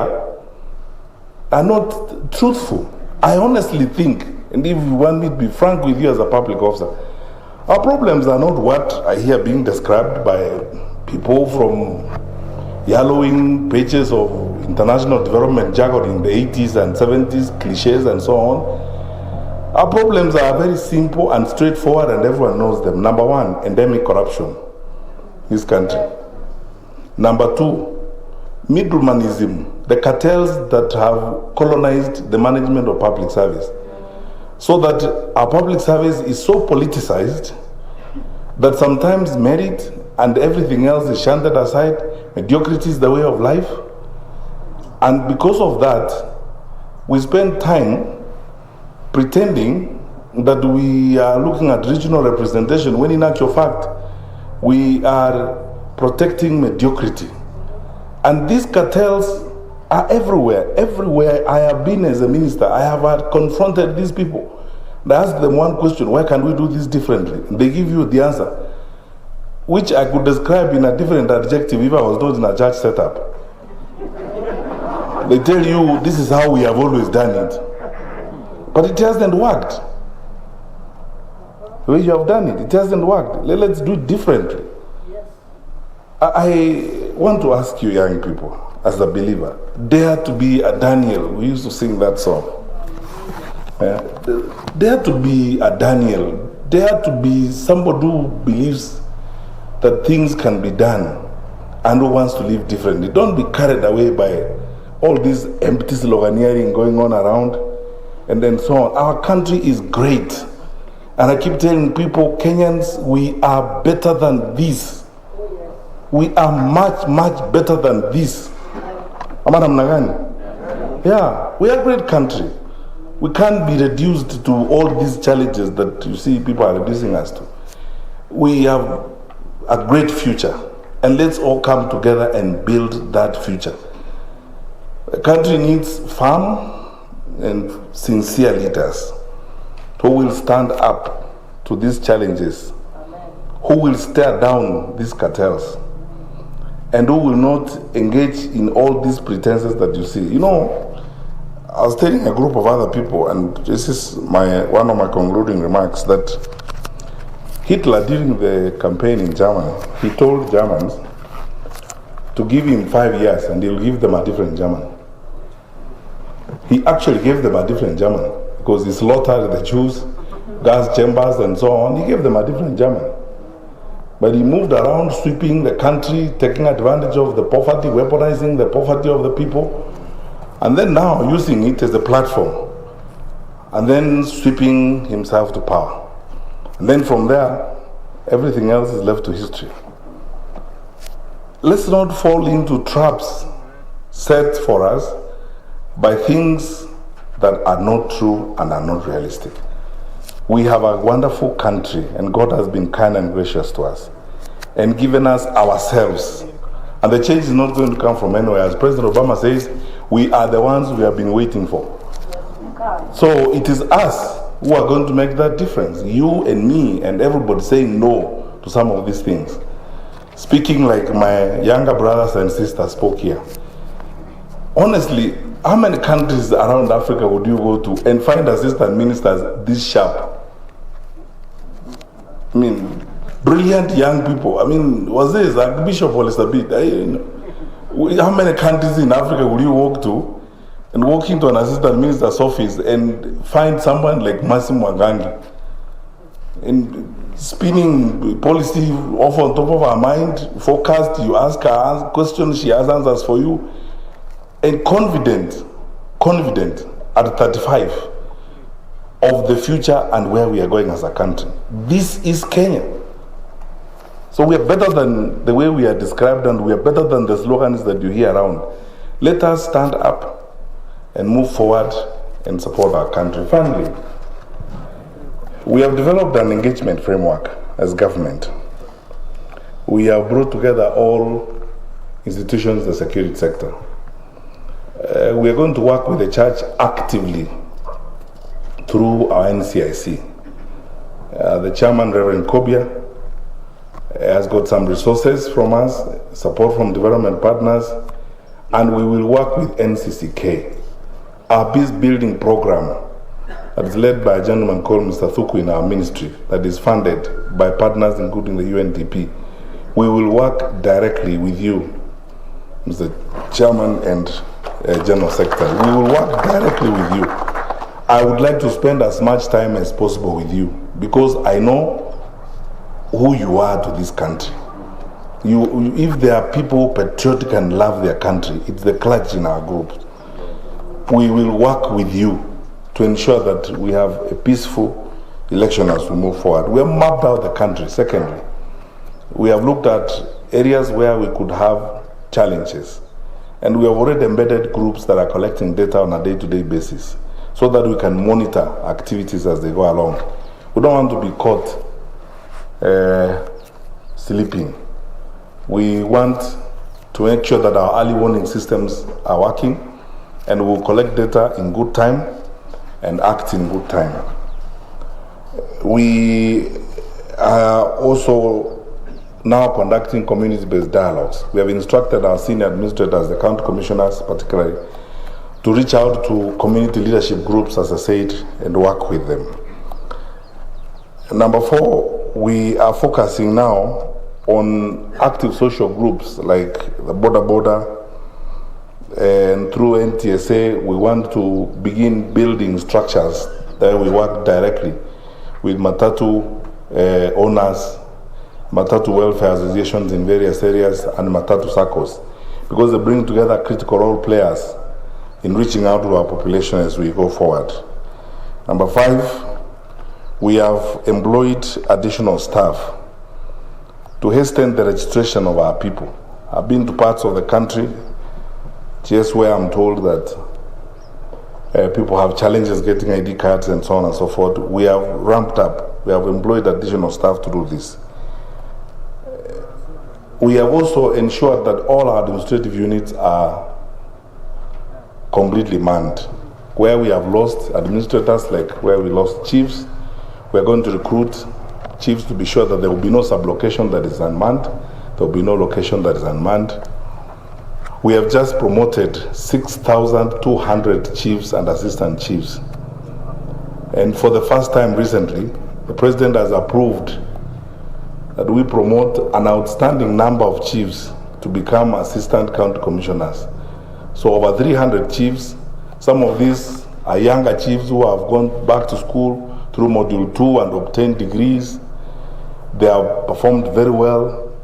are not truthful. I honestly think, and if you want me to be frank with you as a public officer, our problems are not what I hear being described by people from yellowing pages of international development jargon in the 80s and 70s, cliches and so on. Our problems are very simple and straightforward, and everyone knows them. Number one, endemic corruption in this country. Number two, middlemanism, the cartels that have colonized the management of public service, so that our public service is so politicized that sometimes merit and everything else is shunted aside. Mediocrity is the way of life. And because of that, we spend time pretending that we are looking at regional representation, when in actual fact, we are protecting mediocrity. And these cartels are everywhere. Everywhere I have been as a minister, I have confronted these people. I ask them one question: why can't we do this differently? And they give you the answer, which I could describe in a different adjective if I was not in a church setup. They tell you, this is how we have always done it. But it hasn't worked. The way you have done it, it hasn't worked. Let's do it differently. I want to ask you, young people, as a believer, dare to be a Daniel. We used to sing that song. Dare to be a Daniel. Dare to be somebody who believes that things can be done and who wants to live differently. Don't be carried away by all this empty sloganeering going on around and then so on. Our country is great. And I keep telling people, Kenyans, we are better than this. We are much, much better than this. Yeah, we are a great country. We can't be reduced to all these challenges that you see people are reducing us to. We have a great future, and let's all come together and build that future. The country needs firm and sincere leaders who will stand up to these challenges, who will stare down these cartels, and who will not engage in all these pretenses that you see. You know, I was telling a group of other people, and this is one of my concluding remarks, that Hitler, during the campaign in Germany, he told Germans to give him 5 years and he'll give them a different German. He actually gave them a different German because he slaughtered the Jews, gas chambers and so on. He gave them a different German. But he moved around, sweeping the country, taking advantage of the poverty, weaponizing the poverty of the people, and then now using it as a platform, and then sweeping himself to power. And then from there, everything else is left to history. Let's not fall into traps set for us by things that are not true and are not realistic. We have a wonderful country, and God has been kind and gracious to us and given us ourselves. And the change is not going to come from anywhere. As President Obama says, we are the ones we have been waiting for. So it is us who are going to make that difference. You and me and everybody saying no to some of these things. Speaking like my younger brothers and sisters spoke here. Honestly, how many countries around Africa would you go to and find assistant ministers this sharp? I mean, brilliant young people. I mean, was this Archbishop Elizabeth? How many countries in Africa would you walk to and walk into an assistant minister's office and find someone like Massimo Mwangangi and spinning policy off on top of her mind, forecast, you ask her questions, she has answers for you, and confident at 35 of the future and where we are going as a country. This is Kenya. So we are better than the way we are described, and we are better than the slogans that you hear around. Let us stand up and move forward and support our country. Finally, we have developed an engagement framework as government. We have brought together all institutions in the security sector. We are going to work with the church actively through our NCIC. The chairman, Reverend Kobia, has got some resources from us, support from development partners, and we will work with NCCK. Our peace building program that is led by a gentleman called Mr. Thuku in our ministry, that is funded by partners including the UNDP. We will work directly with you, Mr. Chairman and General Secretary. We will work directly with you. I would like to spend as much time as possible with you because I know who you are to this country. If there are people patriotic and love their country, it's the clergy in our group. We will work with you to ensure that we have a peaceful election as we move forward. We have mapped out the country. Secondly, we have looked at areas where we could have challenges, and we have already embedded groups that are collecting data on a day-to-day basis so that we can monitor activities as they go along. We don't want to be caught sleeping. We want to make sure that our early warning systems are working, and we will collect data in good time and act in good time. We are also now conducting community-based dialogues. We have instructed our senior administrators, the county commissioners particularly, to reach out to community leadership groups, as I said, and work with them. Number 4, we are focusing now on active social groups like the border, and through NTSA, we want to begin building structures that we work directly with Matatu owners, Matatu welfare associations in various areas, and Matatu circles, because they bring together critical role players in reaching out to our population as we go forward. Number 5, we have employed additional staff to hasten the registration of our people. I've been to parts of the country just where I'm told that people have challenges getting ID cards and so on and so forth. We have ramped up. We have employed additional staff to do this. We have also ensured that all our administrative units are completely manned. Where we have lost administrators, like where we lost chiefs, we're going to recruit chiefs to be sure that there will be no sublocation that is unmanned. There will be no location that is unmanned. We have just promoted 6,200 chiefs and assistant chiefs. And for the first time recently, the president has approved that we promote an outstanding number of chiefs to become assistant county commissioners. So over 300 chiefs. Some of these are younger chiefs who have gone back to school through Module 2 and obtained degrees. They have performed very well.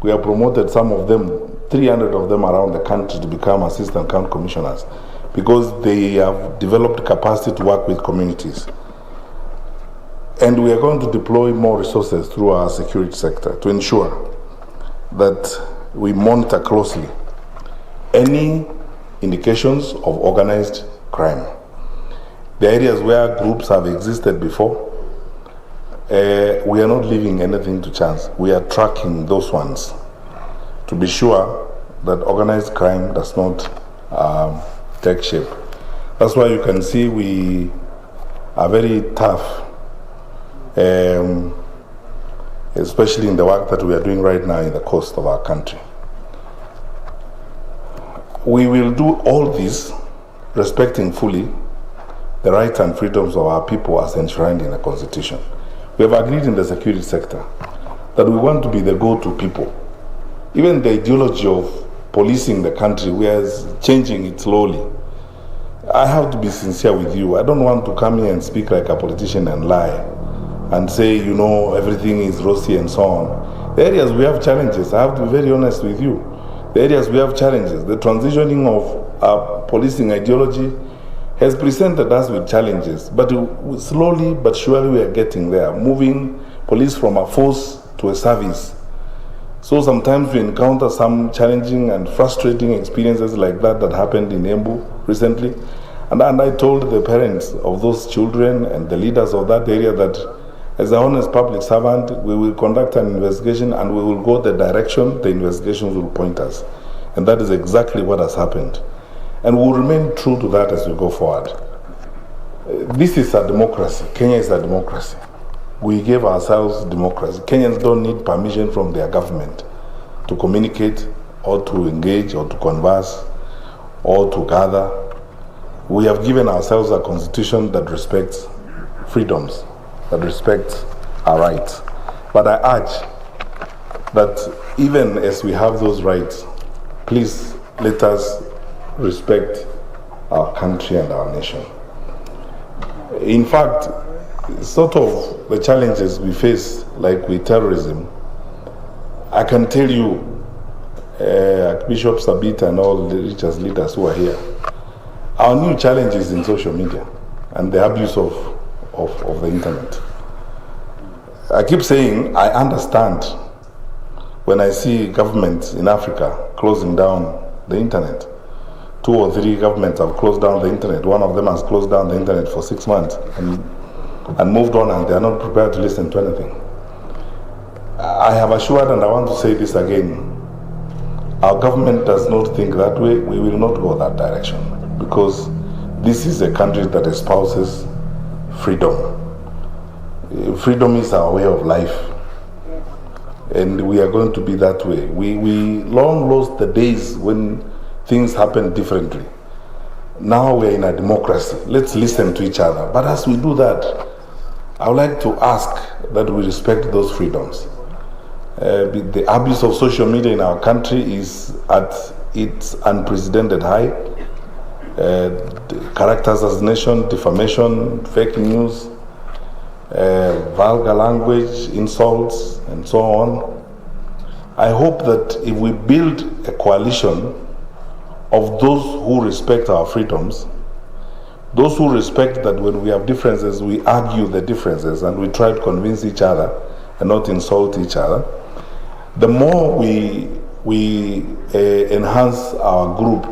We have promoted some of them, 300 of them around the country, to become assistant county commissioners because they have developed capacity to work with communities. And we are going to deploy more resources through our security sector to ensure that we monitor closely any indications of organized crime. The areas where groups have existed before, we are not leaving anything to chance. We are tracking those ones to be sure that organized crime does not take shape. That's why you can see we are very tough, especially in the work that we are doing right now in the coast of our country. We will do all this respecting fully the rights and freedoms of our people as enshrined in the Constitution. We have agreed in the security sector that we want to be the go-to people. Even the ideology of policing the country, we are changing it slowly. I have to be sincere with you. I don't want to come here and speak like a politician and lie and say, you know, everything is rosy and so on. The areas we have challenges, I have to be very honest with you. The areas we have challenges, the transitioning of our policing ideology has presented us with challenges, but slowly but surely we are getting there, moving police from a force to a service. So sometimes we encounter some challenging and frustrating experiences like that happened in Embu recently. And I told the parents of those children and the leaders of that area that as an honest public servant, we will conduct an investigation and we will go the direction the investigations will point us. And that is exactly what has happened. And we will remain true to that as we go forward. This is a democracy. Kenya is a democracy. We gave ourselves democracy. Kenyans don't need permission from their government to communicate or to engage or to converse or to gather. We have given ourselves a constitution that respects freedoms, that respects our rights. But I urge that even as we have those rights, please let us respect our country and our nation. In fact, sort of the challenges we face, like with terrorism, I can tell you, Bishop Sabita and all the religious leaders who are here, our new challenge is in social media and the abuse of the internet. I keep saying I understand when I see governments in Africa closing down the internet. 2 or 3 governments have closed down the internet. One of them has closed down the internet for 6 months and moved on, and they are not prepared to listen to anything. I have assured, and I want to say this again, our government does not think that way. We will not go that direction, because this is a country that espouses freedom. Freedom is our way of life, and we are going to be that way. We long lost the days when things happen differently. Now we are in a democracy. Let's listen to each other. But as we do that, I would like to ask that we respect those freedoms. The abuse of social media in our country is at its unprecedented high. Character assassination, defamation, fake news, vulgar language, insults, and so on. I hope that if we build a coalition of those who respect our freedoms, those who respect that when we have differences, we argue the differences and we try to convince each other and not insult each other, the more we enhance our group,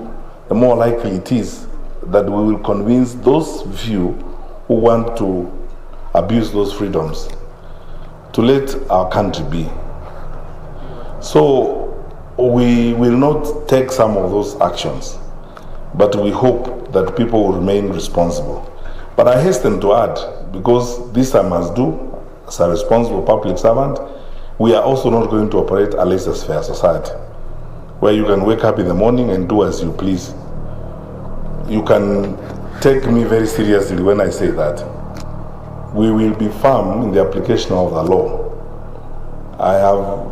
the more likely it is that we will convince those few who want to abuse those freedoms to let our country be. So we will not take some of those actions, but we hope that people will remain responsible. But I hasten to add, because this I must do as a responsible public servant, we are also not going to operate a laissez-faire society, where you can wake up in the morning and do as you please. You can take me very seriously when I say that. We will be firm in the application of the law. I have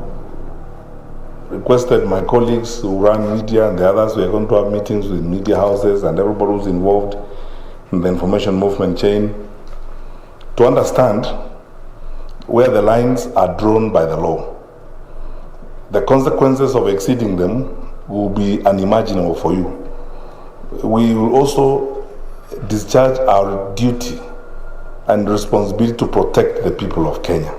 requested my colleagues who run media and the others, we are going to have meetings with media houses and everybody who's involved in the information movement chain to understand where the lines are drawn by the law. The consequences of exceeding them will be unimaginable for you. We will also discharge our duty and responsibility to protect the people of Kenya,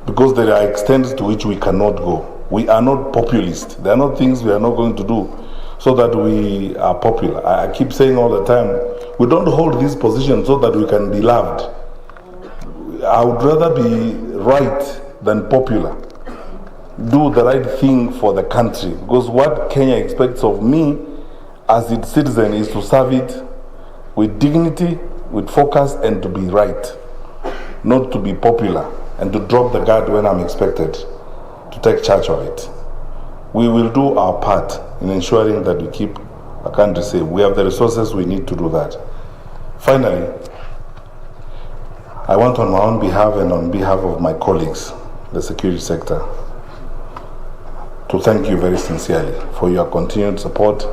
because there are extents to which we cannot go. We are not populist. There are not things we are not going to do so that we are popular. I keep saying all the time, we don't hold this position so that we can be loved. I would rather be right than popular. Do the right thing for the country, because what Kenya expects of me as its citizen is to serve it with dignity, with focus, and to be right, not to be popular and to drop the guard when I'm expected to take charge of it. We will do our part in ensuring that we keep our country safe. We have the resources we need to do that. Finally, I want on my own behalf and on behalf of my colleagues, the security sector, to thank you very sincerely for your continued support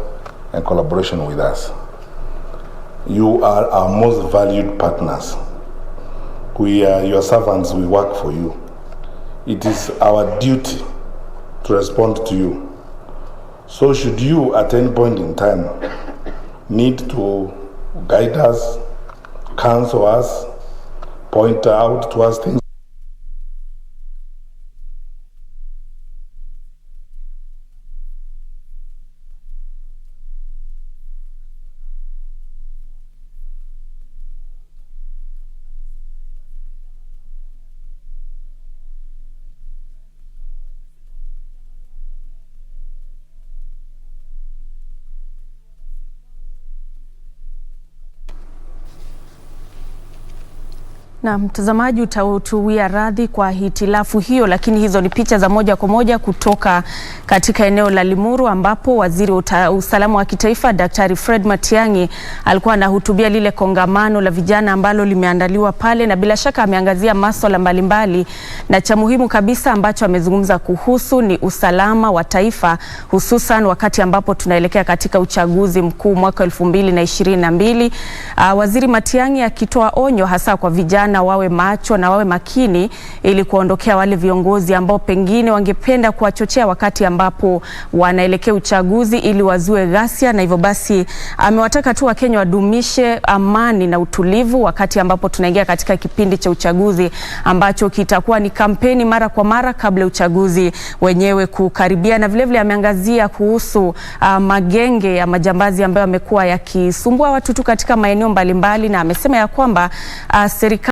and collaboration with us. You are our most valued partners. We are your servants, we work for you. It is our duty to respond to you. So should you at any point in time need to guide us, counsel us, point out to us things, Na mtazamaji utautuwia radhi kwa hitilafu hiyo, lakini hizo ni picha za moja kwa moja kutoka katika eneo la Limuru ambapo waziri wa usalama wa kitaifa Daktari Fred Matiang'i alikuwa anahutubia lile kongamano la vijana ambalo limeandaliwa pale, na bila shaka ameangazia masuala mbalimbali, na cha muhimu kabisa ambacho amezungumza kuhusu ni usalama wa taifa, hususan wakati ambapo tunaelekea katika uchaguzi mkuu mwaka 2022. Waziri Matiang'i akitoa onyo hasa kwa vijana na wawe macho na wawe makini ili kuondokea wale viongozi ambao pengine wangependa kuwachochea wakati ambapo wanaelekea uchaguzi ili wazue ghasia, na hivyo basi amewataka tu Wakenya wadumishe amani na utulivu wakati ambapo tunaingia katika kipindi cha uchaguzi ambacho kitakuwa ni kampeni mara kwa mara kabla uchaguzi wenyewe kukaribia. Na vile vile ameangazia kuhusu magenge ya majambazi ambayo yamekuwa yakisumbua watu tu katika maeneo mbalimbali, na amesema ya kwamba serikali